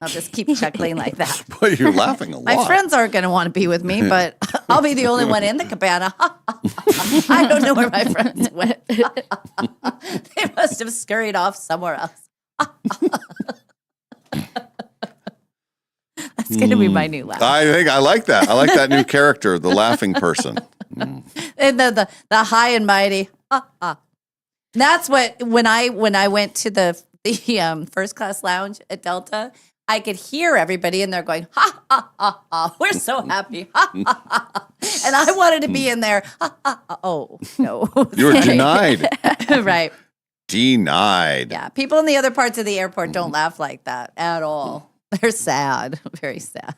I'll just keep chuckling like that. Boy, you're laughing a lot. My friends aren't going to want to be with me, but I'll be the only one in the cabana. I don't know where my friends went. They must have scurried off somewhere else. That's going to be my new laugh. I think I like that. I like that new character, the laughing person. And the high and mighty. That's what when I went to the first class lounge at Delta, I could hear everybody in there going, ha, ha, ha, ha. We're so happy. Ha, ha, ha. And I wanted to be in there. Ha, ha, ha. Oh, no. You're denied. Right. Denied. Yeah. People in the other parts of the airport don't laugh like that at all. They're sad. Very sad.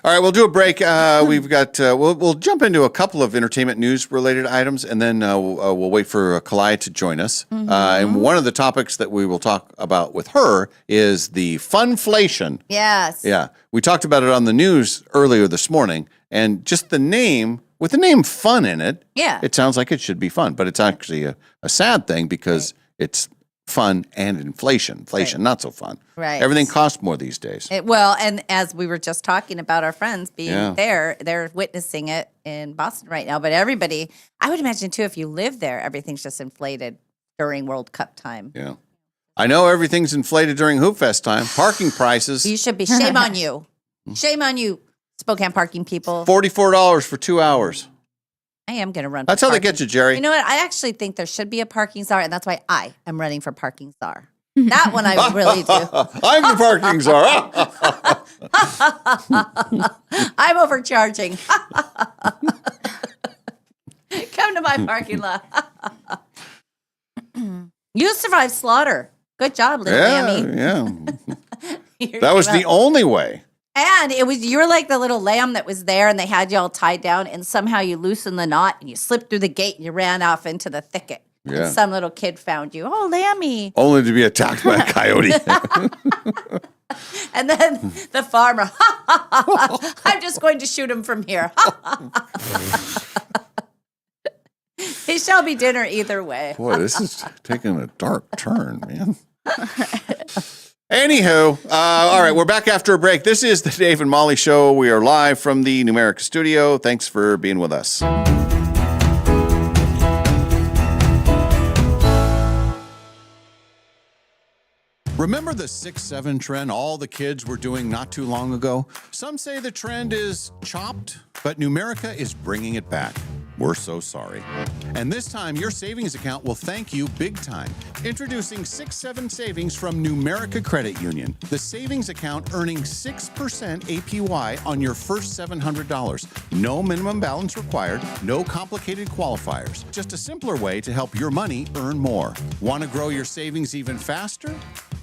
All right, we'll do a break. We've got we'll jump into a couple of entertainment news related items, and then we'll wait for Kalai to join us. And one of the topics that we will talk about with her is the funflation. Yes. Yeah, we talked about it on the news earlier this morning, and just the name with the name "fun" in it. Yeah. It sounds like it should be fun, but it's actually a sad thing because it's fun and inflation. Inflation, not so fun. Right. Everything costs more these days. Well, and as we were just talking about our friends being Yeah. there, they're witnessing it in Boston right now. But everybody, I would imagine too, if you live there, everything's just inflated during World Cup time. Yeah. I know everything's inflated during Hoop Fest time. Parking prices, You should be, shame on you. Shame on you, Spokane parking people. $44 for 2 hours. I am going to run. That's for how they parking. get you, Jerry. You know what? I actually think there should be a parking czar, and that's why I am running for parking czar. That one I really do. I'm the parking czar. I'm overcharging. Come to my parking lot. You survived slaughter. Good job, little Lammy. Yeah. That was the only way. And you were like the little lamb that was there, and they had you all tied down, and somehow you loosened the knot, and you slipped through the gate, and you ran off into the thicket. Yeah. And some little kid found you. Oh, Lammy. Only to be attacked by a coyote. And then the farmer, I'm just going to shoot him from here. He shall be dinner either way. Boy, this is taking a dark turn, man. Anywho, all right, we're back after a break. This is the Dave and Molly Show. We are live from the Numerica studio. Thanks for being with us. Remember the 6'7" trend all the kids were doing not too long ago? Some say the trend is chopped, but Numerica is bringing it back. We're so sorry. And this time, your savings account will thank you big time. Introducing 6'7" Savings from Numerica Credit Union. The savings account earning 6% APY on your first $700. No minimum balance required, no complicated qualifiers. Just a simpler way to help your money earn more. Want to grow your savings even faster?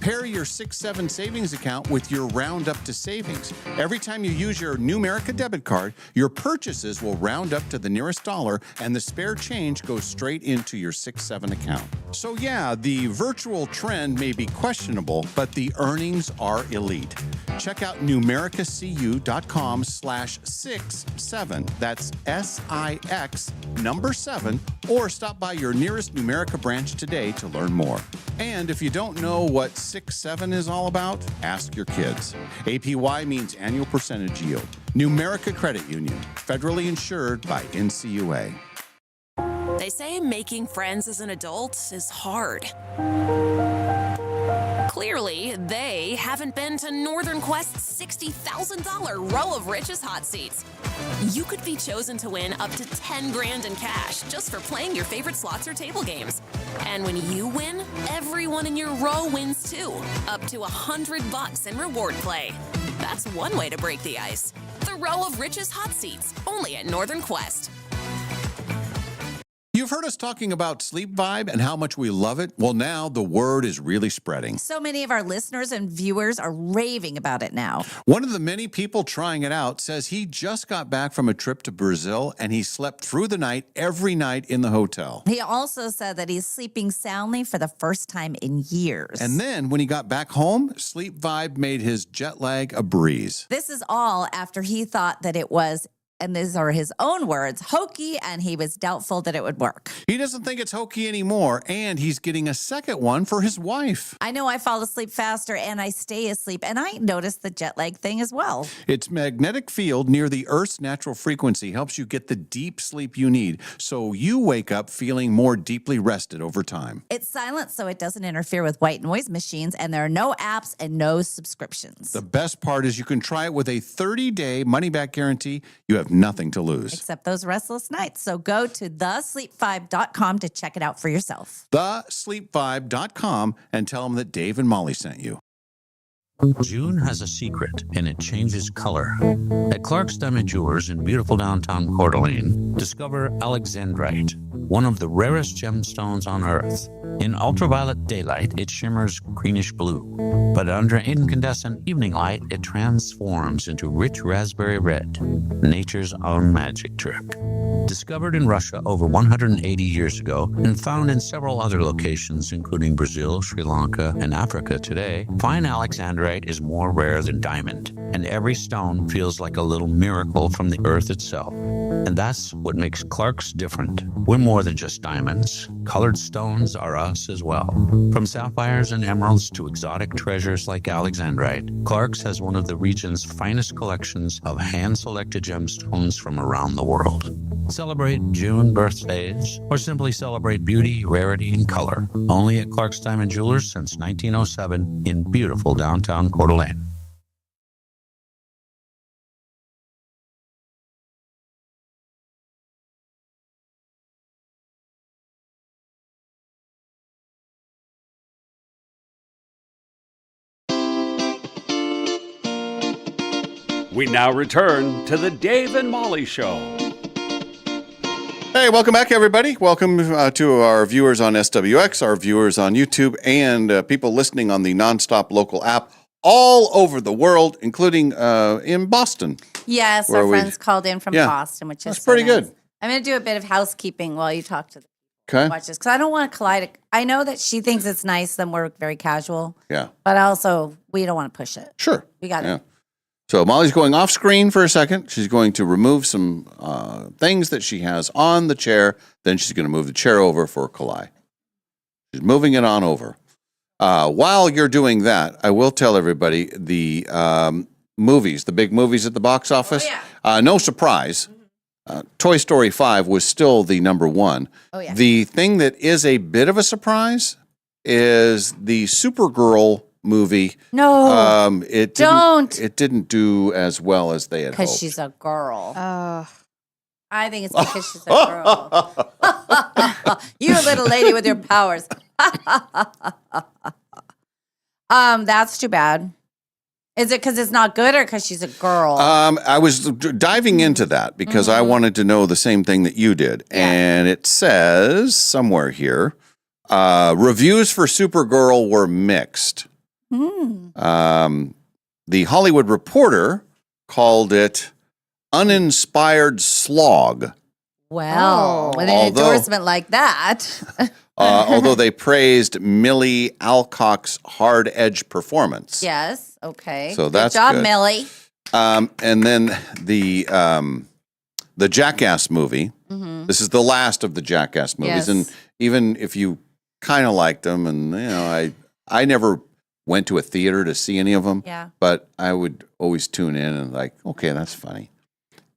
Pair your 6'7" savings account with your Round Up to Savings. Every time you use your Numerica debit card, your purchases will round up to the nearest dollar, and the spare change goes straight into your 6'7" account. So yeah, the virtual trend may be questionable, but the earnings are elite. Check out numericacu.com/67. That's SIX number 7, or stop by your nearest Numerica branch today to learn more. And if you don't know what 6'7" is all about, ask your kids. APY means annual percentage yield. Numerica Credit Union, federally insured by NCUA. They say making friends as an adult is hard. Clearly, they haven't been to Northern Quest's $60,000 row of Rich's hot seats. You could be chosen to win up to 10 grand in cash just for playing your favorite slots or table games. And when you win, everyone in your row wins too, up to $100 in reward play. That's one way to break the ice. The row of Rich's hot seats, only at Northern Quest. You've heard us talking about Sleep Vibe and how much we love it. Well, now the word is really spreading. So many of our listeners and viewers are raving about it now. One of the many people trying it out says he just got back from a trip to Brazil and he slept through the night every night in the hotel. He also said that he's sleeping soundly for the first time in years. And then when he got back home, Sleep Vibe made his jet lag a breeze. This is all after he thought that it was, and these are his own words, hokey, and he was doubtful that it would work. He doesn't think it's hokey anymore, and he's getting a second one for his wife. I know I fall asleep faster and I stay asleep, and I noticed the jet lag thing as well. Its magnetic field near the Earth's natural frequency helps you get the deep sleep you need, so you wake up feeling more deeply rested over time. It's silent, so it doesn't interfere with white noise machines, and there are no apps and no subscriptions. The best part is you can try it with a 30-day money-back guarantee. You have nothing to lose. Except those restless nights. So go to thesleep5.com to check it out for yourself. Thesleep5.com and tell them that Dave and Molly sent you. June has a secret, and it changes color. At Clark's Diamond Jewelers in beautiful downtown Coeur d'Alene, discover alexandrite, one of the rarest gemstones on Earth. In ultraviolet daylight, it shimmers greenish blue, but under incandescent evening light, it transforms into rich raspberry red, nature's own magic trick. Discovered in Russia over 180 years ago and found in several other locations, including Brazil, Sri Lanka, and Africa today, fine alexandrite is more rare than diamond, and every stone feels like a little miracle from the earth itself. And that's what makes Clark's different. We're more than just diamonds. colored stones are us as well. From sapphires and emeralds to exotic treasures like alexandrite, Clark's has one of the region's finest collections of hand-selected gemstones from around the world. Celebrate June birthdays or simply celebrate beauty, rarity, and color. Only at Clark's Diamond Jewelers since 1907 in beautiful downtown Coeur d'Alene. We now return to the Dave and Molly Show. Hey, welcome back, everybody. Welcome to our viewers on SWX, our viewers on YouTube, and people listening on the Nonstop Local app all over the world, including in Boston. Yes, our friends called in from Boston, which is that's pretty nice. good. I'm going to do a bit of housekeeping while you talk to the Okay. watches because I don't want to collide. I know that she thinks it's nice, then we're very casual. Yeah. But also, we don't want to push it. Sure. We got Yeah. it. So Molly's going off screen for a second. She's going to remove some things that she has on the chair. Then she's going to move the chair over for Kalai. She's moving it on over. While you're doing that, I will tell everybody the movies, the big movies at the box office. No surprise. Toy Story 5 was still the number one. Oh, yeah. The thing that is a bit of a surprise is the Supergirl movie. No, it don't. Didn't do as well as they had Because hoped. she's a girl. I think it's because she's a girl. You little lady with your powers. That's too bad. Is it because it's not good or because she's a girl? I was diving into that because I wanted to know the same thing that you did. And it says somewhere here, reviews for Supergirl were mixed. The Hollywood Reporter called it uninspired slog. Well, with an endorsement like that. Although they praised Millie Alcock's hard edge performance. Yes. Okay. So that's good job, good. Millie. And then the Jackass movie. Mhm. This is the last of the Jackass movies, Yes. and even if you kind of liked them, and I never went to a theater to see any of them. Yeah. But I would always tune in and like, okay, that's funny.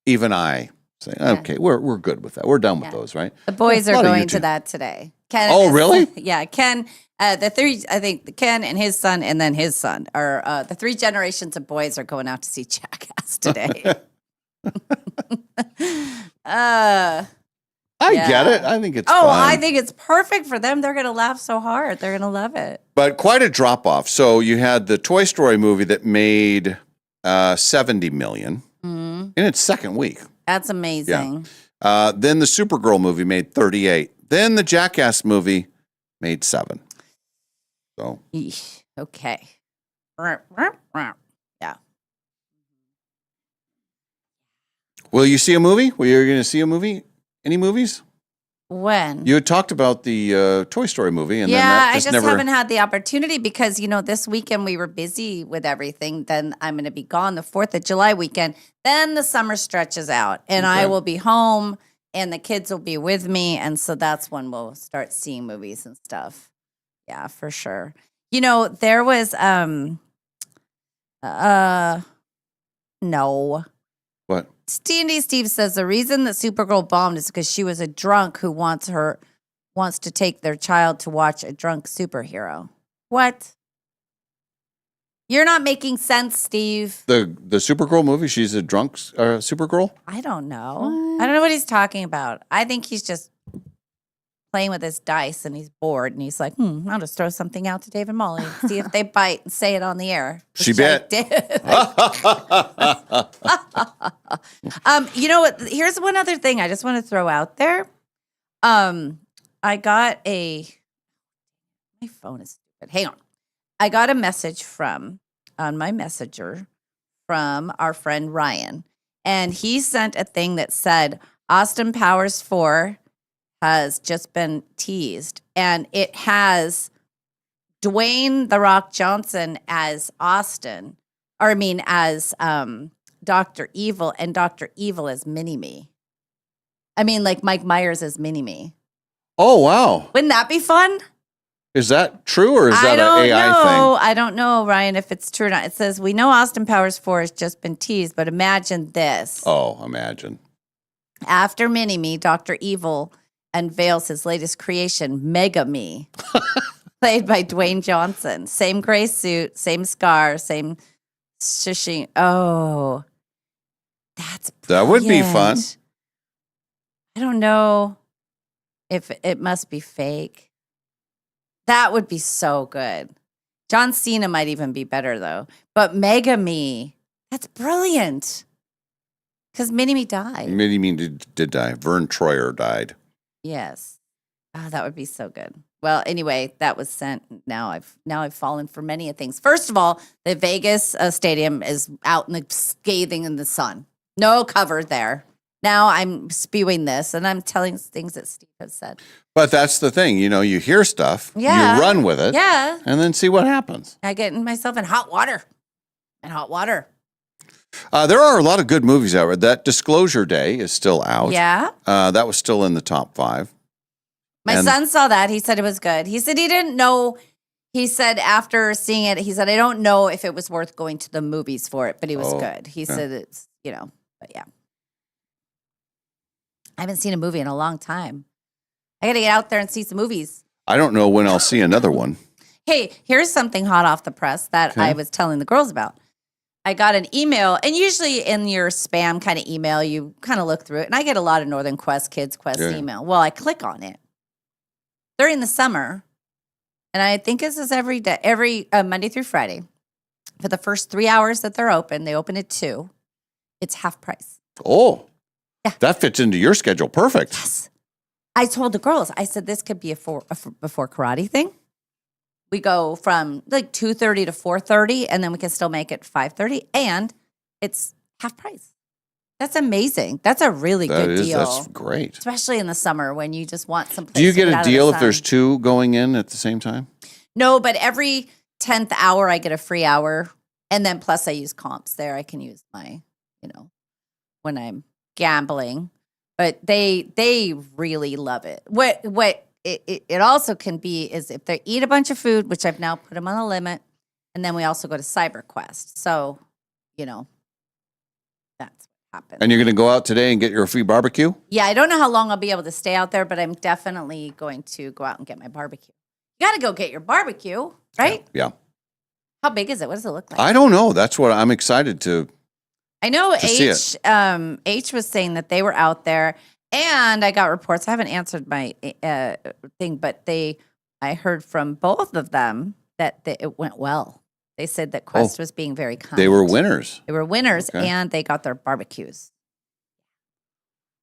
Even I say, okay, we're good with that. We're done with those, right? The boys A are lot of going YouTube. to that today. Ken Oh, and his- really? Yeah, Ken. The three, I think, Ken and his son, and then his son, are the three generations of boys are going out to see Jackass today. I get it. I think it's Oh, fun. I think it's perfect for them. They're going to laugh so hard. They're going to love it. But quite a drop off. So you had the Toy Story movie that made $70 million in its second week. That's amazing. Then the Supergirl movie made 38. Then the Jackass movie made 7. So Eesh, okay. Yeah. will you see a movie? Were you going to see a movie? Any movies? When? You had talked about the Toy Story movie, and then Yeah, that I just just never. haven't had the opportunity because, this weekend we were busy with everything. Then I'm going to be gone the 4th of July weekend. Then the summer stretches out and I Okay. will be home and the kids will be with me. And so that's when we'll start seeing movies and stuff. Yeah, for sure. There was, no. What? Steve says the reason that Supergirl bombed is because she was a drunk who wants to take their child to watch a drunk superhero. What? You're not making sense, Steve. The Supergirl movie, she's a drunk Supergirl? I don't know. I don't know what he's talking about. I think he's just playing with his dice and he's bored and he's like, I'll just throw something out to Dave and Molly and see if they bite and say it on the air. She Which I bet. did. You know what? Here's one other thing I just want to throw out there. I got my phone is stupid. Hang on. I got a message on my messenger from our friend Ryan, and he sent a thing that said Austin Powers 4 has just been teased, and it has Dwayne "The Rock" Johnson as Austin, as Dr. Evil, and Dr. Evil as Mini-Me. I mean, like Mike Myers as Mini-Me. Oh, wow. Wouldn't that be fun? Is that true or is that an AI thing? I don't know, Ryan, if it's true or not. It says, we know Austin Powers 4 has just been teased, but imagine this. Oh, imagine. After Mini-Me, Dr. Evil unveils his latest creation, Mega-Me, played by Dwayne Johnson. Same gray suit, same scar, same shushing. Oh, that's That would be fun. brilliant. I don't know if it must be fake. That would be so good. John Cena might even be better, though. But Mega-Me, that's brilliant. Because Mini-Me died. Mini-Me did die. Vern Troyer died. Yes. Oh, that would be so good. Well, anyway, that was sent. Now I've fallen for many of things. First of all, the Vegas stadium is out in the scathing in the sun. No cover there. Now I'm spewing this and I'm telling things that Steve has said. But that's the thing. You know, you hear stuff, Yeah. you run with it, Yeah. and then see what happens. I get myself in hot water. There are a lot of good movies out there. That Disclosure Day is still out. Yeah. That was still in the top 5. My son saw that. He said it was good. He said he didn't know. He said after seeing it, he said, I don't know if it was worth going to the movies for it, but it was good. He said it's, but yeah. I haven't seen a movie in a long time. I got to get out there and see some movies. I don't know when I'll see another one. Hey, here's something hot off the press that I was telling the girls about. I got an email, and usually in your spam kind of email, you kind of look through it, and I get a lot of Northern Quest Kids Quest email. Well, I click on it during the summer, and I think this is every day, every Monday through Friday. For the first 3 hours that they're open, they open at 2. It's half price. Oh, that fits into your schedule. Perfect. Yes. I told the girls, I said, this could be a before karate thing. We go from like 2:30 to 4:30, and then we can still make it 5:30, and it's half price. That's amazing. That's a really good deal. That's great. Especially in the summer when you just want some. Do you get a deal if there's 2 going in at the same time? No, but every 10th hour I get a free hour, and then plus I use comps there. I can use my, when I'm gambling. But they really love it. What it also can be is if they eat a bunch of food, which I've now put them on a limit, and then we also go to CyberQuest. So, that's what happens. And you're going to go out today and get your free barbecue? Yeah, I don't know how long I'll be able to stay out there, but I'm definitely going to go out and get my barbecue. You got to go get your barbecue, right? Yeah. How big is it? What does it look like? I don't know. That's what I'm excited to. I know see H was saying that they were out there, and I got reports. I haven't answered my thing, but I heard from both of them that it went well. They said that Quest was being very kind. They were winners. They were winners, Okay. and they got their barbecues.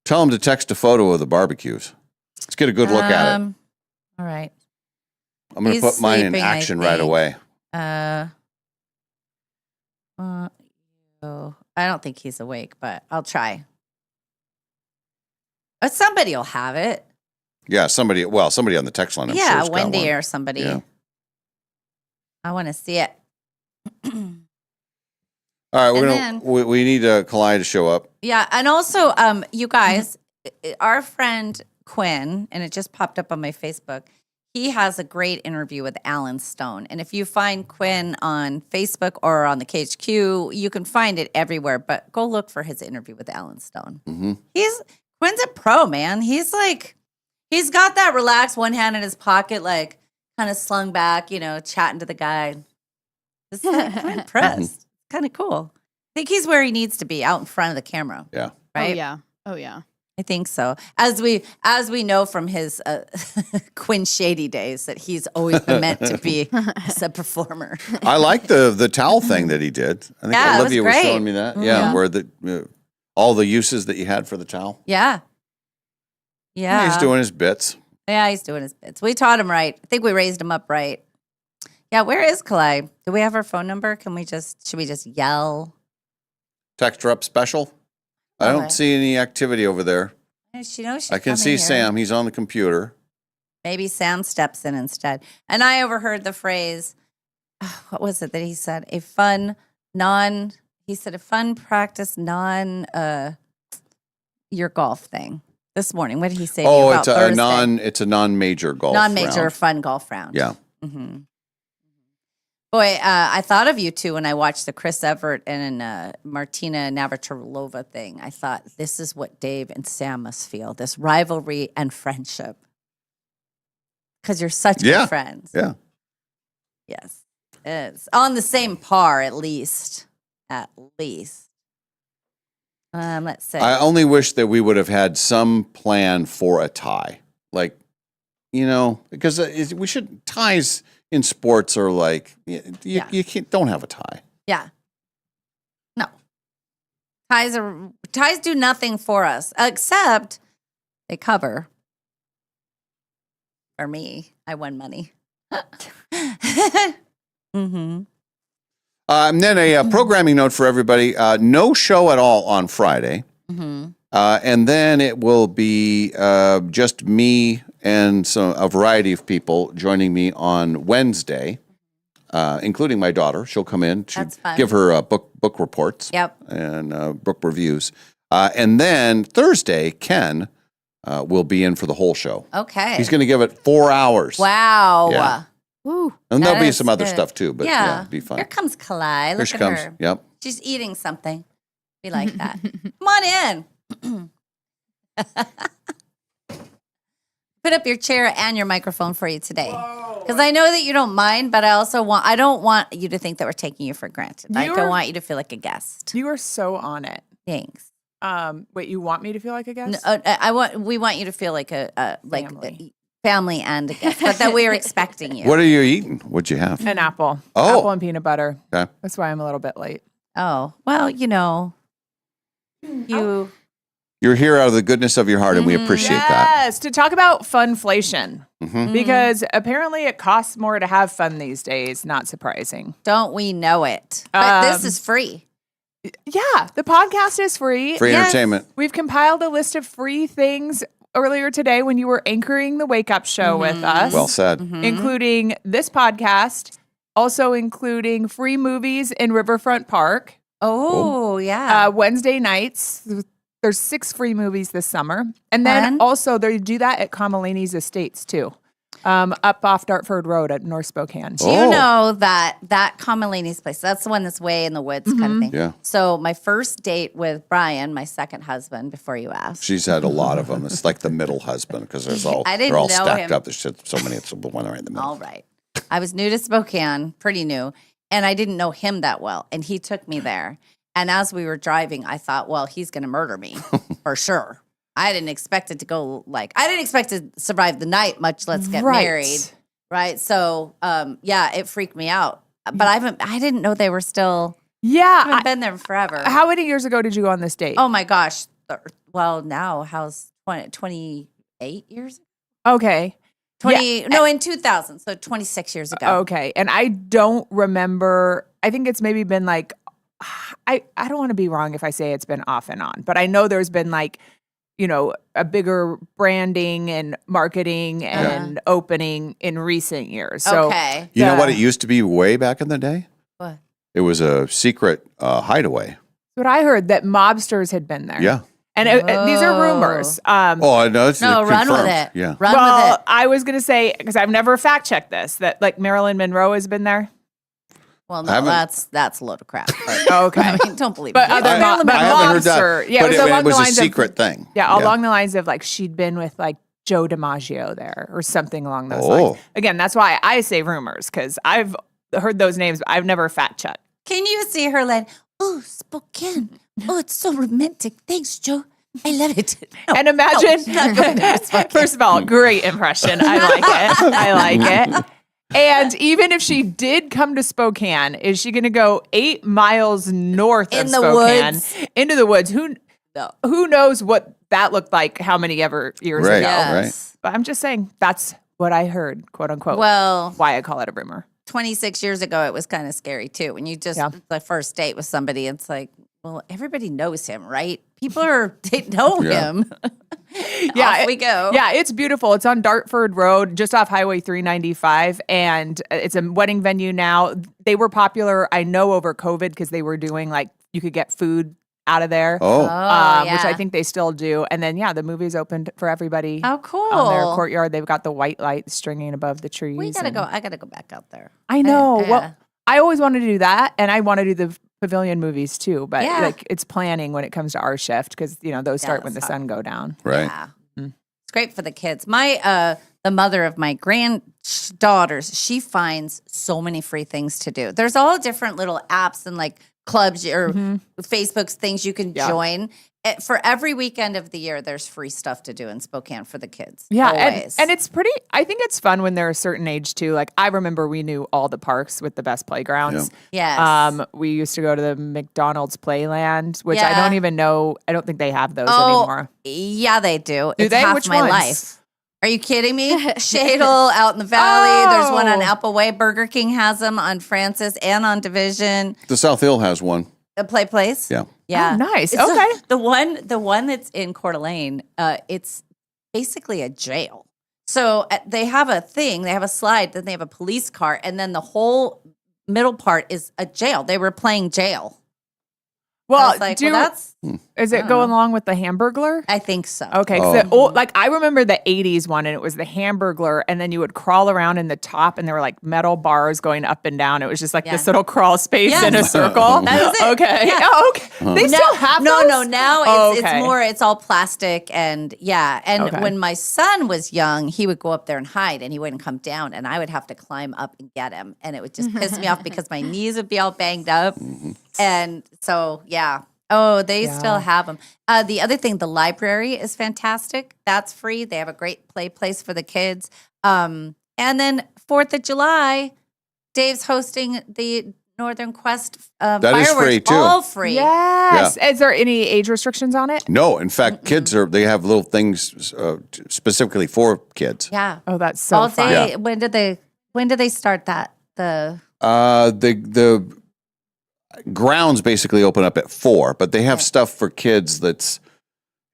Tell them to text a photo of the barbecues. Let's get a good look at it. All right. I'm going to put mine in action right away. I don't think he's awake, but I'll try. But somebody will have it. Yeah, somebody on the text line. I'm sure has got Wendy one. or somebody. Yeah. I want to see it. All right, And we need Kalai to show up. Yeah, and also, you guys, our friend Quinn, and it just popped up on my Facebook. He has a great interview with Alan Stone, and if you find Quinn on Facebook or on the KHQ, you can find it everywhere. But go look for his interview with Alan Stone. Mm-hmm. Quinn's a pro, man. He's got that relaxed, one hand in his pocket, like kind of slung back, chatting to the guy. I'm impressed. Kind of cool. I think he's where he needs to be, out in front of the camera. Yeah. Right? Oh yeah. I think so. As we know from his Quinn Shady days, that he's always been meant to be as a performer. I like the towel thing that he did. I think Yeah, it was Olivia was great. showing me that. Yeah, Yeah. where all the uses that you had for the towel. Yeah. Yeah. He's doing his bits. Yeah, he's doing his bits. We taught him right. I think we raised him up right. Yeah, where is Kalai? Do we have her phone number? Should we just yell? Text her up special. I don't Okay. see any activity over there. She knows she's I can coming see here. Sam. He's on the computer. Maybe Sam steps in instead. And I overheard the phrase, what was it that he said? A fun practice, your golf thing. this morning. What did he say to you Oh, about Thursday? it's a non-major golf Non-major round. fun golf round. Yeah. Mm-hmm. Boy, I thought of you too when I watched the Chris Everett and Martina Navratilova thing. I thought, this is what Dave and Sam must feel, this rivalry and friendship. Because you're such good friends. Yeah. Yes. It's on the same par, at least. At least. Let's see. I only wish that we would have had some plan for a tie. Like, because ties in sports are like, you don't have a tie. Yeah. No. Ties do nothing for us, except they cover. For me, I won money. Mm-hmm. And then a programming note for everybody. No show at all on Friday. Mm-hmm. And then it will be just me and a variety of people joining me on Wednesday, including my daughter. She'll come in to give her book reports and book reviews. And then Thursday, Ken will be in for the whole show. Okay. He's going to give it 4 hours. Wow. Yeah. Woo. And there'll That be is some other good. stuff too, but yeah, it'll be fun. Here comes Kalai. Here Look she at comes. her. Yep. She's eating something. We like that. Come on in. Put up your chair and your microphone for you today. Because I know that you don't mind, but I don't want you to think that we're taking you for granted. I want you to feel like a guest. You are so on it. Thanks. Wait, you want me to feel like a guest? We want you to feel like a family and a guest, but that we're expecting you. What are you eating? What'd you have? An apple. Oh. Apple and peanut butter. Okay. That's why I'm a little bit late. Oh, well, You're here out of the goodness of your heart, and we appreciate that. Yes, to talk about funflation. Mhm. Because apparently it costs more to have fun these days. Not surprising. Don't we know it? But this is free. Yeah, the podcast is free. Free entertainment. We've compiled a list of free things earlier today when you were anchoring the Wake Up Show with us. Well said. Including this podcast, also including free movies in Riverfront Park. Oh, yeah. Wednesday nights. There's 6 free movies this summer. And then also they do that at Kamalini's Estates too. Up off Dartford Road at North Spokane. Do you know that Kamalini's place, that's the one that's way in the woods kind of thing. Yeah. So my first date with Brian, my second husband, before you asked. She's had a lot of them. It's like the middle husband because I didn't they're all know stacked him. up. There's so many. It's the one right in the middle. All right. I was new to Spokane, pretty new, and I didn't know him that well. And he took me there. And as we were driving, I thought, well, he's going to murder me for sure. I didn't expect it to go I didn't expect to survive the night, much less get married. Right. So, it freaked me out. But I didn't know they were still. Yeah. I've been there forever. How many years ago did you go on this date? Oh my gosh. Well, now how's 28 years ago? Okay. 20, no, in 2000. So 26 years ago. Okay. And I don't remember, I think it's maybe been I don't want to be wrong if I say it's been off and on, but I know there's been a bigger branding and marketing and opening in recent years. So okay. You know what it used to be way back in the day? What? It was a secret hideaway. What I heard that mobsters had been there. Yeah. And these are rumors. No, it's No, run with confirmed. it. Yeah. Run with it. I was going to say, because I've never fact checked this, that Marilyn Monroe has been there. Well, I no, haven't- that's a load of crap. Okay. I mean, don't believe But it. other I haven't heard that. Yeah, but it was along it was the a lines secret thing. Yeah, along the lines of she'd been with Joe DiMaggio there or something along those lines. Again, that's why I say rumors, because I've heard those names, but I've never fact checked. Can you see her oh, Spokane. Oh, it's so romantic. Thanks, Joe. I love it. No, And imagine, not going there. first of all, great impression. I like it. I like it. And even if she did come to Spokane, is she going to go 8 miles north of In the Spokane woods? into the woods? Who knows what that looked like? How many ever years Right, ago? right. But I'm just saying that's what I heard, quote unquote. Well, why I call it a rumor. 26 years ago, it was kind of scary too. When you the first date with somebody, it's like, well, everybody knows him, right? People they know him. Off we go. Yeah, it's beautiful. It's on Dartford Road, just off Highway 395, and it's a wedding venue now. They were popular, I know, over COVID because they were doing you could get food out of there. Oh. Which yeah. I think they still do. And then, the movie's opened for everybody. Oh, cool. On their courtyard. They've got the white lights stringing above the trees. I gotta go back out there. I know. Yeah. Well, I always wanted to do that, and I want to do the pavilion movies too. But it's planning when it comes to our shift because those start when the sun go down. Right. Yeah. It's great for the kids. My the mother of my granddaughters, she finds so many free things to do. There's all different little apps and like clubs or Facebook's things you can join. For every weekend of the year, there's free stuff to do in Spokane for the kids. Yeah, always. and it's pretty. I think it's fun when they're a certain age too. Like I remember, we knew all the parks with the best playgrounds. Yes. We used to go to the McDonald's Playland, which I don't even know. I don't think they have those anymore. Yeah, they do. Do it's they? half Which my ones? life. Are you kidding me? Shadle out in the valley. There's one on Appleway. Burger King has them on Francis and on Division. The South Hill has one. The Play Place. Yeah. Yeah. Oh, nice. It's Okay. The one that's in Coeur d'Alene, it's basically a jail. So they have a thing, they have a slide, then they have a police car, and then the whole middle part is a jail. They were playing jail. I Well, was like, that's is it go along with the Hamburglar? I think so. Okay, I remember the '80s one, and it was the Hamburglar, and then you would crawl around in the top, and there were like metal bars going up and down. It was just like this little crawl space in a circle. That was it. Okay. Yeah. Oh, okay. They still have those? No. Now Oh, it's okay. more. It's all plastic and And Okay. when my son was young, he would go up there and hide, and he wouldn't come down, and I would have to climb up and get him, and it would just piss me off because my knees would be all banged up, and so yeah. Oh, they still have them. The other thing, the library is fantastic. That's free. They have a great play place for the kids. And then 4th of July, Dave's hosting the Northern Quest That fireworks. is free, too. All free. Yes. Is there any age restrictions on it? No, in fact, kids they have little things specifically for kids. Yeah. Oh, that's so all fun. day. Yeah. When did they start that? The The grounds basically open up at 4, but they have stuff for kids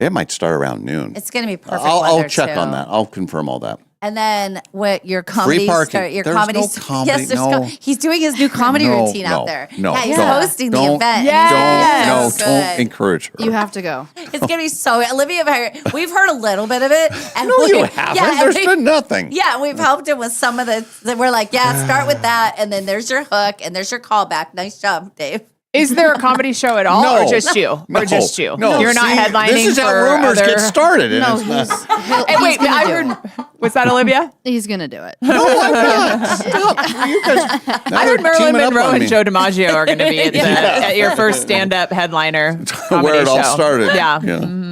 it might start around noon. it's going to be perfect. I'll weather, check too. on that. I'll confirm all that. And then what your comedy parking. your There's comedy no comedy, yes, there's no. he's doing his new comedy No, routine out there. no, yeah, he's don't. hosting the Don't. event. Don't encourage her. You have to go. It's gonna be so. Olivia, we've heard a little bit of it, and No, you haven't. and There's been nothing. Yeah, we've helped him with some of the. We're like, start with that, and then there's your hook, and there's your callback. Nice job, Dave. Is there a comedy show at all, No. or just you? No. Or just you? No. You're not See, headlining. this is how for rumors other... get started. And No, it's not- Hey, wait, I heard. Was that Olivia? He's gonna do it. No, I'm not. Stop. You guys, now I heard they're Marilyn teaming up Monroe on and me. Joe DiMaggio are going to be at your first stand-up headliner. Where it all comedy show. started. Yeah.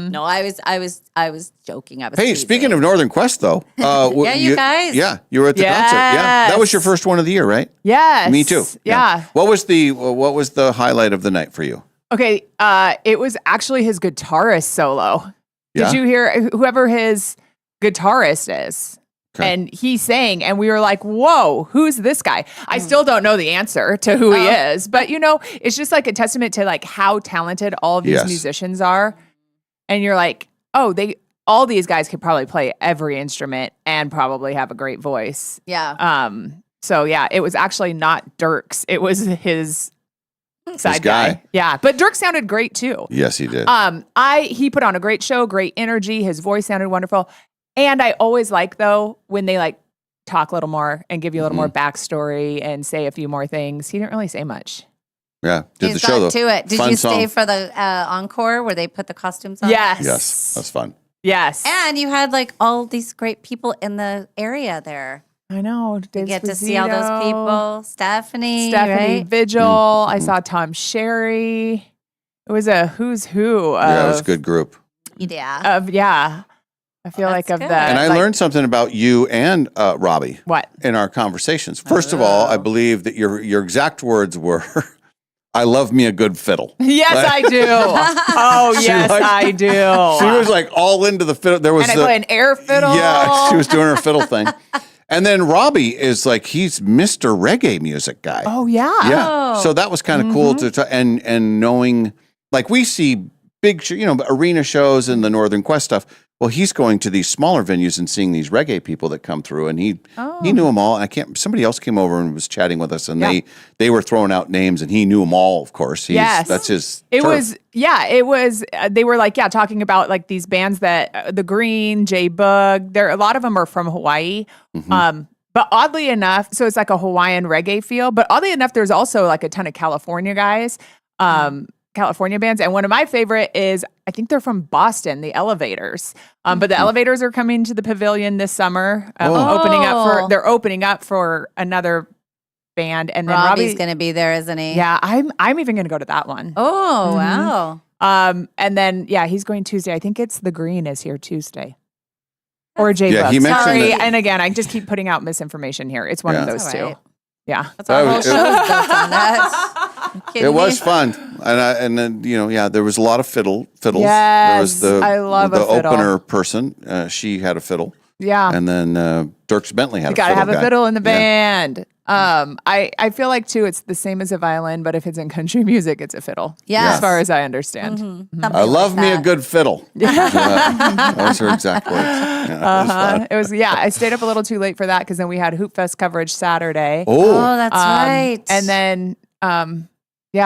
No, I was joking. I was. Hey, teasing. speaking of Northern Quest, though. Yeah, you guys. Yeah, you were at the concert. Yeah, that was your Yes. first one of the year, right? Yes. Me too. Yeah. What was the highlight of the night for you? Okay. It was actually his guitarist solo. Yeah? Did you hear whoever his guitarist is? Okay. And he sang, and we were like, whoa, who's this guy? I still don't know the answer to who he is, but it's just like a testament to like how talented all of these Yes. musicians are. And you're like, oh, all these guys could probably play every instrument and probably have a great voice. Yeah. So yeah, it was actually not Dirk's. It was his side guy. guy. Yeah. But Dirk sounded great too. Yes, he did. He put on a great show, great energy. His voice sounded wonderful. And I always like though when they like talk a little more and give you a little more backstory and say a few more things. He didn't really say much. Yeah, did He's the show got though. to it. Did Fun you song. stay for the encore where they put the costumes on? Yes, that's fun. Yes. And you had like all these great people in the area there. I know. You get to see all those people. Stephanie right? Vigil. I saw Tom Sherry. It was a who's who. Yeah, it was a good group. Yeah. I feel like of good. that. And I learned something about you and Robbie. What? In our conversations. First of all, I believe that your exact words were, "I love me a good fiddle." Yes, I do. Oh, She yes, liked- I do. She was like all into the fiddle. There was And I play an air fiddle. Yeah, she was doing her fiddle thing. And then Robbie is like he's Mr. Reggae music guy. Oh, yeah. Yeah. So that was kind of cool to and knowing like we see big, arena shows and the Northern Quest stuff. Well, he's going to these smaller venues and seeing these reggae people that come through, and he knew them all. Somebody else came over and was chatting with us, and they were throwing out names, and he knew them all. Of course, that's his. It turf. was. They were like talking about like these bands that the Green, J Bug. A lot of them are from Hawaii. Mm-hmm. But oddly enough, so it's like a Hawaiian reggae feel. But oddly enough, there's also like a ton of California guys. California bands, and one of my favorite is I think they're from Boston, the Elevators. But the Elevators are coming to the Pavilion this summer, they're opening up for another band, and then Robbie's going to be there, isn't he? Yeah, I'm even going to go to that one. Oh, wow. And then he's going Tuesday. I think it's the Green is here Tuesday. Or J Bug. he mentioned Sorry, that- and again, I just keep putting out misinformation here. It's one of those two. right. Yeah, That's our whole show is built on that. It was fun, and then there was a lot of fiddles. Yes, there was I love the a fiddle. opener person. She had a fiddle. Yeah, and then Dirks Bentley had. You gotta have a guy. fiddle in the Yeah. band. I feel like too, it's the same as a violin, but if it's in country music, it's a fiddle. Yes. As far as I understand. Mm-hmm. I love me a good fiddle. Those are exact words. Yeah, It was I stayed up a little too late for that because then we had Hoop Fest coverage Saturday. Oh, that's right. And then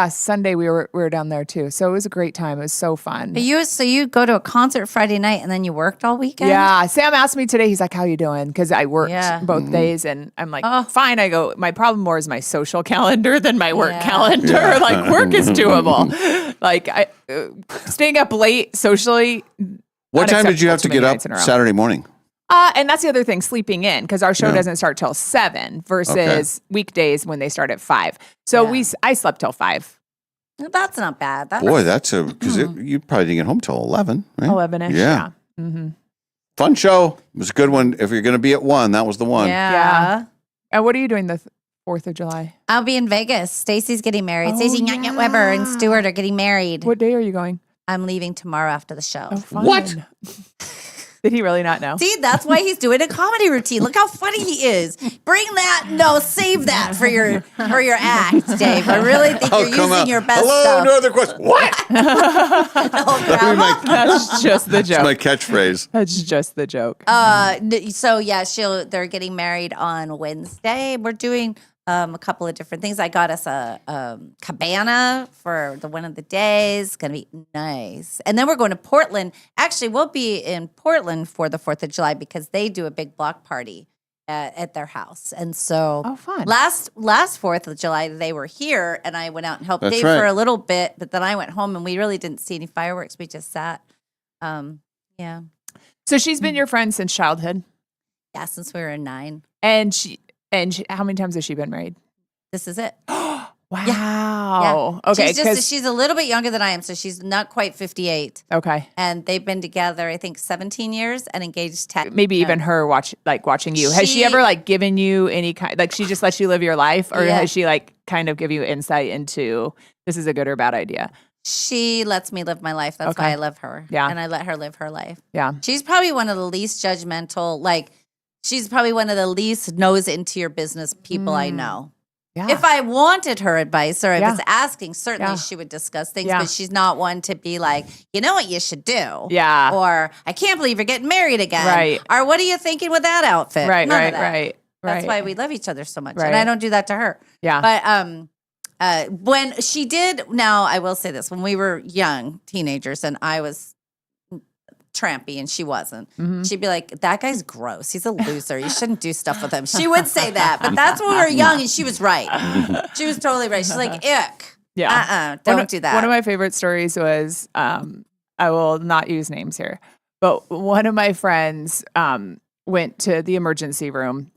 Sunday we were down there too. So it was a great time. It was so fun. So you go to a concert Friday night and then you worked all weekend? Yeah. Sam asked me today, he's like, how you doing? Because I worked both Mm-hmm. days and I'm like, fine. I go, my problem more is my social calendar than my work calendar. Yeah. Like work is doable. Like staying up late socially. What time did you have to unacceptable get too many up nights in a row. Saturday morning? And that's the other thing, sleeping in, because our show Yeah. doesn't start till 7 versus weekdays when they start at 5. So I slept till 5. That's not bad. Boy, that's because you probably didn't get home till 11, right? 11ish. Yeah. Mm-hmm. Fun show. It was a good one. If you're going to be at 1, that was the one. Yeah. And what are you doing the 4th of July? I'll be in Vegas. Stacy's getting married. Stacy Weber and Stuart are getting married. What day are you going? I'm leaving tomorrow after the show. What? Did he really not know? See, that's why he's doing a comedy routine. Look how funny he is. Bring that. No, save that for your act, Dave. I really think you're using your best Hello, stuff. Northern Quest. What? That's just the joke. That's my catchphrase. That's just the joke. So they're getting married on Wednesday. We're doing a couple of different things. I got us a cabana for one of the days. It's gonna be nice. And then we're going to Portland. Actually, we'll be in Portland for the 4th of July because they do a big block party at their house. And so fun. last 4th of July, they were here and I went out and helped That's Dave right. for a little bit, but then I went home and we really didn't see any fireworks. We just sat. Yeah. So she's been your friend since childhood? Yeah, since we were 9. And how many times has she been married? This is it. Wow. Yeah. Okay. She's a little bit younger than I am, so she's not quite 58. Okay. And they've been together, I think, 17 years and engaged 10. Maybe even her watching you. Has she ever given you any kind, she just lets you live your life, or has she kind of give you insight into this is a good or bad idea? She lets me live my life. That's why I love her. Yeah. And I let her live her life. Yeah. She's probably one of the least judgmental, she's probably one of the least nose into your business people I know. Yeah. If I wanted her advice or if Yeah. it's asking, certainly Yeah. she would discuss things, Yeah. but she's not one to be like, you know what you should do? Yeah. Or I can't believe you're getting married again. Right. Or what are you thinking with that outfit? Right, None of right, that. right. That's right. why we love each other so much. Right. And I don't do that to her. Yeah. But when she did, now I will say this, when we were young teenagers and I was trampy and she wasn't, she'd be like, that guy's gross. He's a loser. You shouldn't do stuff with him. She would say that, but that's when we were young and she was right. She was totally right. She's like, ick. Yeah. Don't do that. One of my favorite stories was I will not use names here, but one of my friends went to the emergency room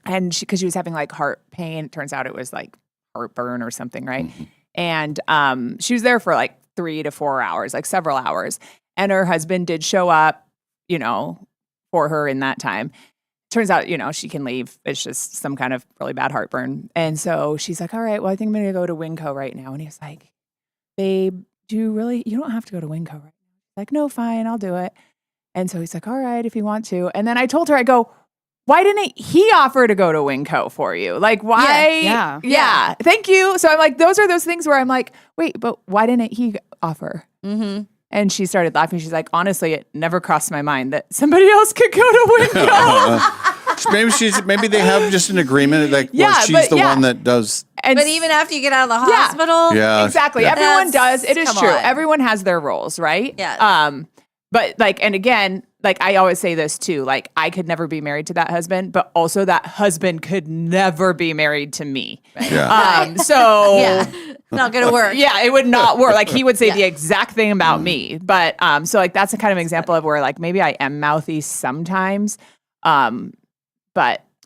and because she was having heart pain. It turns out it was heartburn or something, right? And she was there for 3 to 4 hours, several hours. And her husband did show up, for her in that time. Turns out, she can leave. It's just some kind of really bad heartburn. And so she's like, all right, well, I think I'm going to go to Winco right now. And he's like, babe, you don't have to go to Winco right now. Like, no, fine, I'll do it. And so he's like, all right, if you want to. And then I told her, I go, why didn't he offer to go to Winco for you? Why? Yeah. Thank you. So I'm like, those are those things where I'm like, wait, but why didn't he offer? Mm-hmm. And she started laughing. She's like, honestly, it never crossed my mind that somebody else could go to Winco. Maybe they have just an agreement that she's the one that does. But even after you get out of the hospital, Yeah. Exactly. Yeah. Everyone does. It is come true. on. Everyone has their roles, right? Yes. But like, and again, like I always say this too, like I could never be married to that husband, but also that husband could never be married to me. Yeah. So not gonna work. Yeah, it would not work. Like he would say the exact thing about me. But so like that's a kind of example of where like maybe I am mouthy sometimes.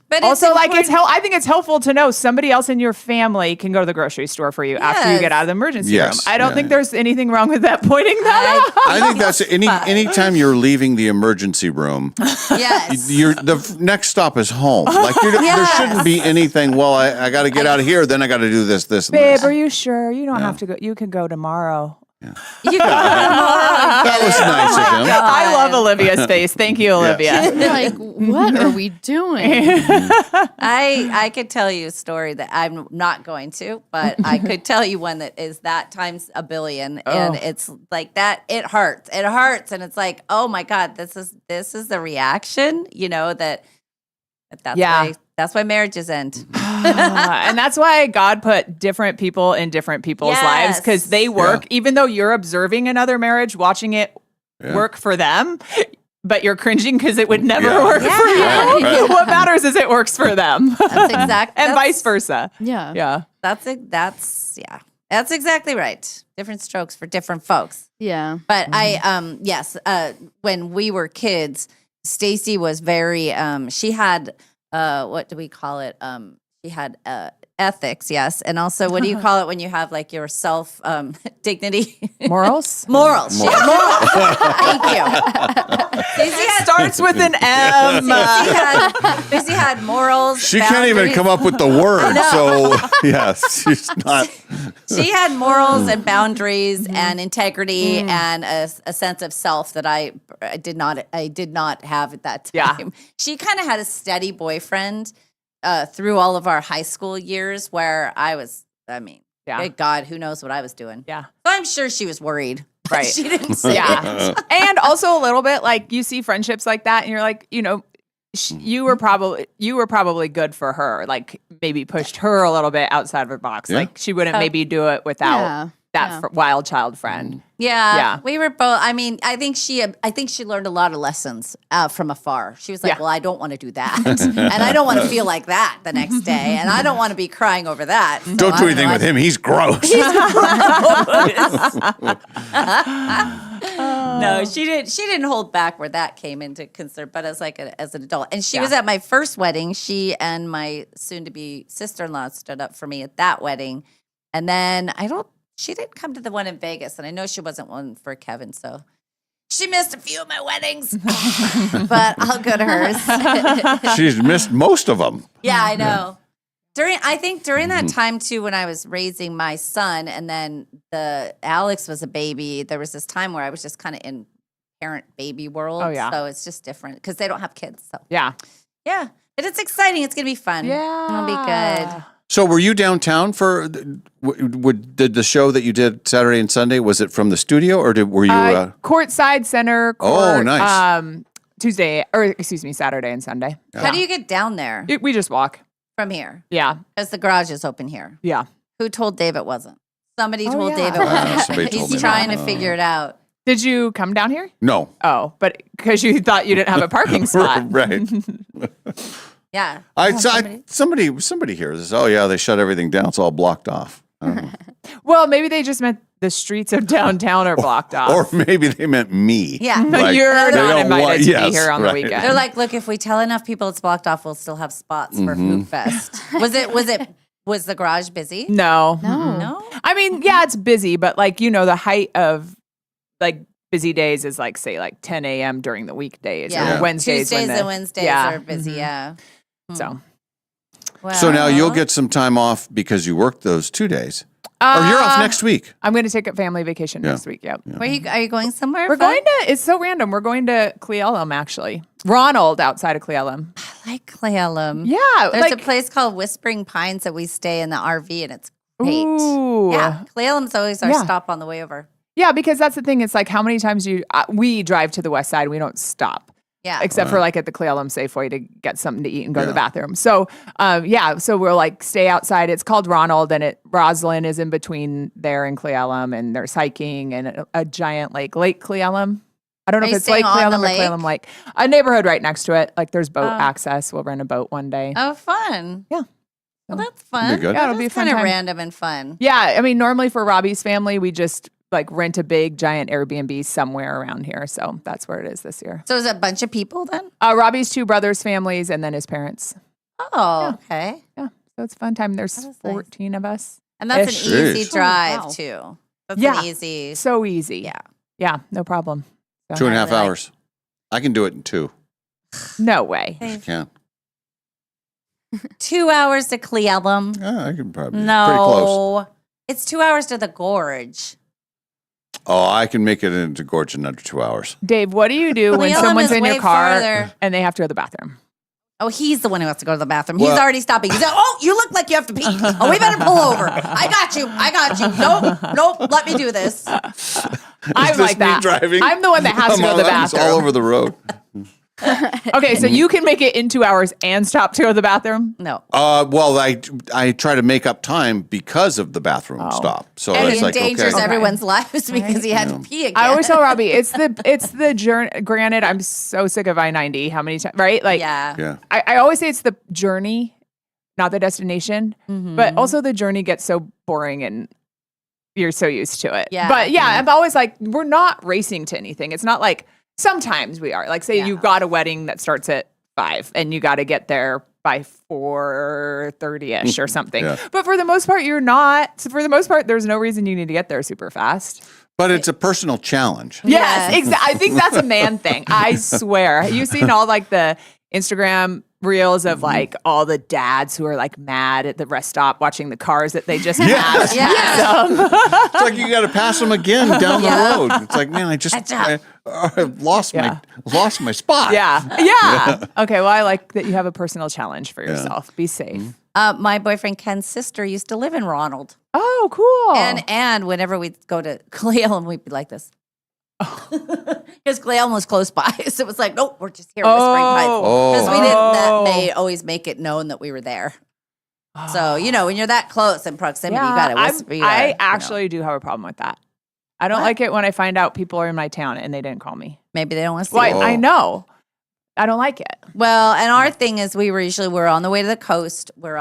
But also, like I think it's helpful to know somebody else in your family can go to the grocery store for you after you get out of the emergency room. I don't think there's anything wrong with that. Pointing that out. I think that's anytime you're leaving the emergency room. Yes. The next stop is home. Like there shouldn't be anything. Well, I got to get out of here. Then I got to do this, and Babe, this. are you sure? You don't have to go. You can go tomorrow. You can go tomorrow. That was nice of him. I love Olivia's face. Thank you, Olivia. Like, what are we doing? I could tell you a story that I'm not going to, but I could tell you one that is that times a billion, and it's like that. It hurts. It hurts, and it's like, oh my God, this is the reaction. You know that's why marriages end. And that's why God put different people in different people's lives because they work. Even though you're observing another marriage, watching it work for them. But you're cringing because it would never work for you. Right. What matters is it works for them. That's exactly, and vice versa. Yeah. That's exactly right. Different strokes for different folks. Yeah. But when we were kids, Stacy was very she had what do we call it? She had ethics, yes. And also, what do you call it when you have like your self dignity? Morals? Morals. She had morals. Thank you. Stacey starts with an M. Stacey had morals. She can't even come up with the word. So yes, she's not. She had morals and boundaries and integrity and a sense of self that I did not have at that time. Yeah. She kind of had a steady boyfriend through all of our high school years where good God, who knows what I was doing. Yeah. So I'm sure she was worried. but Right. She didn't say it. And also a little bit like you see friendships like that and you're like, you were probably good for her. Like maybe pushed her a little bit outside of her box. Yeah. Like she wouldn't maybe do it without that wild child friend. Yeah, we were both. I mean, I think she learned a lot of lessons from afar. She was like, "Well, I don't want to do that, and I don't want to feel like that the next day, and I don't want to be crying over that." So Don't do anything with him. He's gross. No, she didn't hold back where that came into concern, but as an adult, and she was at my first wedding. She and my soon-to-be sister-in-law stood up for me at that wedding, and then she didn't come to the one in Vegas, and I know she wasn't one for Kevin, so she missed a few of my weddings, but I'll go to hers. She's missed most of them. Yeah, I know. During that time too, when I was raising my son, and then Alex was a baby, there was this time where I was just kind of in parent baby world. Oh, yeah. So it's just different because they don't have kids. So yeah, but it's exciting. It's gonna be fun. Yeah, it'll be good. So were you downtown for? Did the show that you did Saturday and Sunday? Was it from the studio or were you courtside center? Oh, nice. Saturday and Sunday. How do you get down there? We just walk from here. Yeah, because the garage is open here. Yeah. Who told Dave it wasn't? Somebody told Dave it Somebody wasn't. told me He's trying to figure it out. Did you come down here? No. Oh, but because you thought you didn't have a parking spot, right? Yeah. Somebody hears this. Oh yeah, they shut everything down. It's all blocked off. I don't know. Well, maybe they just meant the streets of downtown are blocked off. Or maybe they meant me. Yeah. Like, You're they not don't invited to yes, be here on right. the weekend. They're like, look, if we tell enough people it's blocked off, we'll still have spots for Food Fest. Was the garage busy? No. No. I mean, yeah, it's busy, but like, the height of like busy days is like, say, like 10 a.m. during the weekdays or Wednesdays. Tuesdays and Wednesdays are busy, yeah. So. So now you'll get some time off because you worked those 2 days. Or you're off next week. I'm going to take a family vacation next week. Yep. Are you going somewhere? We're going to, it's so random. We're going to Cle Elum, actually. Ronald outside of Cle Elum. I like Cle Elum. Yeah. There's a place called Whispering Pines that we stay in the RV, and it's great. Ooh. Yeah. Cle Elum's always our stop on the way over. Yeah, because that's the thing. It's like how many times we drive to the west side. We don't stop. Yeah. Except for like at the Cle Elum Safeway to get something to eat and go to the bathroom. So, so we'll like stay outside. It's called Ronald, and Roslyn is in between there and Cle Elum, and there's hiking and a giant lake, Lake Cle Elum. I don't know Are if you it's Lake staying Cle on the Elum or Cle lake? Elum Lake. A neighborhood right next to it. Like there's boat access. We'll rent a boat one day. Oh, fun. Yeah. Well, that's fun. Be good. Yeah, it'll be a fun kind of time. random and fun. Yeah, I mean, normally for Robbie's family, we just like rent a big giant Airbnb somewhere around here. So that's where it is this year. So is it a bunch of people then? Robbie's 2 brothers' families, and then his parents. Oh, okay. Yeah, so it's a fun time. There's That is 14 of us. And that's Ish. an easy Jeez. drive wow. too. That's Yeah. an easy. So easy. Yeah. Yeah, no problem. So- 2.5 hours. I can do it in 2. No way. I can. 2 hours to Cle Elum. I can probably pretty close. No, it's 2 hours to the gorge. Oh, I can make it into Gorge in under 2 hours. Dave, what do you do when Cle Elum someone's is in your way car farther. and they have to go to the bathroom? Oh, he's the one who has to go to the bathroom. Well- He's already stopping. He's like, oh, you look like you have to pee. Oh, we better pull over. I got you. Nope. Let me do this. I'm Is this like that. me driving? I'm the one that has to go to the I'm bathroom. all over the road. Okay, so you can make it in 2 hours and stop to go to the bathroom? No. Well, I try to make up time because of the bathroom stop. So And it's he like, endangers okay. everyone's lives because he had to pee again. I always tell Robbie, it's the journey. Granted, I'm so sick of I-90. How many times, right? Like, Yeah. I always say it's the journey, not the destination. Mm-hmm. But also the journey gets so boring and you're so used to it. Yeah. But yeah, I'm always like, we're not racing to anything. It's not like sometimes we are. Like, say you got a wedding that starts at 5 and you got to get there by 4:30ish or something. Yeah. But for the most part, you're not. So for the most part, there's no reason you need to get there super fast. But it's a personal challenge. Yes, exactly. I think that's a man thing. I swear. You've seen all like the Instagram reels of like all the dads who are like mad at the rest stop watching the cars that they just Yes. passed. Yes. It's like you got to pass them again down the Yeah. road. It's like, man, I lost my spot. Yeah. Okay. Well, I like that you have a personal challenge for yourself. Be safe. My boyfriend Ken's sister used to live in Ronald. Oh, cool. And whenever we'd go to Cle Elum, we'd be like this. Because Cle Elum was close by. So it was like, nope, we're just here. Whispering Pines. Because we didn't, they always make it known that we were there. So, when you're that close in proximity, you got to whisper. I actually do have a problem with that. I don't like it when I find out people are in my town and they didn't call me. Maybe they don't want to see Well, you. I know. I don't like it. Well, and our thing is we're on the way to the coast. We're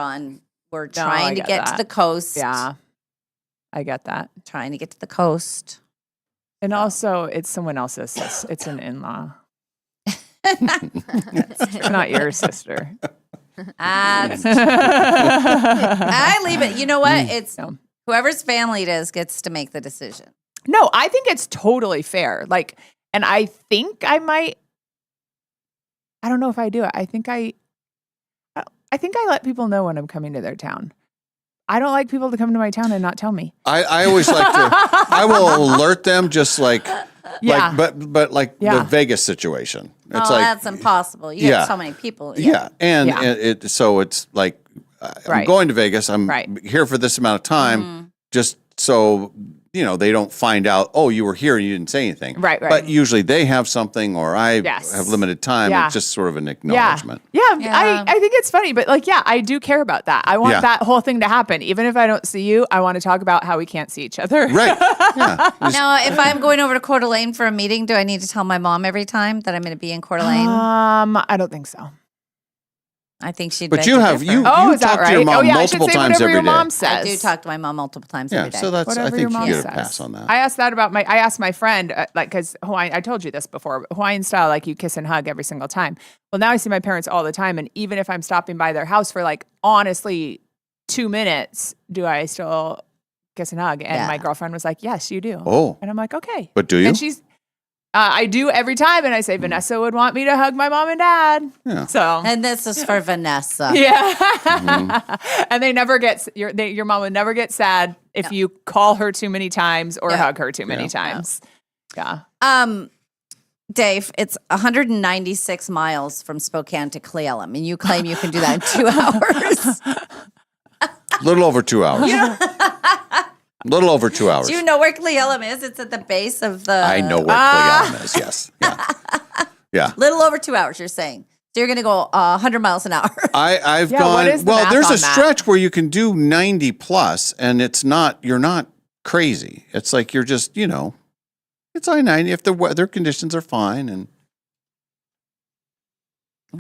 trying to get to the coast. Yeah. I get that. Trying to get to the coast. And also, it's someone else's. It's an in-law. It's not your sister. I leave it. You know what? It's whoever's family it is gets to make the decision. No, I think it's totally fair. Like, and I think I might. I don't know if I do it. I think I let people know when I'm coming to their town. I don't like people to come to my town and not tell me. I always like to. I will alert them, just like the Vegas situation. It's like that's impossible. You have so many people. Yeah, and so it's like I'm going to Vegas. I'm here for this amount of time, just so they don't find out. Oh, you were here and you didn't say anything. Right. But usually they have something, or I have limited time. Yeah. It's just sort of an acknowledgement. Yeah. I think it's funny, but I do care about that. I want that whole thing to happen. Even if I don't see you, I want to talk about how we can't see each other. Right. Now, if I'm going over to Coeur d'Alene for a meeting, do I need to tell my mom every time that I'm going to be in Coeur d'Alene? I don't think so. I think she'd. But beg you to have differ. you talk to your mom multiple times every day. I do talk to my mom multiple times every day. So that's Whatever I think your you mom get a says. pass on that. I asked that about I asked my friend, because Hawaiian, I told you this before, Hawaiian style, like you kiss and hug every single time. Well, now I see my parents all the time. And even if I'm stopping by their house for honestly 2 minutes, do I still kiss and hug? And my girlfriend was like, yes, you do. Oh. And I'm like, okay. But do you? And she's, I do every time. And I say, Vanessa would want me to hug my mom and dad. Yeah. So. And this is for Vanessa. Yeah. And they never get, your mom would never get sad if you call her too many times or hug her too many times. Yeah. Dave, it's 196 miles from Spokane to Cle Elum, and you claim you can do that in 2 hours. A little over 2 hours. little over 2 hours. Do you know where Cle Elum is? It's at the base of the. I know where Cle Elum is. Yes. Yeah. Little over 2 hours, you're saying. So you're going to go 100 miles an hour. I've Yeah, gone. what is the Well, math there's a on that? stretch where you can do 90 plus, and you're not crazy. It's like you're just, it's I-90 if the weather conditions are fine. And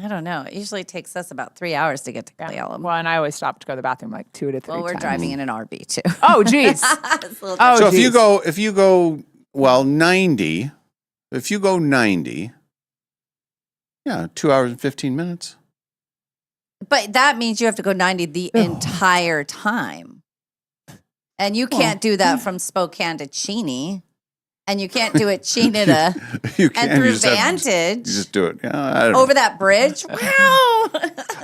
I don't know. It usually takes us about 3 hours to get to Cle Elum. Well, and I always stop to go to the bathroom like 2 to 3 Well, we're times. driving in an RV too. Oh, geez. It's a little Oh, so geez. if you go 90, if you go 90, 2 hours and 15 minutes. But that means you have to go 90 the entire time. And you can't do that from Spokane to Cheney. And you can't do it Cheney to You can. and through you just have- Vantage you just do it. Yeah, I don't know. over that bridge. Wow.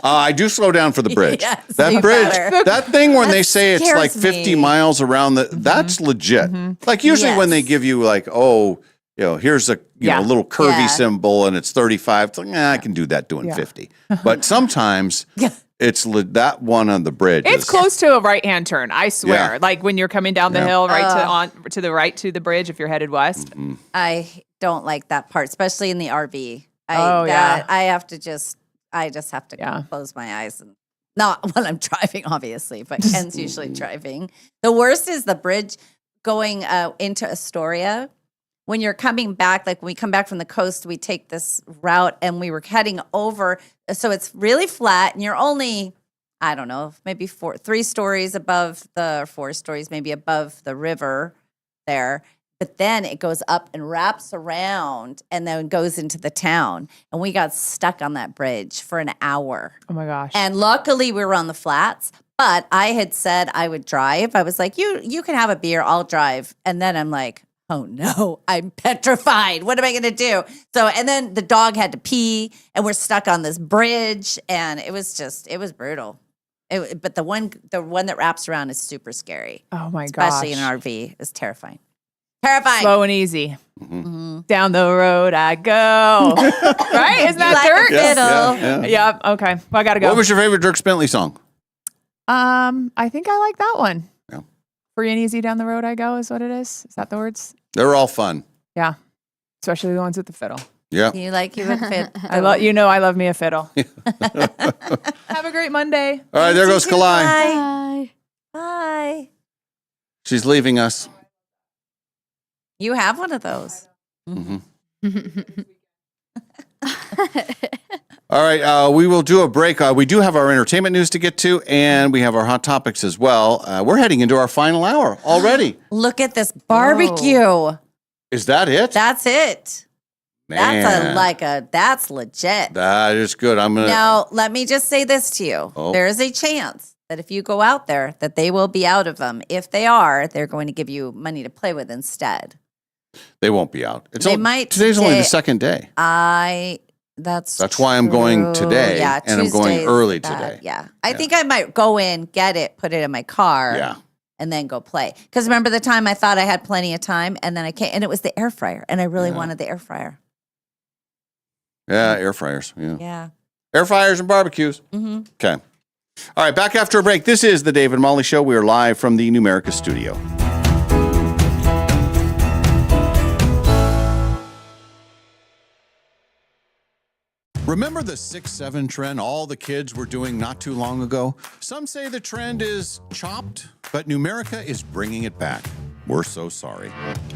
I do slow down for the bridge. Yes, that you bridge, better. that thing when That they say it's like scares 50 me. miles around that's legit. Like usually when they give you like, here's a little curvy Yeah. symbol and it's 35. It's like, I can do that doing Yeah. 50. But sometimes it's that one on the bridge. It's is- close to a right-hand turn, I swear. Yeah. Like when you're coming down the Yeah. hill to the right to the bridge if you're headed west. Mm-hmm. I don't like that part, especially in the RV. Yeah. I just have to close my eyes and not when I'm driving, obviously, but Ken's usually driving. The worst is the bridge going into Astoria. When you're coming back, like when we come back from the coast, we take this route and we were heading over. So it's really flat and you're only, I don't know, maybe 3 stories above 4 stories, maybe above the river there. But then it goes up and wraps around and then goes into the town. And we got stuck on that bridge for an hour. Oh my gosh. And luckily we were on the flats, but I had said I would drive. I was like, you can have a beer, I'll drive. And then I'm like, oh no, I'm petrified. What am I going to do? So, and then the dog had to pee and we're stuck on this bridge and it was brutal. But the one that wraps around is super scary. Oh my gosh. Especially in an RV. It's terrifying. Terrifying. Slow and easy. Mm-hmm. Down the road I go. Right? Isn't that Like Dirk? a fiddle. Yeah. Yep. Okay. Well, I got to go. What was your favorite Dirk Bentley song? I think I like that one. Yeah. Free and easy down the road I go is what it is. Is that the words? They're all fun. Yeah. Especially the ones with the fiddle. Yeah. You like you a fit. I love me a fiddle. Have a great Monday. All right, there goes Kalai. Bye. Bye. She's leaving us. You have one of those. All right, we will do a break. We do have our entertainment news to get to, and we have our hot topics as well. We're heading into our final hour already. Look at this barbecue. Is that it? That's it. Man. That's legit. That is good. I'm gonna. Now, let me just say this to you. Oh. There is a chance that if you go out there, that they will be out of them. If they are, they're going to give you money to play with instead. They won't be out. They might Today's only the today. second day. That's why I'm going true. today, Yeah, and I'm going Tuesday's early bad. today. Yeah. I think I might go in, get it, put it in my car. Yeah. And then go play. Because remember the time I thought I had plenty of time and then I can't, and it was the air fryer. And I really wanted the air fryer. Yeah, air fryers. Yeah. Yeah. Air fryers and barbecues. Mm-hmm. Okay. All right, back after a break. This is the Dave and Molly Show. We are live from the Numerica studio. Remember the 6'7" trend all the kids were doing not too long ago? Some say the trend is chopped, but Numerica is bringing it back. We're so sorry.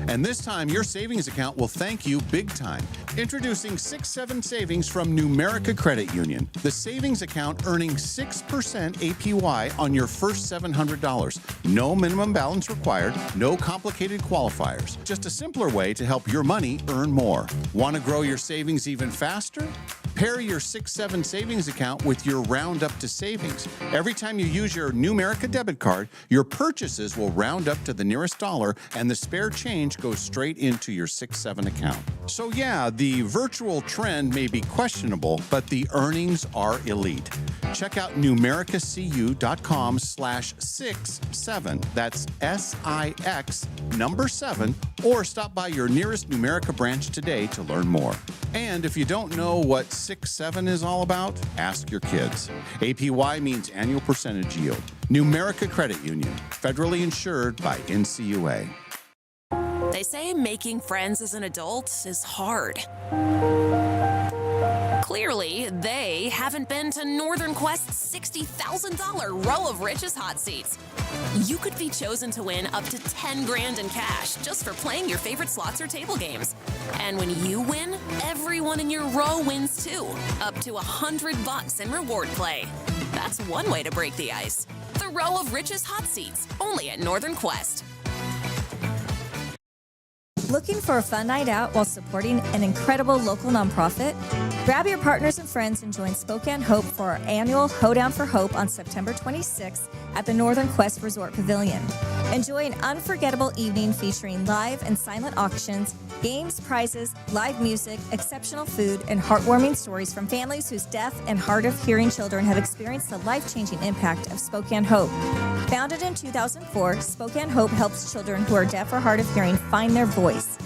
And this time, your savings account will thank you big time. Introducing 6'7" Savings from Numerica Credit Union. The savings account earning 6% APY on your first $700. No minimum balance required, no complicated qualifiers. Just a simpler way to help your money earn more. Want to grow your savings even faster? Pair your 6'7" savings account with your Round Up to Savings. Every time you use your Numerica debit card, your purchases will round up to the nearest dollar, and the spare change goes straight into your 6'7" account. So yeah, the virtual trend may be questionable, but the earnings are elite. Check out numericacu.com/67. That's SIX number 7, or stop by your nearest Numerica branch today to learn more. And if you don't know what 6-7 is all about, ask your kids. APY means annual percentage yield. Numerica Credit Union, federally insured by NCUA. They say making friends as an adult is hard. Clearly, they haven't been to Northern Quest's $60,000 row of Rich's hot seats. You could be chosen to win up to 10 grand in cash just for playing your favorite slots or table games. And when you win, everyone in your row wins too, up to $100 in reward play. That's one way to break the ice. The row of Rich's hot seats, only at Northern Quest. Looking for a fun night out while supporting an incredible local nonprofit? Grab your partners and friends and join Spokane Hope for our annual Hoedown for Hope on September 26th at the Northern Quest Resort Pavilion. Enjoy an unforgettable evening featuring live and silent auctions, games, prizes, live music, exceptional food, and heartwarming stories from families whose deaf and hard of hearing children have experienced the life-changing impact of Spokane Hope. Founded in 2004, Spokane Hope helps children who are deaf or hard of hearing find their voice.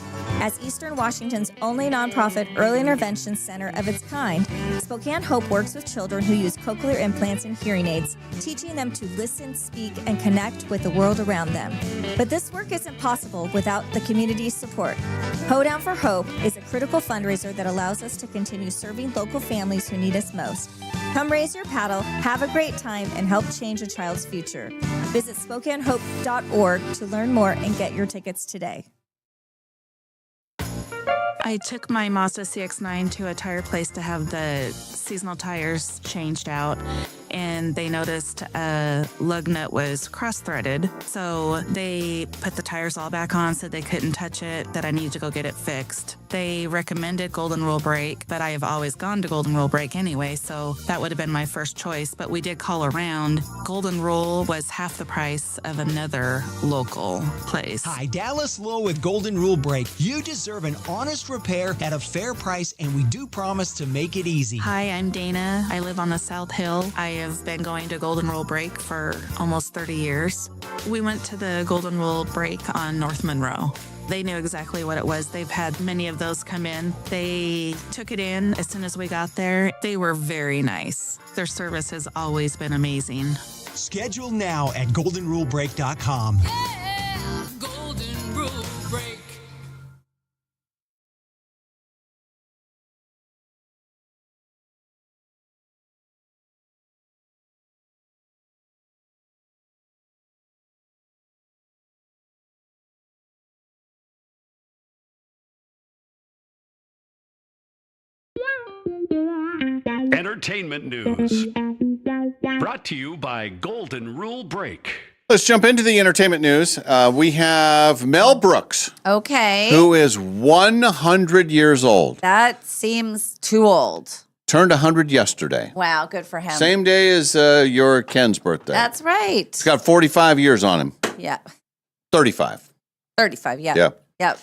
As Eastern Washington's only nonprofit early intervention center of its kind, Spokane Hope works with children who use cochlear implants and hearing aids, teaching them to listen, speak, and connect with the world around them. But this work isn't possible without the community's support. Hoedown for Hope is a critical fundraiser that allows us to continue serving local families who need us most. Come raise your paddle, have a great time, and help change a child's future. Visit SpokaneHope.org to learn more and get your tickets today. I took my Mazda CX-9 to a tire place to have the seasonal tires changed out, and they noticed a lug nut was cross-threaded. So they put the tires all back on, said they couldn't touch it, that I needed to go get it fixed. They recommended Golden Rule Brake, but I have always gone to Golden Rule Brake anyway, so that would have been my first choice. But we did call around. Golden Rule was half the price of another local place. Hi, Dallas Lowe with Golden Rule Brake. You deserve an honest repair at a fair price, and we do promise to make it easy. Hi, I'm Dana. I live on the South Hill. I have been going to Golden Rule Brake for almost 30 years. We went to the Golden Rule Brake on North Monroe. They knew exactly what it was. They've had many of those come in. They took it in as soon as we got there. They were very nice. Their service has always been amazing. Schedule now at goldenrulebrake.com. Golden Rule Break. Entertainment news. Brought to you by Golden Rule Brake. Let's jump into the entertainment news. We have Mel Brooks, Okay. who is 100 years old. That seems too old. Turned 100 yesterday. Wow, good for him. Same day as your Ken's birthday. That's right. He's got 45 years on him. Yeah. 35. 35, yeah. Yeah. Yep.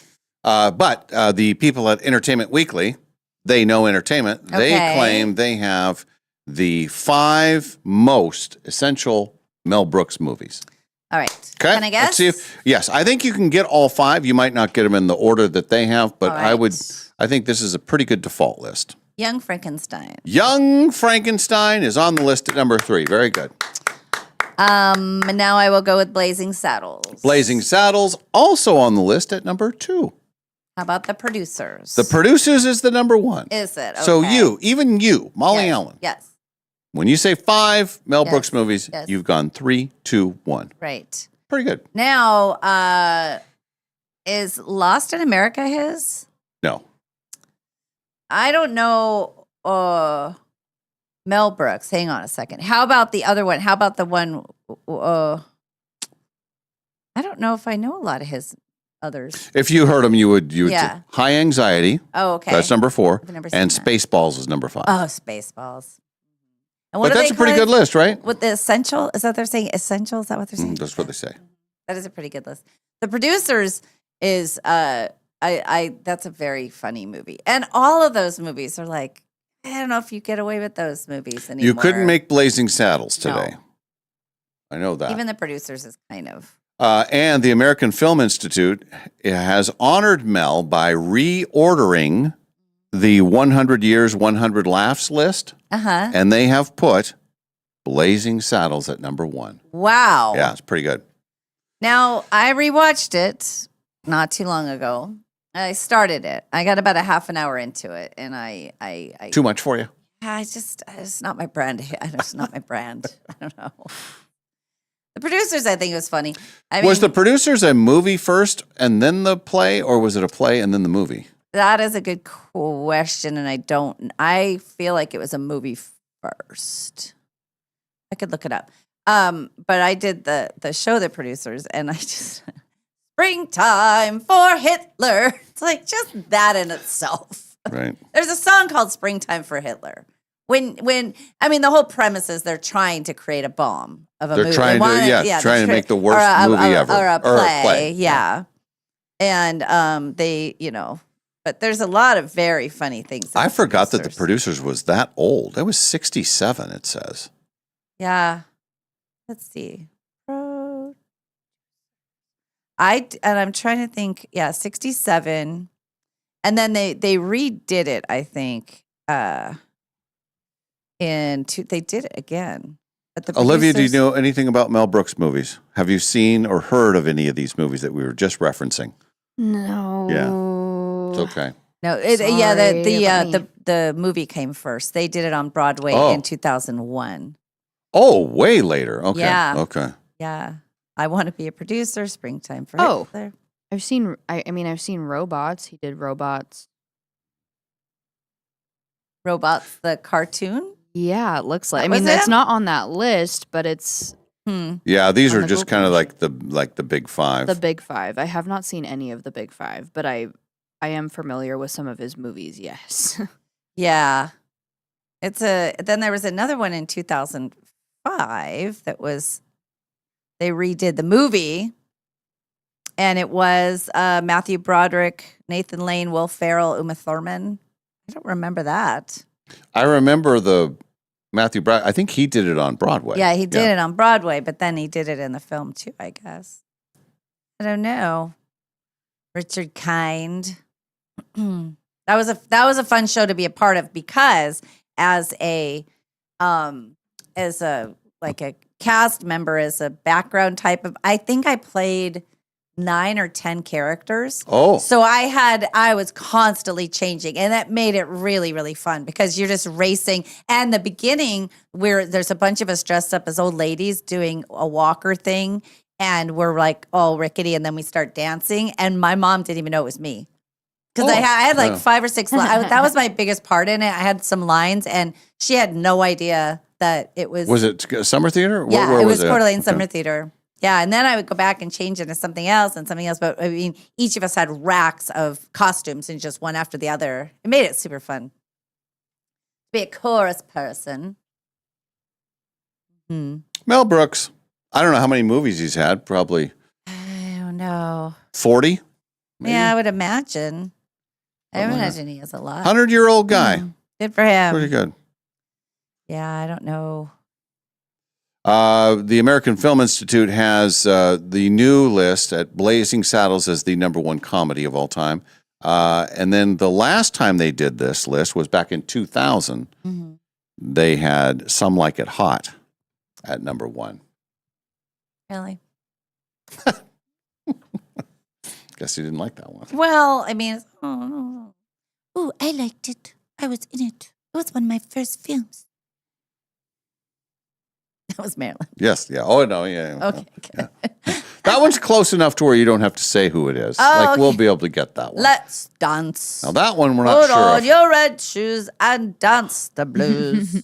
But the people at Entertainment Weekly, they know entertainment. They Okay. claim they have the 5 most essential Mel Brooks movies. All right. Okay. Can I guess? Let's see if, yes, I think you can get all 5. You might not get them in the order that they have, but All right. I think this is a pretty good default list. Young Frankenstein. Young Frankenstein is on the list at number 3. Very good. And now I will go with Blazing Saddles. Blazing Saddles also on the list at number 2. How about The Producers? The Producers is the number 1. Is it? So Okay. even you, Molly Yes. Allen, Yes. when you say 5 Mel Yes. Brooks movies, Yes. you've gone 3, 2, 1. Right. Pretty good. Now, is Lost in America his? No. I don't know. Mel Brooks. Hang on a second. How about the other one? How about the one? I don't know if I know a lot of his others. If you heard them, you would Yeah. say High Anxiety. Oh, okay. That's number 4. I've never seen And that. Spaceballs is number 5. Oh, Spaceballs. And But do that's they a pretty call it? good list, right? With the essential, is that what they're saying? Essential? Is that what they're saying? That's what they say. That is a pretty good list. The Producers is that's a very funny movie. And all of those movies are like, I don't know if you get away with those movies anymore. You couldn't make Blazing Saddles today. No. I know that. Even The Producers is kind of. And the American Film Institute has honored Mel by reordering the 100 Years, 100 Laughs list, and they have put Blazing Saddles at number 1. Wow. Yeah, it's pretty good. Now, I rewatched it not too long ago. I started it. I got about a half an hour into it, and I Too much for you? it's not my brand. It's not my brand. I don't know. The producers, I think, it was funny. Was the producers a movie first and then the play, or was it a play and then the movie? That is a good question, and I feel like it was a movie first. I could look it up. But I did the show, The Producers, and I just Springtime for Hitler. It's like just that in itself. Right. There's a song called Springtime for Hitler. When I mean the whole premise is they're trying to create a bomb of a They're movie. trying to make the worst movie ever. Or a play. Yeah. And they, but there's a lot of very funny things. I forgot that the producers was that old. That was 67, it says. Yeah. Let's see. I'm trying to think. Yeah, 67. And then they redid it, I think. They did it again. But the Olivia, do you producers- know anything about Mel Brooks movies? Have you seen or heard of any of these movies that we were just referencing? No. Yeah. It's okay. No, the movie came first. They did it on Broadway in 2001. Oh, way later. Okay. Yeah. Okay. Yeah. I Want to Be a Producer, Springtime for Oh. Hitler. I've seen Robots. He did Robots. Robots, the cartoon? Yeah, it looks like. That I mean, was it's him? not on that list, but it's Yeah, these On are the just Google kind of like the big five. the Big Five. I have not seen any of the Big Five, but I am familiar with some of his movies. Yes. Yeah. Then there was another one in 2005 that was, they redid the movie, and it was Matthew Broderick, Nathan Lane, Will Ferrell, Uma Thurman. I don't remember that. I remember the Matthew Brad. I think he did it on Broadway. Yeah, he did it on Broadway, but then he did it in the film too, I guess. I don't know. Richard Kind. That was a fun show to be a part of because as a cast member, as a background type of, I think I played 9 or 10 characters. Oh. So I was constantly changing, and that made it really, really fun because you're just racing. And the beginning where there's a bunch of us dressed up as old ladies doing a walker thing, and we're like all rickety, and then we start dancing, and my mom didn't even know it was me. Because I had like 5 or 6 lines. That was my biggest part in it. I had some lines, and she had no idea that it was. Was it Summer Theater? Yeah, Where it was it? Coeur d'Alene Okay. Summer Theater. Yeah, and then I would go back and change it to something else and something else. But I mean, each of us had racks of costumes and just one after the other. It made it super fun. Be a chorus person. Mel Brooks. I don't know how many movies he's had. Probably I don't know. 40. Yeah, I would imagine. I imagine he has a lot. 100-year-old guy. Good for him. Pretty good. Yeah, I don't know. The American Film Institute has the new list at Blazing Saddles as the #1 comedy of all time. And then the last time they did this list was back in 2000. They had Some Like It Hot at #1. Really? Guess you didn't like that one. Well, I mean, oh, I liked it. I was in it. It was one of my first films. That was Marilyn. Yes, yeah. Oh, no, yeah. Okay. Yeah. That one's close enough to where you don't have to say who it is. Oh, We'll okay. be able to get that one. Let's dance. Now, that one we're not Put sure on of. your red shoes and dance the blues.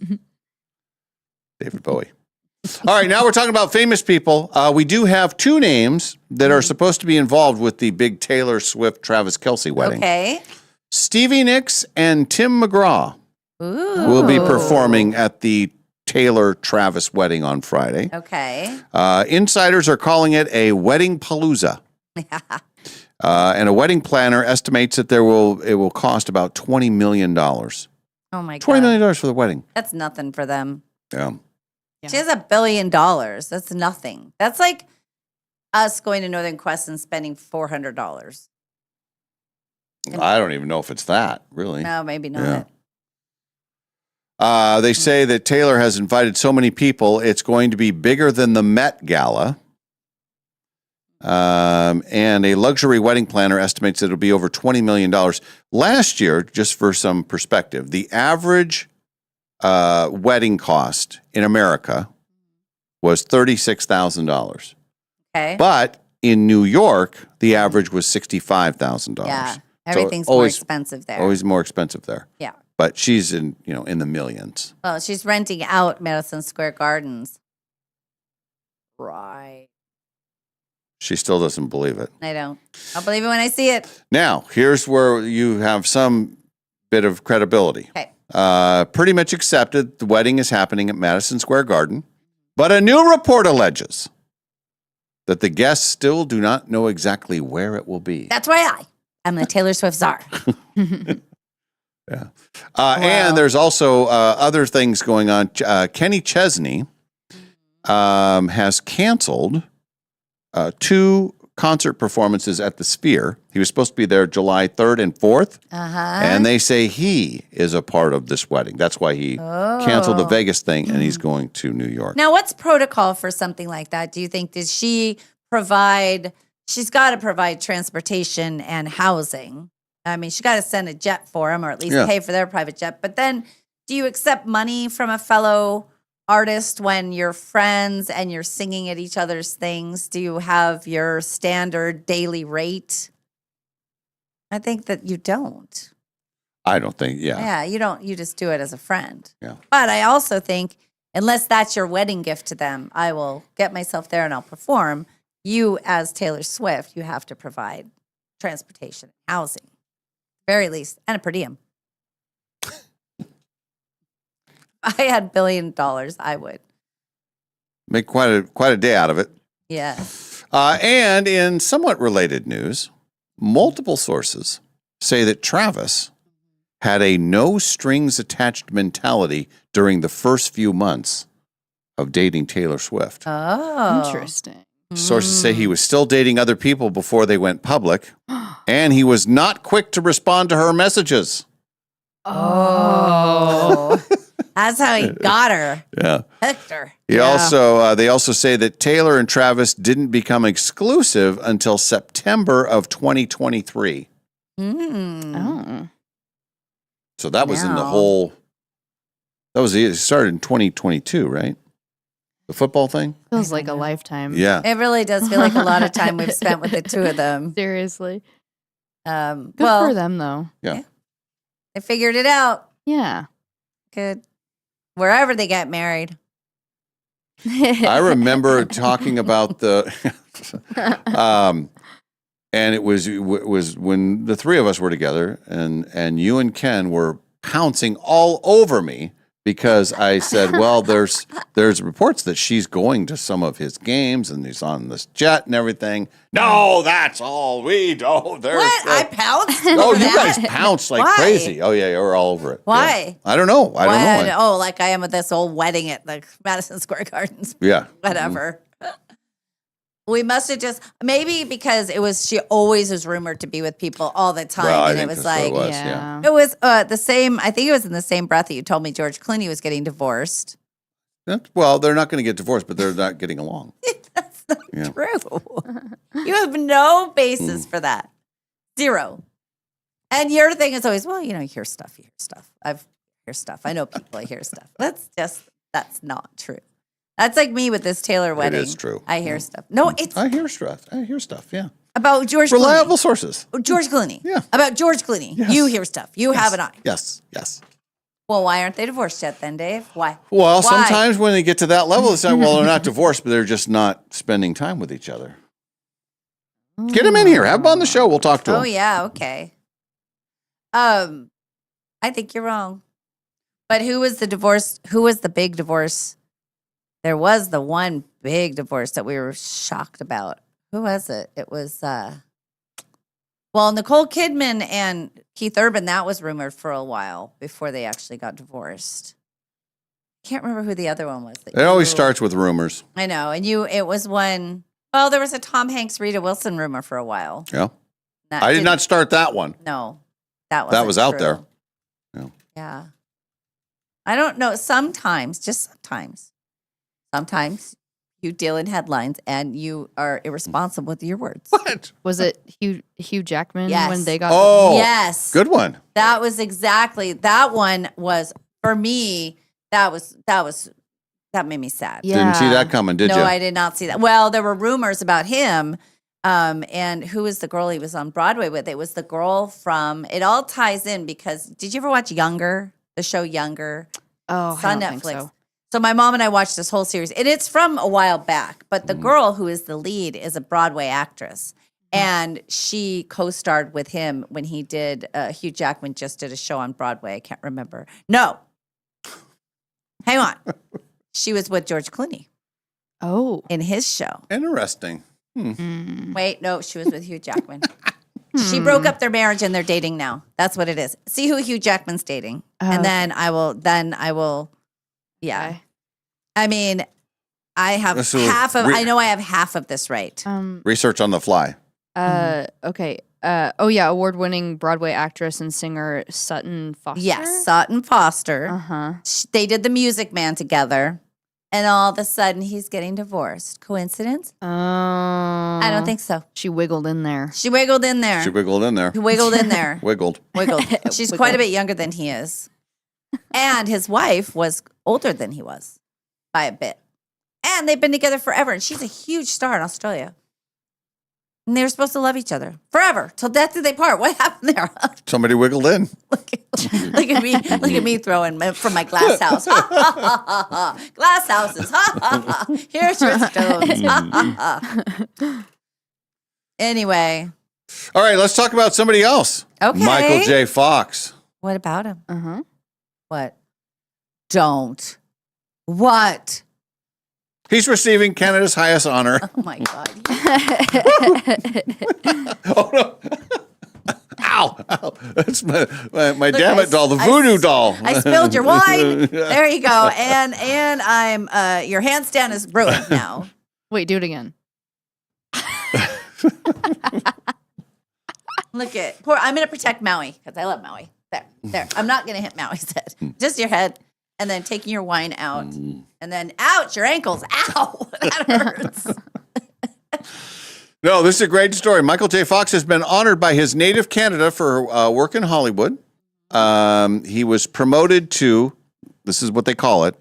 David Bowie. All right, now we're talking about famous people. We do have 2 names that are supposed to be involved with the big Taylor Swift-Travis Kelce wedding. Okay. Stevie Nicks and Tim McGraw Ooh. will be performing at the Taylor-Travis wedding on Friday. Okay. Insiders are calling it a wedding palooza. And a wedding planner estimates that it will cost about $20 million. Oh my God. $20 million for the wedding. That's nothing for them. Yeah. She has $1 billion. That's nothing. That's like us going to Northern Quest and spending $400. I don't even know if it's that, really. No, maybe not. Yeah. They say that Taylor has invited so many people, it's going to be bigger than the Met Gala. And a luxury wedding planner estimates that it'll be over $20 million. Last year, just for some perspective, the average wedding cost in America was $36,000. Okay. But in New York, the average was $65,000. Yeah. Everything's more always expensive there. Always more expensive there. Yeah. But she's in the millions. Well, she's renting out Madison Square Gardens. Right. She still doesn't believe it. I don't. I'll believe it when I see it. Now, here's where you have some bit of credibility. Okay. Pretty much accepted the wedding is happening at Madison Square Garden, but a new report alleges that the guests still do not know exactly where it will be. That's why I'm the Taylor Swift czar. Yeah. And there's also other things going on. Kenny Chesney has canceled 2 concert performances at the Sphere. He was supposed to be there July 3rd and 4th. And they say he is a part of this wedding. That's why he canceled the Vegas thing and he's going to New York. Now, what's protocol for something like that? Do you think, does she provide, she's got to provide transportation and housing. I mean, she's got to send a jet for them or at least pay for their private jet. But then do you accept money from a fellow artist when you're friends and you're singing at each other's things? Do you have your standard daily rate? I think that you don't. I don't think, Yeah, you don't. You just do it as a friend. Yeah. But I also think, unless that's your wedding gift to them, I will get myself there and I'll perform. You, as Taylor Swift, you have to provide transportation, housing, very least, and a per diem. I had $1 billion, I would. Make quite a day out of it. Yeah. And in somewhat related news, multiple sources say that Travis had a no strings attached mentality during the first few months of dating Taylor Swift. Oh. Interesting. Sources say he was still dating other people before they went public, and he was not quick to respond to her messages. Oh. That's how he got her. Yeah. Hooked her. He also, they also say that Taylor and Travis didn't become exclusive until September of 2023. Oh. So that was in the whole, it started in 2022, right? The football thing? Feels like a lifetime. Yeah. It really does feel like a lot of time we've spent with the two of them. Seriously. Good Good for them, though. Yeah. They figured it out. Yeah. Good. Wherever they get married. I remember talking about the, and it was when the three of us were together, and you and Ken were pouncing all over me because I said, well, there's reports that she's going to some of his games and he's on this jet and everything. No, that's all we do. What? I pounced? Oh, over you that? guys pounced like Why? crazy. Oh, yeah, we're all over it. Why? Yeah. I don't know. I don't know. Oh, like I am at this old wedding at the Madison Square Gardens. Yeah. Whatever. We must have just, maybe because she always was rumored to be with people all the time. Well, I and it think was that's like, what it was, yeah. It was the same, I think it was in the same breath that you told me George Clooney was getting divorced. Well, they're not going to get divorced, but they're not getting along. That's not Yeah. true. You have no basis for that. Zero. And your thing is always, well, you hear stuff, you hear stuff. I hear stuff. I know people, I hear stuff. That's not true. That's like me with this Taylor wedding. It is true. I hear stuff. No, it's I hear stuff. Yeah. about George Reliable Clooney. sources. George Clooney. Yeah. About George Clooney. Yes. You hear stuff. You have an eye. Yes. Yes. Well, why aren't they divorced yet then, Dave? Why? Well, Why? sometimes when they get to that level, it's not, well, they're not divorced, but they're just not spending time with each other. Get him in here. Have him on the show. We'll talk to him. Oh yeah, okay. I think you're wrong. But who was the divorce? Who was the big divorce? There was the one big divorce that we were shocked about. Who was it? It was Nicole Kidman and Keith Urban. That was rumored for a while before they actually got divorced. Can't remember who the other one was. It always starts with rumors. I know, and it was one. Well, there was a Tom Hanks, Rita Wilson rumor for a while. Yeah. That I did didn't- not start that one. No, that was out there. Yeah. I don't know. Sometimes you deal in headlines and you are irresponsible with your words. What? Was it Hugh Jackman Yes. when they got? Oh, Yes. good one. That was exactly, that one was, for me, that made me sad. Didn't see that coming, did no, you? I did not see that. Well, there were rumors about him. And who was the girl he was on Broadway with? It was the girl from, it all ties in because, did you ever watch Younger? The show Younger? Oh, It's I on don't Netflix. think so. So my mom and I watched this whole series, and it's from a while back. But the girl who is the lead is a Broadway actress, and she co-starred with him when he did. Hugh Jackman just did a show on Broadway. I can't remember. No, hang on. She was with George Clooney. Oh, in his show. Interesting. Wait, no, she was with Hugh Jackman. She broke up their marriage and they're dating now. That's what it is. See who Hugh Jackman's dating, and then I will. Yeah. I mean, I have So half of. re- I know I have half of this right. Research on the fly. Okay. Oh yeah, award-winning Broadway actress and singer Sutton Foster. Yes, Sutton Foster. Uh-huh. They did The Music Man together, and all of a sudden he's getting divorced. Coincidence? Oh, I don't think so. She wiggled in there. She wiggled in there. She wiggled in there. Wiggled in there. Wiggled. Wiggled. She's quite a bit younger than he is. And his wife was older than he was by a bit. And they've been together forever. And she's a huge star in Australia. And they were supposed to love each other forever till death do they part. What happened there? Somebody wiggled in. Look at me! Look at me throwing from my glass house. Ha, ha, ha, ha, ha. Glass houses. Ha, ha, ha. Here's your stones. Ha, ha, ha. Anyway, All right, let's talk about somebody else. Okay. Michael J. Fox. what about him? Uh-huh. What? Don't. What? He's receiving Canada's highest honor. Oh my God. Oh no. Ow. Ow. That's my Look, damn it doll, the voodoo doll. I spilled your wine. There you go. And I'm your handstand is ruined now. Wait, do it again. Look at poor. I'm going to protect Maui because I love Maui. There. I'm not going to hit Maui's head. Just your head, and then taking your wine out, and then ouch, your ankles. Ow, that hurts. No, this is a great story. Michael J. Fox has been honored by his native Canada for work in Hollywood. He was promoted to, this is what they call it,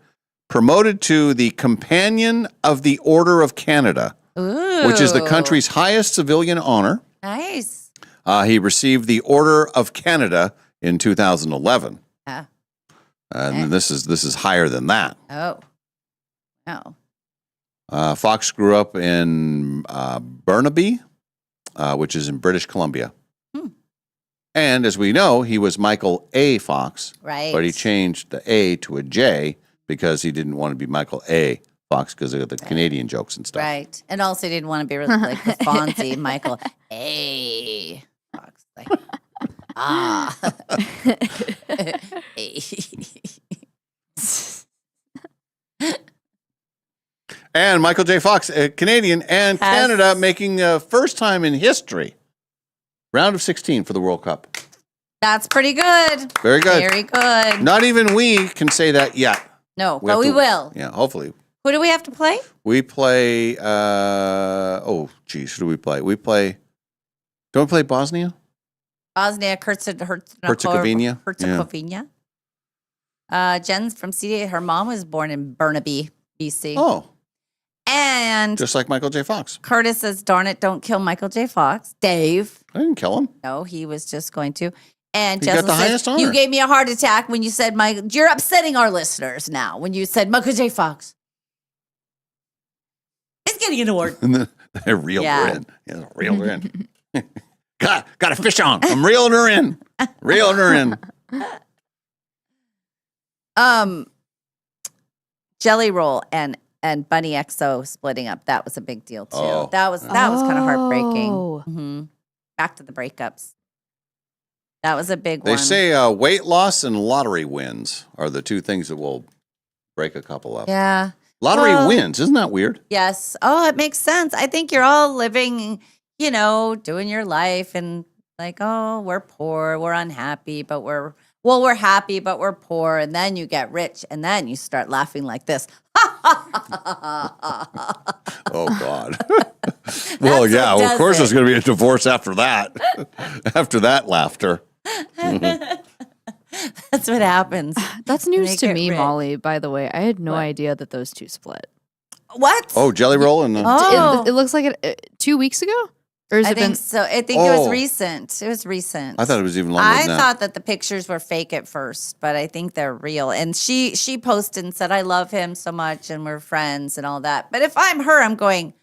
promoted to the Companion of the Order of Canada, which is the country's highest civilian honor. Nice. He received the Order of Canada in 2011. Yeah. And this is higher than that. Oh. Oh. Fox grew up in Burnaby, which is in British Columbia. And as we know, he was Michael A. Fox. Right. But he changed the A to a J because he didn't want to be Michael A. Fox because of the Canadian jokes and stuff. Right. And also didn't want to be really like the Fonzie, Michael A. Fox. Like, And Michael J. Fox, a Canadian and Canada making first time in history. Round of 16 for the World Cup. That's pretty good. Very good. Very good. Not even we can say that yet. No, have but we to- will. Yeah, hopefully. Who do we have to play? We play, who do we play? Don't we play Bosnia? Bosnia, Herzegovina. Herzegovina. Jen's from CDA. Her mom was born in Burnaby, BC. Oh. And Just like Michael J. Fox. Curtis says, darn it, don't kill Michael J. Fox. Dave. I didn't kill him. No, he was just going to. And He got Jessel the says, highest honor. you gave me a heart attack when you said, you're upsetting our listeners now when you said Michael J. Fox. It's getting an award. And then I reeled Yeah. her in. Yeah, reeled her in. got a fish on. I'm reeling her in. Reeling her in. Jelly Roll and Bunny XO splitting up. That was a big deal too. Oh. That was kind of heartbreaking. Oh. Mhm. Back to the breakups. That was a big They one. say weight loss and lottery wins are the two things that will break a couple up. Yeah. Lottery Well, wins. Isn't that weird? Yes. Oh, it makes sense. I think you're all living, doing your life and Like, oh, we're poor, we're unhappy, but we're happy, but we're poor. And then you get rich, and then you start laughing like this. Oh, God. Well, yeah, of course there's going to be a divorce after that. After that laughter. That's what happens. That's news Make to it me, rich. Molly, by the way. I had no idea that those two split. What? Oh, Jelly Roll and It looks like it 2 weeks ago? Or has I it been? think so. I think it was Oh. recent. It was recent. I thought it was even longer I than that. thought that the pictures were fake at first, but I think they're real. And she posted and said, I love him so much and we're friends and all that. But if I'm her, I'm going,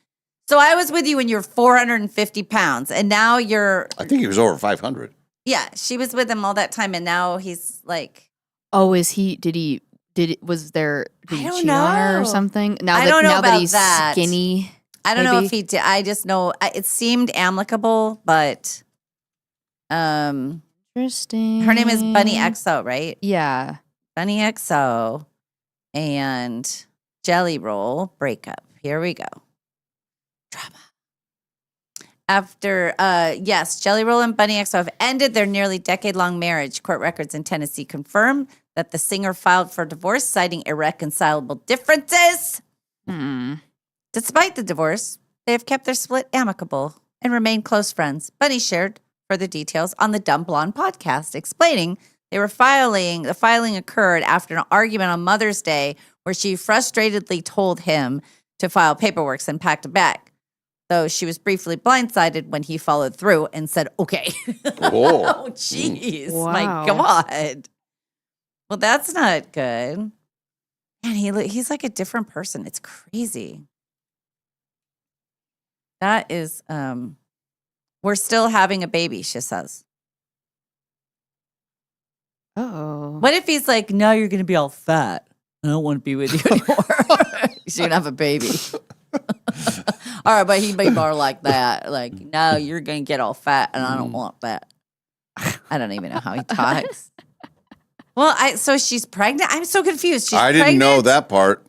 so I was with you when you're 450 pounds and now you're, I think he was over 500. yeah, she was with him all that time and now he's like, Oh, was he cheat on her or know. something? Now I that, don't know now that about he's that. skinny. I don't know maybe? if he did. I just know it seemed amicable, but Interesting. her name is Bunny XO, right? Yeah. Bunny XO and Jelly Roll breakup. Here we go. Drama. After, yes, Jelly Roll and Bunny XO have ended their nearly decade-long marriage. Court records in Tennessee confirm that the singer filed for divorce, citing irreconcilable differences. Despite the divorce, they have kept their split amicable and remain close friends. Bunny shared further details on the Dumb Blonde podcast, explaining the filing occurred after an argument on Mother's Day where she frustratedly told him to file paperwork and packed a bag. Though she was briefly blindsided when he followed through and said, okay. Oh, jeez. My Wow. God. Well, that's not good. And he's like a different person. It's crazy. That is, we're still having a baby, she says. Oh. What if he's like, no, you're going to be all fat. I don't want to be with you anymore. You're going to have a baby. All right, but he'd be more like that. Like, no, you're going to get all fat, and I don't want that. I don't even know how he talks. Well, so she's pregnant? I'm so confused. She's I didn't know that part.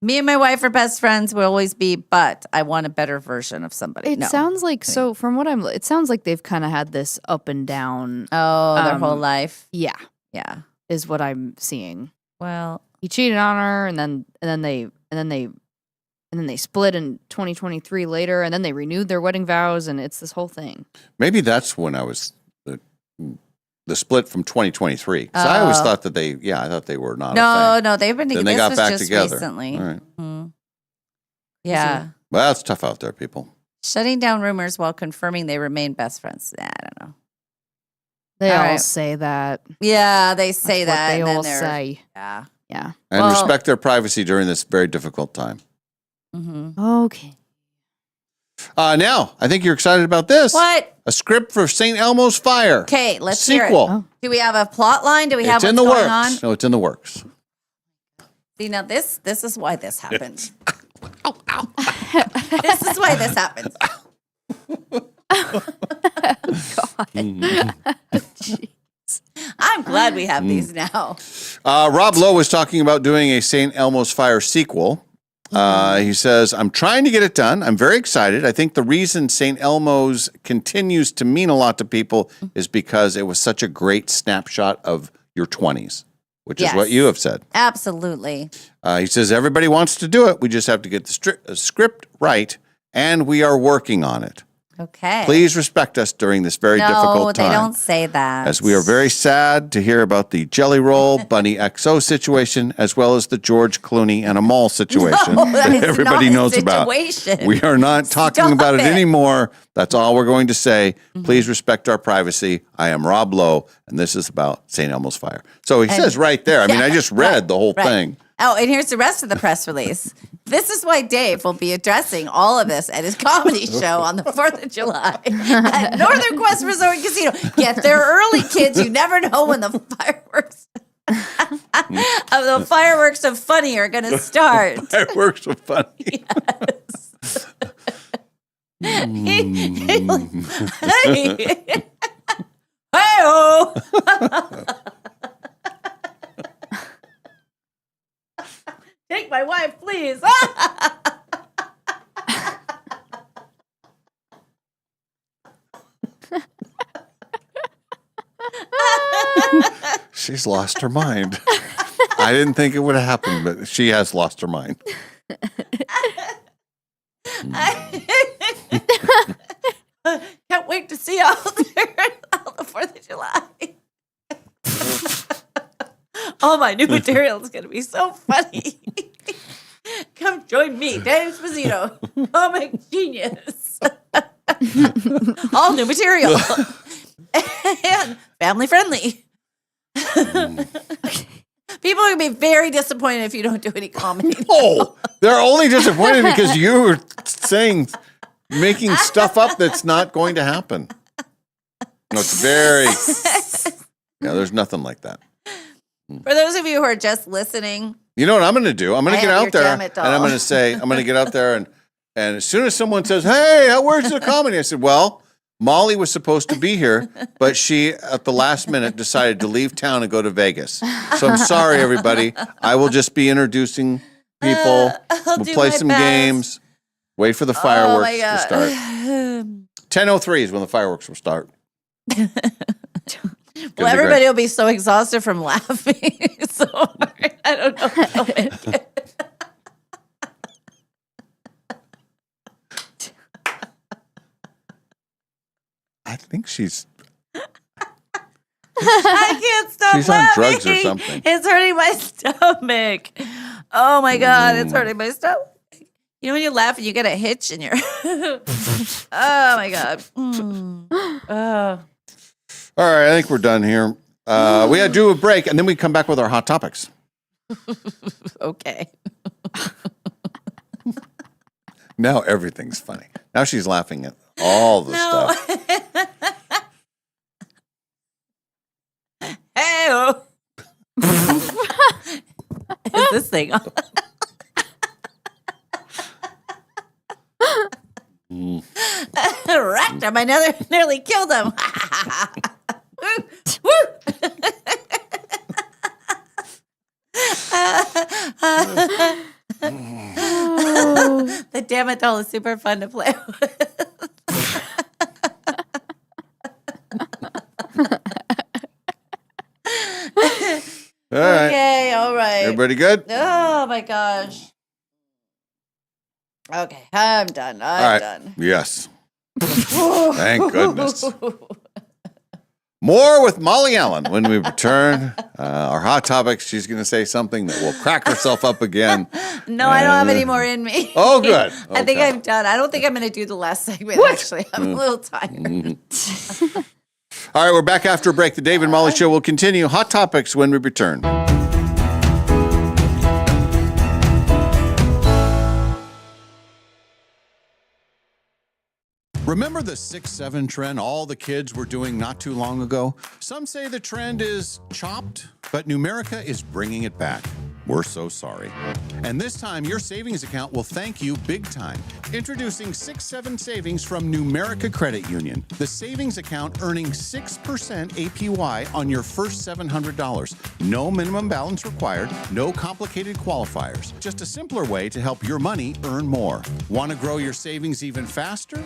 Me and my wife are best friends. We'll always be, but I want a better version of somebody. It sounds like, so from what it sounds like they've kind of had this up and down. Oh, their whole life. Yeah. Yeah. Is what I'm seeing. Well, he cheated on her and then they split in 2023 later, and then they renewed their wedding vows, and it's this whole thing. Maybe that's when I was the split from 2023. Because I always thought that I thought they were not. No, they've been Then together. they This got was back just together. recently. All right. Yeah. Well, it's tough out there, people. Shutting down rumors while confirming they remain best friends. I don't know. They All all right. say that. Yeah, they say That's what that. they and then all they're- say. Yeah. Yeah. And Well- respect their privacy during this very difficult time. Okay. Now, I think you're excited about this. What? A script for St. Elmo's Fire. Okay, let's hear it. Sequel. Do we have a plot line? Do we have It's what's in the going works. on? No, it's in the works. See, now this is why this happens. This is why this happens. I'm glad we have these now. Rob Lowe was talking about doing a St. Elmo's Fire sequel. He says, I'm trying to get it done. I'm very excited. I think the reason St. Elmo's continues to mean a lot to people is because it was such a great snapshot of your 20s, which Yes. is what you have said. Absolutely. He says, everybody wants to do it. We just have to get the script right, and we are working on it. Okay. Please respect us during this very no, difficult time. they don't say that. As we are very sad to hear about the Jelly Roll, Bunny XO situation, as well as the George Clooney and Amal situation No, that is everybody not a knows about. situation. We are not talking Stop about it it. anymore. That's all we're going to say. Please respect our privacy. I am Rob Lowe, and this is about St. Elmo's Fire. So he And- says right there. I mean, Yeah, I just read the whole right. thing. Oh, and here's the rest of the press release. This is why Dave will be addressing all of this at his comedy show on the 4th of July at Northern Quest Resort and Casino. Get there early, kids. You never know when the fireworks of funny are going to start. Fireworks are funny. Hey-oh! Take my wife, please. She's lost her mind. I didn't think it would have happened, but she has lost her mind. Can't wait to see all the 4th of July. All my new material is going to be so funny. Come join me, Dave Esposito, comic genius. All new material and family friendly. People are going to be very disappointed if you don't do any comedy. Oh, they're only disappointed because you're making stuff up that's not going to happen. No, it's very. Yeah, there's nothing like that. For those of you who are just listening, You know what I'm going to do? I'm going to get out there damn and it doll. I'm going to say, I'm going to get out there and as soon as someone says, hey, where's the comedy? I said, well, Molly was supposed to be here, but she, at the last minute, decided to leave town and go to Vegas. So I'm sorry, everybody. I will just be introducing people. We'll do play my some best. games. Wait for the fireworks my to God. start. 10:03 is when the fireworks will start. Well, everybody will be so exhausted from laughing so hard. I don't know. How I think she's. I can't stop She's on laughing. drugs or something. It's hurting my stomach. Oh my God, it's hurting my stomach. You know when you laugh and you get a hitch in your. Oh my God. Oh. All right, I think we're done here. We got to do a break, and then we come back with our hot topics. Okay. Now everything's funny. Now she's laughing at all the stuff. Hey. Is this thing on? Wrecked him. I nearly killed him. Woo. The damn it doll is super fun to play with. All right. Okay, all right. Everybody good? Oh my gosh. Okay, I'm done. All right. Done. Yes. Thank goodness. More with Molly Allen when we return. Our hot topics. She's going to say something that will crack herself up again. No, I don't have any more in me. Oh, good. I think Okay. I'm done. I don't think I'm going to do the last segment, actually. I'm a little tired. All right, we're back after a break. The Dave and Molly Show will continue. Hot topics when we return. Remember the 6-7 trend all the kids were doing not too long ago? Some say the trend is chopped, but Numerica is bringing it back. We're so sorry. And this time, your savings account will thank you big time. Introducing 6-7 Savings from Numerica Credit Union. The savings account earning 6% APY on your first $700. No minimum balance required, no complicated qualifiers. Just a simpler way to help your money earn more. Want to grow your savings even faster?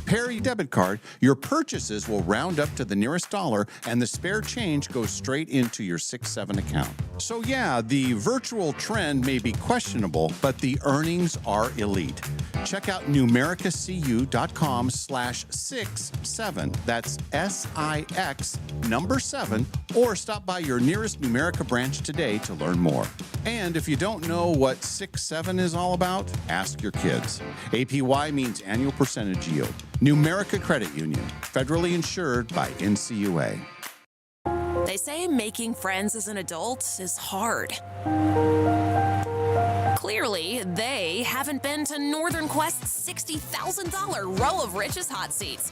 Pair your debit card, your purchases will round up to the nearest dollar, and the spare change goes straight into your 6-7 account. So yeah, the virtual trend may be questionable, but the earnings are elite. Check out numericacu.com/67. That's SIX number 7, or stop by your nearest Numerica branch today to learn more. And if you don't know what 6-7 is all about, ask your kids. APY means annual percentage yield. Numerica Credit Union, federally insured by NCUA. They say making friends as an adult is hard. Clearly, they haven't been to Northern Quest's $60,000 row of richest hot seats.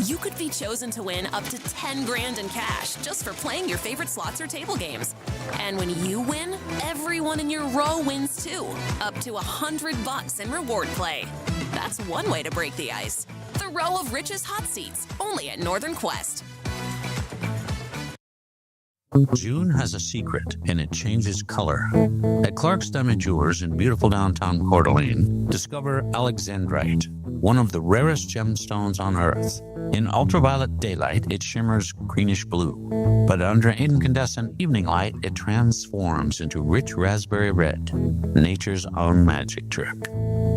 You could be chosen to win up to 10 grand in cash just for playing your favorite slots or table games. And when you win, everyone in your row wins too, up to $100 in reward play. That's one way to break the ice. The row of richest hot seats, only at Northern Quest. June has a secret, and it changes color. At Clark's Diamond Jewelers in beautiful downtown Coeur d'Alene, discover alexandrite, one of the rarest gemstones on Earth. In ultraviolet daylight, it shimmers greenish blue, but under incandescent evening light, it transforms into rich raspberry red, nature's own magic trick.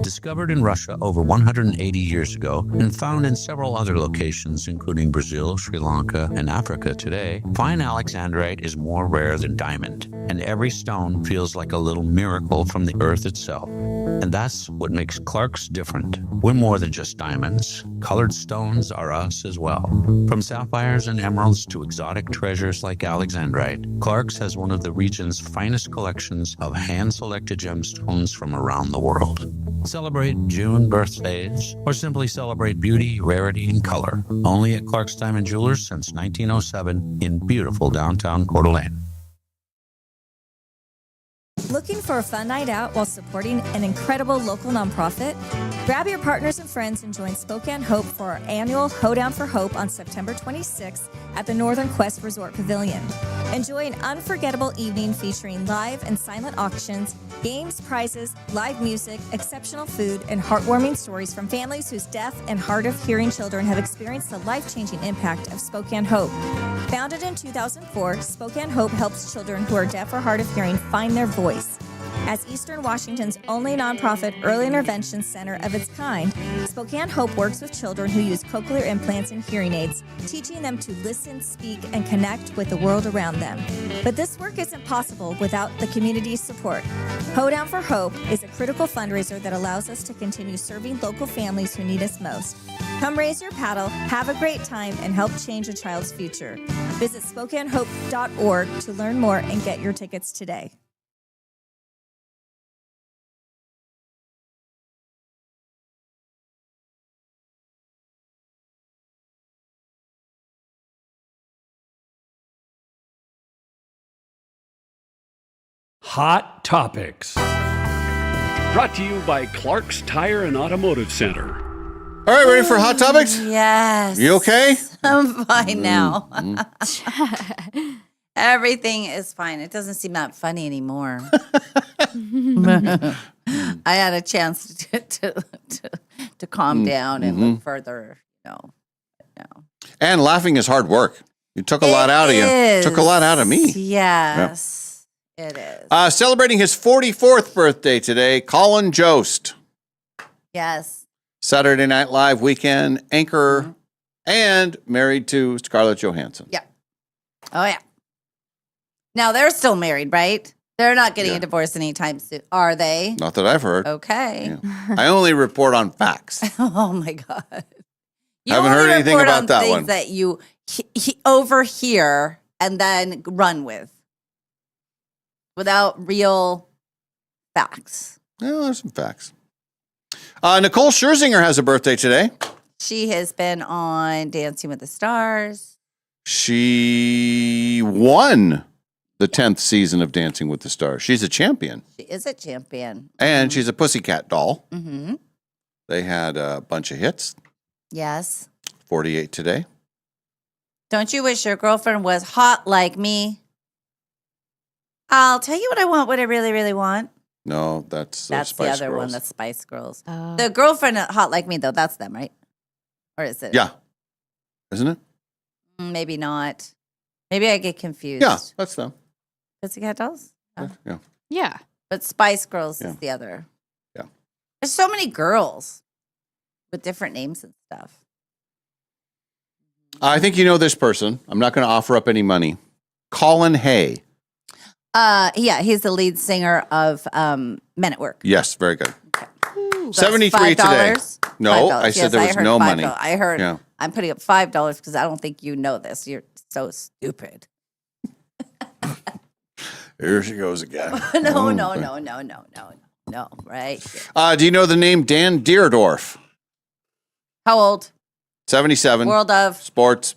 Discovered in Russia over 180 years ago and found in several other locations, including Brazil, Sri Lanka, and Africa today, fine alexandrite is more rare than diamond, and every stone feels like a little miracle from the earth itself. And that's what makes Clark's different. We're more than just diamonds. Colored stones are us as well. From sapphires and emeralds to exotic treasures like alexandrite, Clark's has one of the region's finest collections of hand-selected gemstones from around the world. Celebrate June birthdays, or simply celebrate beauty, rarity, and color. Only at Clark's Diamond Jewelers since 1907 in beautiful downtown Coeur d'Alene. Looking for a fun night out while supporting an incredible local nonprofit? Grab your partners and friends and join Spokane Hope for our annual Hoedown for Hope on September 26th at the Northern Quest Resort Pavilion. Enjoy an unforgettable evening featuring live and silent auctions, games, prizes, live music, exceptional food, and heartwarming stories from families whose deaf and hard of hearing children have experienced the life-changing impact of Spokane Hope. Founded in 2004, Spokane Hope helps children who are deaf or hard of hearing find their voice. As Eastern Washington's only nonprofit early intervention center of its kind, Spokane Hope works with children who use cochlear implants and hearing aids, teaching them to listen, speak, and connect with the world around them. But this work isn't possible without the community's support. Hoedown for Hope is a critical fundraiser that allows us to continue serving local families who need us most. Come raise your paddle, have a great time, and help change a child's future. Visit SpokaneHope.org to learn more and get your tickets today. Hot Topics. Brought to you by Clark's Tire and Automotive Center. All right, ready for Hot Topics? Yes. You okay? I'm fine now. Everything is fine. It doesn't seem that funny anymore. I had a chance to calm down and look further, And laughing is hard work. You took a lot out of you. Took a lot out of me. Yes, it is. Celebrating his 44th birthday today, Colin Jost. Yes. Saturday Night Live weekend anchor and married to Scarlett Johansson. Yeah. Oh, yeah. Now, they're still married, right? They're not getting a divorce anytime soon, are they? Not that I've heard. Okay. Yeah. I only report on facts. Oh, my God. You haven't heard only anything report about on that things one. that you overhear and then run with without real facts. Well, there's some facts. Nicole Scherzinger has a birthday today. She has been on Dancing with the Stars. She won the 10th season of Dancing with the Stars. She's a champion. She is a champion. And she's a pussycat doll. Mm-hmm. They had a bunch of hits. Yes. 48 today. Don't you wish your girlfriend was hot like me? I'll tell you what I want, what I really, really want. No, that's Spice the other Girls. one, the Spice Girls. The girlfriend hot like me, though, that's them, right? Or is it? Yeah. Isn't it? Maybe not. Maybe I get confused. Yeah, that's them. Pussycat Dolls? Oh. Yeah. Yeah. But Spice Girls is the other. Yeah. There's so many girls with different names and stuff. I think you know this person. I'm not going to offer up any money. Colin Hay. Yeah, he's the lead singer of Men at Work. Yes, very good. So 73 it's today. $5? No, $5. I said Yes, there was heard no $5. money. I heard. Yeah. I'm putting up $5 because I don't think you know this. You're so stupid. Here she goes again. No, right? Do you know the name Dan Deerdorf? How old? 77. World of Sports.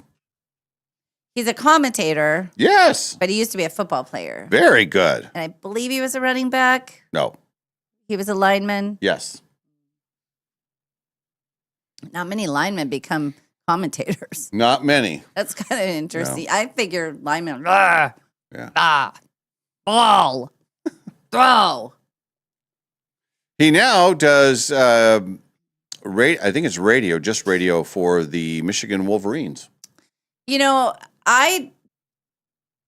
He's a commentator. Yes. But he used to be a football player. Very good. And I believe he was a running back. No. He was a lineman. Yes. Not many linemen become commentators. Not many. That's kind of interesting. I figure linemen, Yeah. Ball. Throw. He now does, I think it's radio, just radio for the Michigan Wolverines. You know, I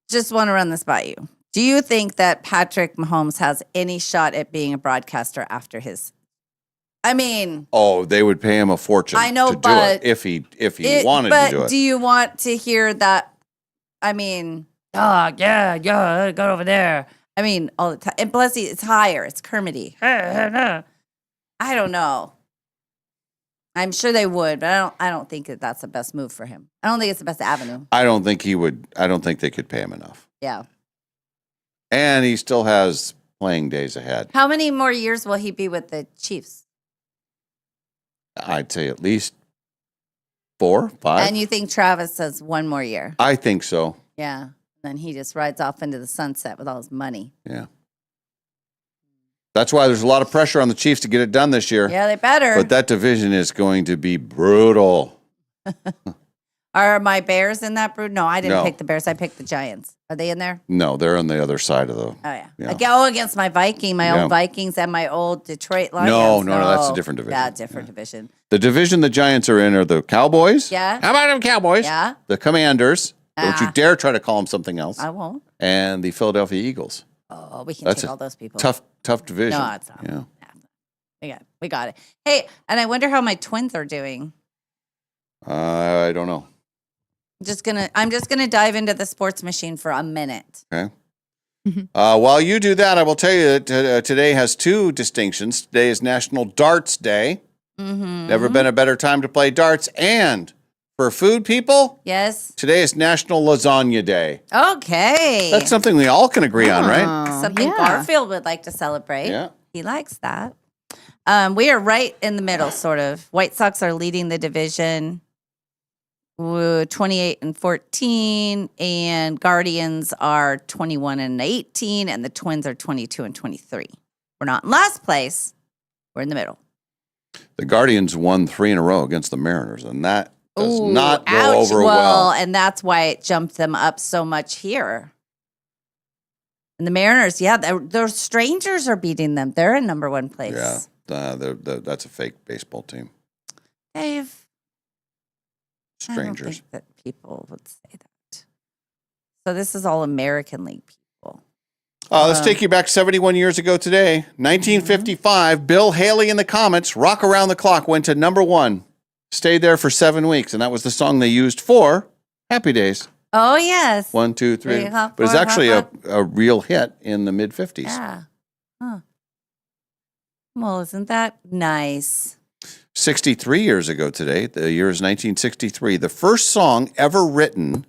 just want to run this by you. Do you think that Patrick Mahomes has any shot at being a broadcaster after his? I mean, Oh, they would pay him a fortune. I know, to do but it if he wanted but to do it. do you want to hear that? I mean, yeah, go over there. I mean, all the time. And plus, it's higher. It's Kermity. I don't know. I'm sure they would, but I don't think that that's the best move for him. I don't think it's the best avenue. I don't think he would. I don't think they could pay him enough. Yeah. And he still has playing days ahead. How many more years will he be with the Chiefs? I'd say at least 4, 5. And you think Travis has one more year? I think so. Yeah. Then he just rides off into the sunset with all his money. Yeah. That's why there's a lot of pressure on the Chiefs to get it done this year. Yeah, they better. But that division is going to be brutal. Are my Bears in that brood? No, I didn't No. pick the Bears. I picked the Giants. Are they in there? No, they're on the other side of the. Oh, yeah. Yeah. I go against my Viking, my Yeah. old Vikings, and my old Detroit Lions. No, that's a different division. Yeah, different division. The division the Giants are in are the Cowboys. Yeah. How about them Cowboys? Yeah. The Commanders. Don't you Ah. dare try to call them something else. I won't. And the Philadelphia Eagles. Oh, we can That's take a all those people. Tough division. No, it's not. Yeah. We got it. Hey, and I wonder how my twins are doing. I don't know. I'm just gonna dive into the sports machine for a minute. Okay. While you do that, I will tell you that today has 2 distinctions. Today is National Darts Day. Mm-hmm. Never been a better time to play darts. And for food people, Yes. today is National Lasagna Day. Okay. That's something we all can agree on, right? Something Garfield would like to celebrate. Yeah. He likes that. We are right in the middle, sort of. White Sox are leading the division, 28-14, and Guardians are 21-18, and the Twins are 22-23. We're not in last place. We're in the middle. The Guardians won 3 in a row against the Mariners, and that does Ooh, not go ouch. over well. And that's why it jumped them up so much here. And the Mariners, yeah, those strangers are beating them. They're in number 1 place. Yeah, that's a fake baseball team. Dave. I don't Strangers. think that people would say that. So this is all American League people. Let's take you back 71 years ago today. 1955, Bill Haley and the Comets, Rock Around the Clock, went to number 1. Stayed there for 7 weeks, and that was the song they used for Happy Days. Oh, yes. 1, 2, 3. 3, hop, But it's 4, actually hop, a real hit in the mid-50s. Yeah. Huh. Well, isn't that nice? 63 years ago today, the year is 1963, the first song ever written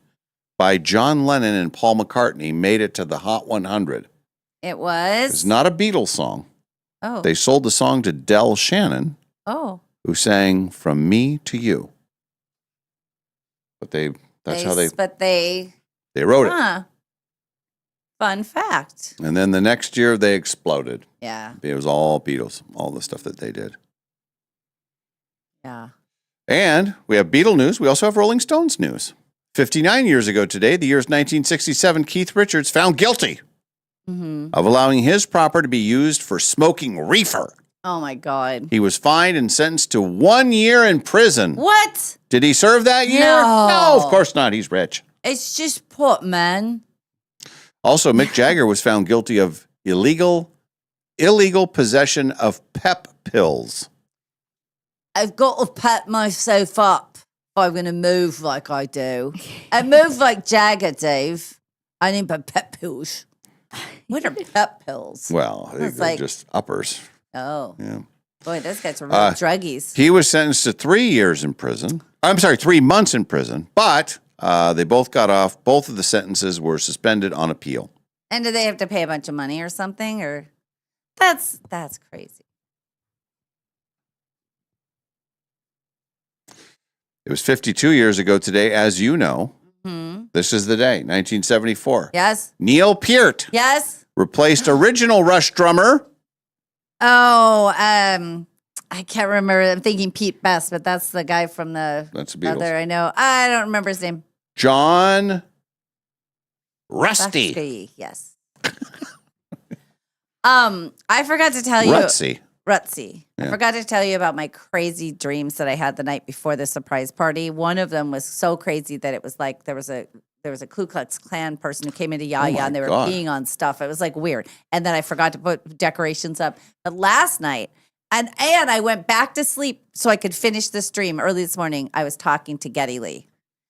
by John Lennon and Paul McCartney made it to the Hot 100. It was? It's not a Beatles song. Oh. They sold the song to Del Shannon, Oh. who sang From Me to You. But that's how they wrote it. Huh. Fun fact. And then the next year they exploded. Yeah. It was all Beatles, all the stuff that they did. Yeah. And we have Beatle news. We also have Rolling Stones news. 59 years ago today, the year is 1967, Keith Richards found guilty of allowing his property to be used for smoking reefer. Oh, my God. He was fined and sentenced to 1 year in prison. What? Did he serve that year? No. Of course not. He's rich. It's just pot, man. Also, Mick Jagger was found guilty of illegal possession of pep pills. I've got to pep myself up if I'm going to move like I do. I move like Jagger, Dave. I need my pep pills. What are pep pills? Well, It's they're like- just uppers. Oh. Yeah. Boy, those guys are real druggies. He was sentenced to 3 years in prison. I'm sorry, 3 months in prison. But they both got off. Both of the sentences were suspended on appeal. And do they have to pay a bunch of money or something? Or that's crazy. It was 52 years ago today, as you know. Hmm. This is the day, 1974. Yes. Neil Peart Yes. replaced original Rush drummer. Oh, I can't remember. I'm thinking Pete Best, but that's the guy from the That's the Beatles. other. I know. I don't remember his name. John Rusty. Yes. I forgot to tell you. Rutsy. I Yeah. forgot to tell you about my crazy dreams that I had the night before the surprise party. One of them was so crazy that it was like there was a Ku Klux Klan person who came into Yaya my and they were God. peeing on stuff. It was like weird. And then I forgot to put decorations up. But last night, and I went back to sleep so I could finish this dream early this morning. I was talking to Geddy Lee.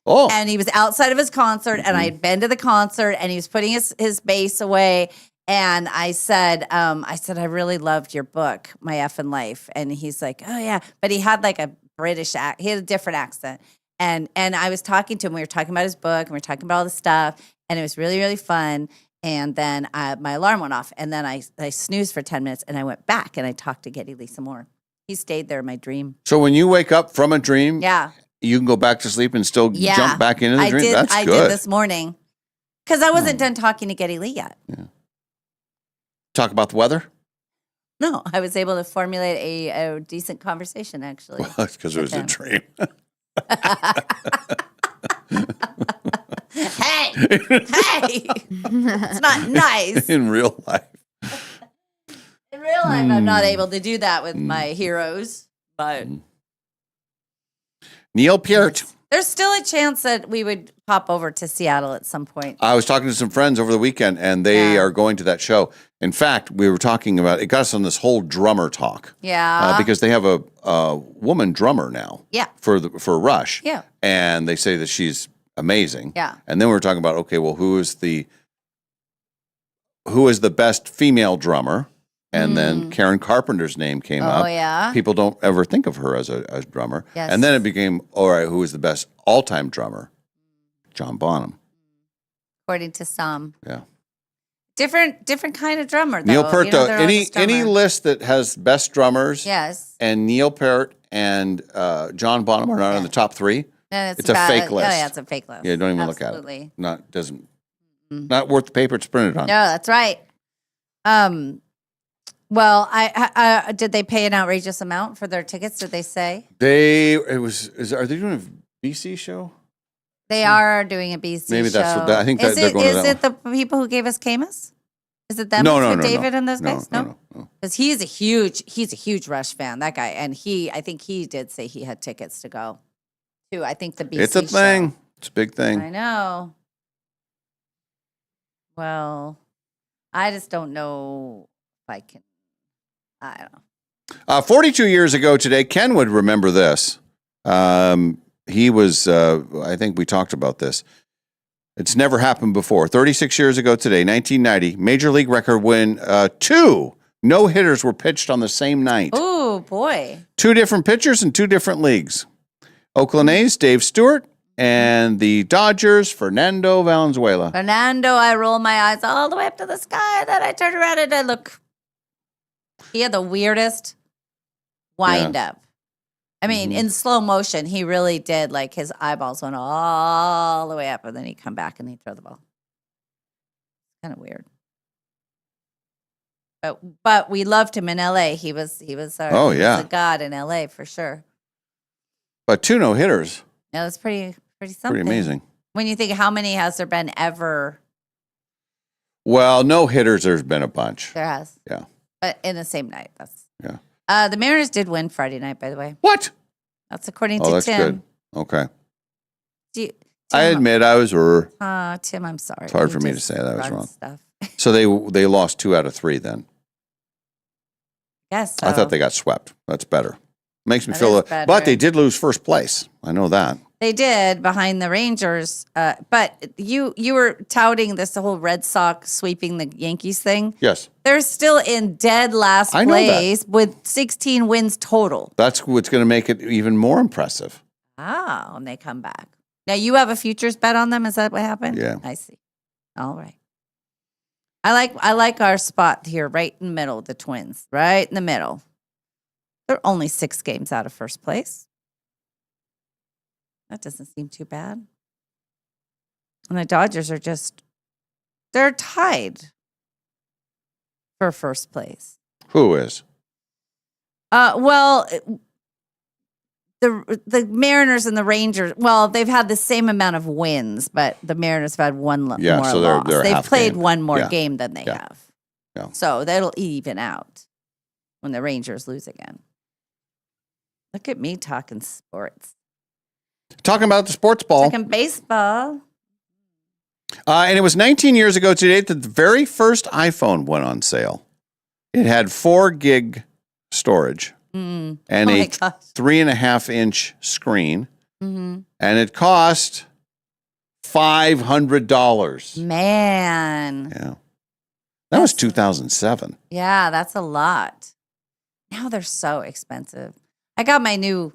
Oh. And he was outside of his concert, and I had been to the concert, and he was putting his bass away. And I said, I really loved your book, My Effin' Life. And he's like, oh yeah, but he had like a British he had a different accent. And I was talking to him. We were talking about his book, and we were talking about all the stuff, and it was really, really fun. And then my alarm went off, and then I snoozed for 10 minutes, and I went back and I talked to Geddy Lee some more. He stayed there in my dream. So when you wake up from a dream, Yeah. you can go back to sleep and still jump back into the dream? That's I good. did this morning because I wasn't done talking to Geddy Lee yet. Talk about the weather? No, I was able to formulate a decent conversation, actually. Well, that's because it was a dream. Hey, it's not nice. In real life. In real life, I'm not able to do that with my heroes, but Neil Peart. there's still a chance that we would pop over to Seattle at some point. I was talking to some friends over the weekend, and they are going to that show. In fact, we were talking about it. Got us on this whole drummer talk. Yeah. Because they have a woman drummer now. Yeah. For Rush. Yeah. And they say that she's amazing. Yeah. And then we were talking about, okay, well, who is the best female drummer? And then Karen Carpenter's name came up. Oh, yeah? People don't ever think of her as a drummer. Yes. And then it became, all right, who is the best all-time drummer? John Bonham. According to some. Yeah. Different kind of drummer, though. Neil Peart, You know, though, they're all just any drummer. list that has best drummers, Yes. and Neil Peart and John Bonham are not in the top three, Then it's a fake list. Oh, yeah, it's a fake list. Yeah, don't even look Absolutely. at it. Not worth the paper it's printed on. No, that's right. Well, I did they pay an outrageous amount for their tickets? Did they say Are they doing a BC show? they are doing a BC Maybe that's show? what I think that they're going to that Is it the people who gave us Camus? Is it them? No, with David and those No, guys? no. Because he's a huge Rush fan. That guy, and I think he did say he had tickets to go to. I think the BC. It's a thing. show. It's a big thing. I know. Well, I just don't know if I can. I don't know. 42 years ago today, Ken would remember this. He was, I think we talked about this. It's never happened before. 36 years ago today, 1990, Major League record when 2 no-hitters were pitched on the same night. Oh, boy. 2 different pitchers in 2 different leagues. Oakland A's, Dave Stewart, and the Dodgers, Fernando Valenzuela. Fernando, I roll my eyes all the way up to the sky. Then I turn around and I look. He had the weirdest wind up. I mean, in slow motion, he really did. Like his eyeballs went all the way up, and then he'd come back and he'd throw the ball. Kind of weird. But we loved him in L.A. He was he was a god in L.A. for sure. But 2 no-hitters. Yeah, that's pretty something. Pretty amazing. When you think how many has there been ever? Well, no-hitters, there's been a bunch. There has. Yeah. But in the same night. That's Yeah. The Mariners did win Friday night, by the way. What? That's according Oh, to that's Tim. good. Okay. I admit I was Tim, I'm sorry. It's hard He for me to just say that I was runs wrong. Stuff. So they lost 2 out of 3 then. Yes. I thought they got swept. That's better. Makes me That feel is better. but they did lose first place. I know that. They did behind the Rangers. But you were touting this whole Red Sox sweeping the Yankees thing. Yes. They're still in dead last I know that. place with 16 wins total. That's what's going to make it even more impressive. Oh, and they come back. Now you have a futures bet on them. Is that what happened? Yeah. I see. All right. I like our spot here, right in the middle, the Twins, right in the middle. They're only 6 games out of first place. That doesn't seem too bad. And the Dodgers are they're tied for first place. Who is? Well, the Mariners and the Rangers, well, they've had the same amount of wins, but the Mariners have had one more so loss. they're They've half played game. one more Yeah. game than they have. Yeah. So that'll even out when the Rangers lose again. Look at me talking sports. Talking about the sports ball. Talking baseball. And it was 19 years ago today that the very first iPhone went on sale. It had 4 gig storage and Oh my a gosh. 3.5-inch screen, Mhm. and it cost $500. Man. Yeah, that was 2007. Yeah, that's a lot. Now they're so expensive. I got my new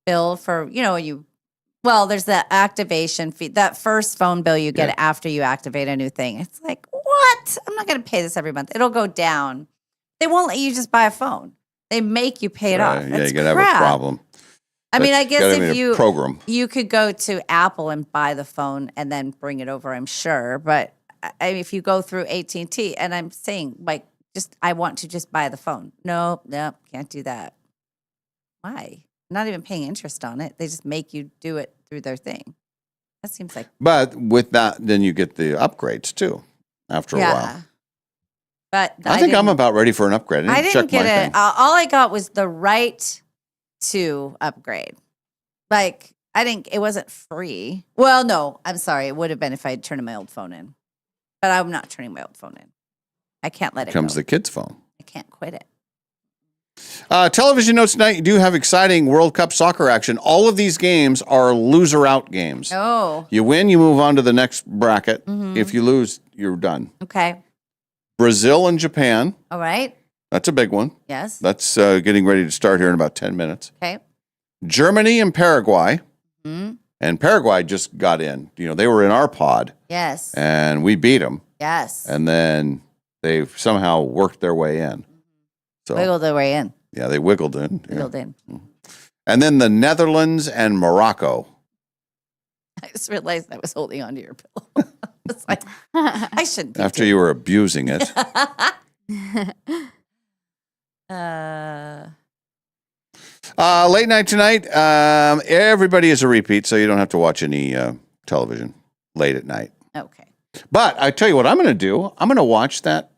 bill for, there's the activation fee. That first phone bill you get after you activate a new thing. It's like, what? I'm not going to pay this every month. It'll go down. They won't let you just buy a phone. They make you pay it off. Yeah, That's you gotta crap. have a problem. I mean, I That's guess gotta if be a program. you could go to Apple and buy the phone and then bring it over, I'm sure. But if you go through AT&T, and I'm saying I want to just buy the phone. No, can't do that. Why? Not even paying interest on it. They just make you do it through their thing. That seems like But with that, then you get the upgrades too after a while. But I think I'm about ready for an upgrade. I check didn't get my it. thing. All I got was the right to upgrade. Like it wasn't free. Well, no, I'm sorry. It would have been if I had turned my old phone in. But I'm not turning my old phone in. I can't let it Comes go. the kid's phone. I can't quit it. Television notes tonight. You do have exciting World Cup soccer action. All of these games are loser out games. Oh. You win, you move on to the next bracket. Mhm. If you lose, you're done. Okay. Brazil and Japan. All right. That's a big one. Yes. That's getting ready to start here in about 10 minutes. Okay. Germany and Paraguay. Mhm. And Paraguay just got in. They were in our pod. Yes. And we beat them. Yes. And then they somehow worked their way in. So Wiggled their way in. yeah, they wiggled in. Yeah. Wiggled in. And then the Netherlands and Morocco. I just realized I was holding onto your pillow. It's like, I shouldn't be. After you were abusing it. Late night tonight. Everybody is a repeat, so you don't have to watch any television late at night. Okay. But I tell you what I'm going to do. I'm going to watch that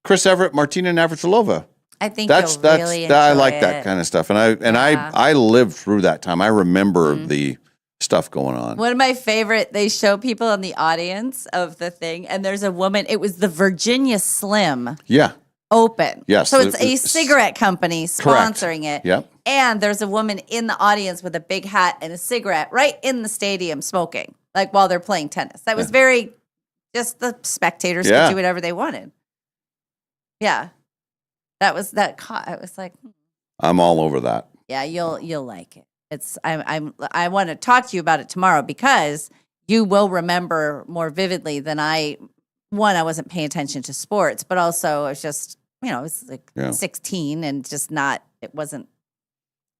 Chris Everett, Martina Navratilova. I think you'll really enjoy I like it. that kind of stuff, and I lived through that time. I remember the stuff going on. One of my favorite, they show people in the audience of the thing, and there's a woman, it was the Virginia Slim Yeah. Open. Yes, So it's it- a cigarette company sponsoring it. Yep. And there's a woman in the audience with a big hat and a cigarette right in the stadium smoking, like while they're playing tennis. That was very, just the spectators Yeah. could do whatever they wanted. Yeah. That was that. I was like, I'm all over that. yeah, you'll like it. It's I want to talk to you about it tomorrow because you will remember more vividly than I. One, I wasn't paying attention to sports, but also I was just I was like 16 and just not. It wasn't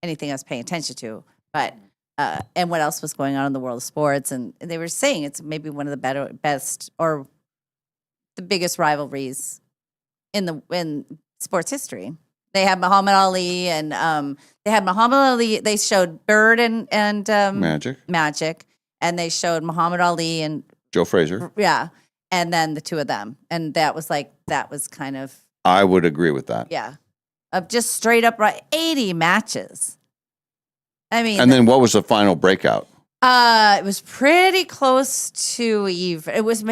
anything I was paying attention to. But and what else was going on in the world of sports? And they were saying it's maybe one of the best or the biggest rivalries in sports history. They had Muhammad Ali and they showed Bird and Magic, and they showed Muhammad Ali and Joe Frazier. yeah, and then the two of them, and that was kind of I would agree with that. of just straight up 80 matches. I mean, And then what was the final breakout? it was pretty close to even. It was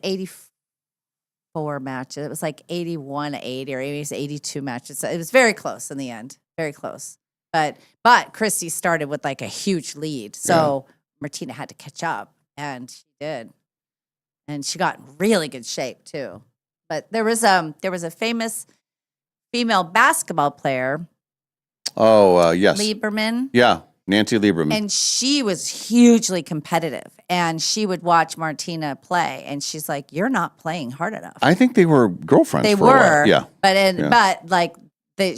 84 matches. It was like 81-80 or maybe it was 82 matches. So it was very close in the end. Very close. But Christy started with like a huge lead. So Martina had to catch up and she did. And she got in really good shape too. But there was a famous female basketball player, Oh, yes. Lieberman. Yeah, Nancy Lieberman. And she was hugely competitive. And she would watch Martina play. And she's like, you're not playing hard enough. I think they were girlfriends They for a while. were. Yeah. But like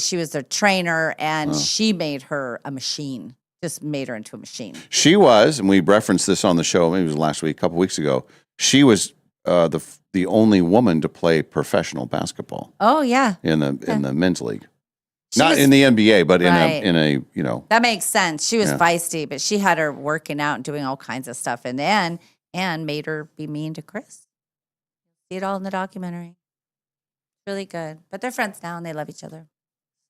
she was their trainer and she made her a machine. Just made her into a machine. She was, and we referenced this on the show, maybe it was last week, a couple weeks ago. She was the only woman to play professional basketball Oh yeah. in the men's league. Not was- in the NBA, but Right. in a you know. That makes sense. She was Yeah. feisty, but she had her working out and doing all kinds of stuff. And then Anne made her be mean to Chris. See it all in the documentary. Really good. But they're friends now and they love each other.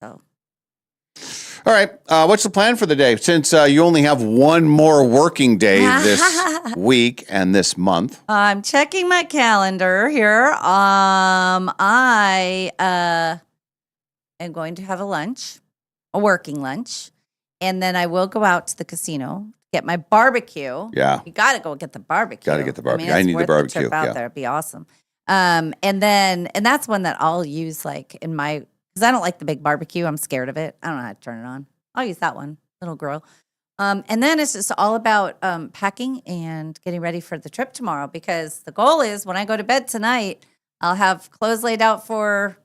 So All right. What's the plan for the day? Since you only have one more working day this week and this month. I'm checking my calendar here. I am going to have a lunch, a working lunch, and then I will go out to the casino, get my barbecue. Yeah. You got to go get the barbecue. Gotta get the barbecue. I, I mean, need it's the worth barbecue, trip out yeah. there. It'd be awesome. And that's one that I'll use like in my, because I don't like the big barbecue. I'm scared of it. I don't know how to turn it on. I'll use that one, little grill. And then it's just all about packing and getting ready for the trip tomorrow, because the goal is when I go to bed tonight, I'll have clothes laid out for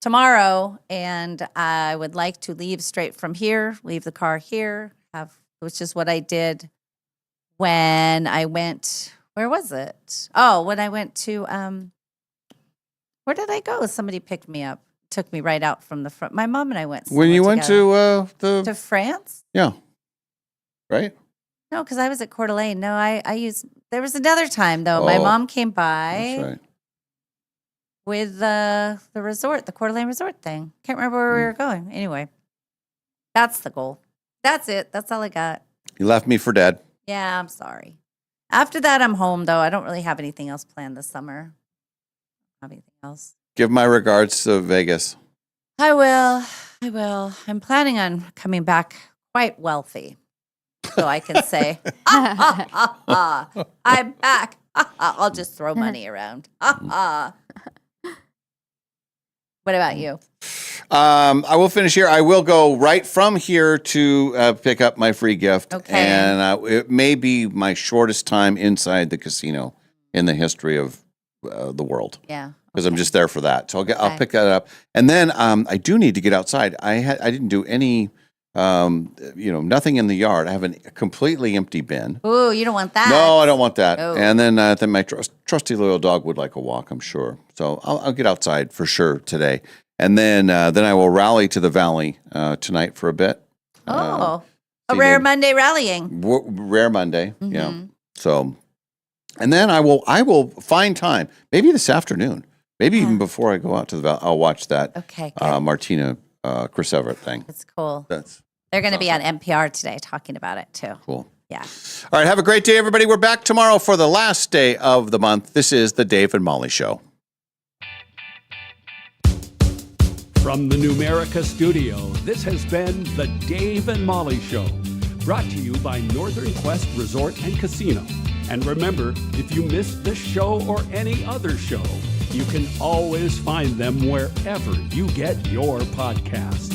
tomorrow, and I would like to leave straight from here, leave the car here, which is what I did when I went, where was it? Oh, when I went to, where did I go? Somebody picked me up, took me right out from the front. My mom and I went. When you went together. to To France? yeah, right? No, because I was at Coeur d'Alene. No, I used, there was another time though. My Oh, mom came by That's right. with the resort, the Coeur d'Alene resort thing. Can't remember where we were going. Anyway, that's the goal. That's it. That's all I got. You left me for dead. Yeah, I'm sorry. After that, I'm home though. I don't really have anything else planned this summer. Have anything else? Give my regards to Vegas. I will. I will. I'm planning on coming back quite wealthy, so I can say, I'm back. I'll just throw money around. What about you? I will finish here. I will go right from here to pick up my free gift. Okay. And it may be my shortest time inside the casino in the history of the world. Yeah. Because I'm just there for that. So I'll Okay. pick that up. And then I do need to get outside. I didn't do any, nothing in the yard. I have a completely empty bin. Ooh, you don't want that. No, I don't want that. Oh. And then my trusty loyal dog would like a walk, I'm sure. So I'll get outside for sure today. And then I will rally to the valley tonight for a bit. Oh, a see rare maybe- Monday rallying. Rare Monday, yeah. Mhm. So, and then I will find time, maybe this afternoon, maybe even before I go out to the valley. I'll watch that Okay, Martina Chris Everett thing. It's cool. That's They're going to be on NPR today talking about it too. cool. Yeah. All right, have a great day, everybody. We're back tomorrow for the last day of the month. This is the Dave and Molly Show. From the Numerica studio, this has been the Dave and Molly Show, brought to you by Northern Quest Resort and Casino. And remember, if you missed this show or any other show, you can always find them wherever you get your podcasts.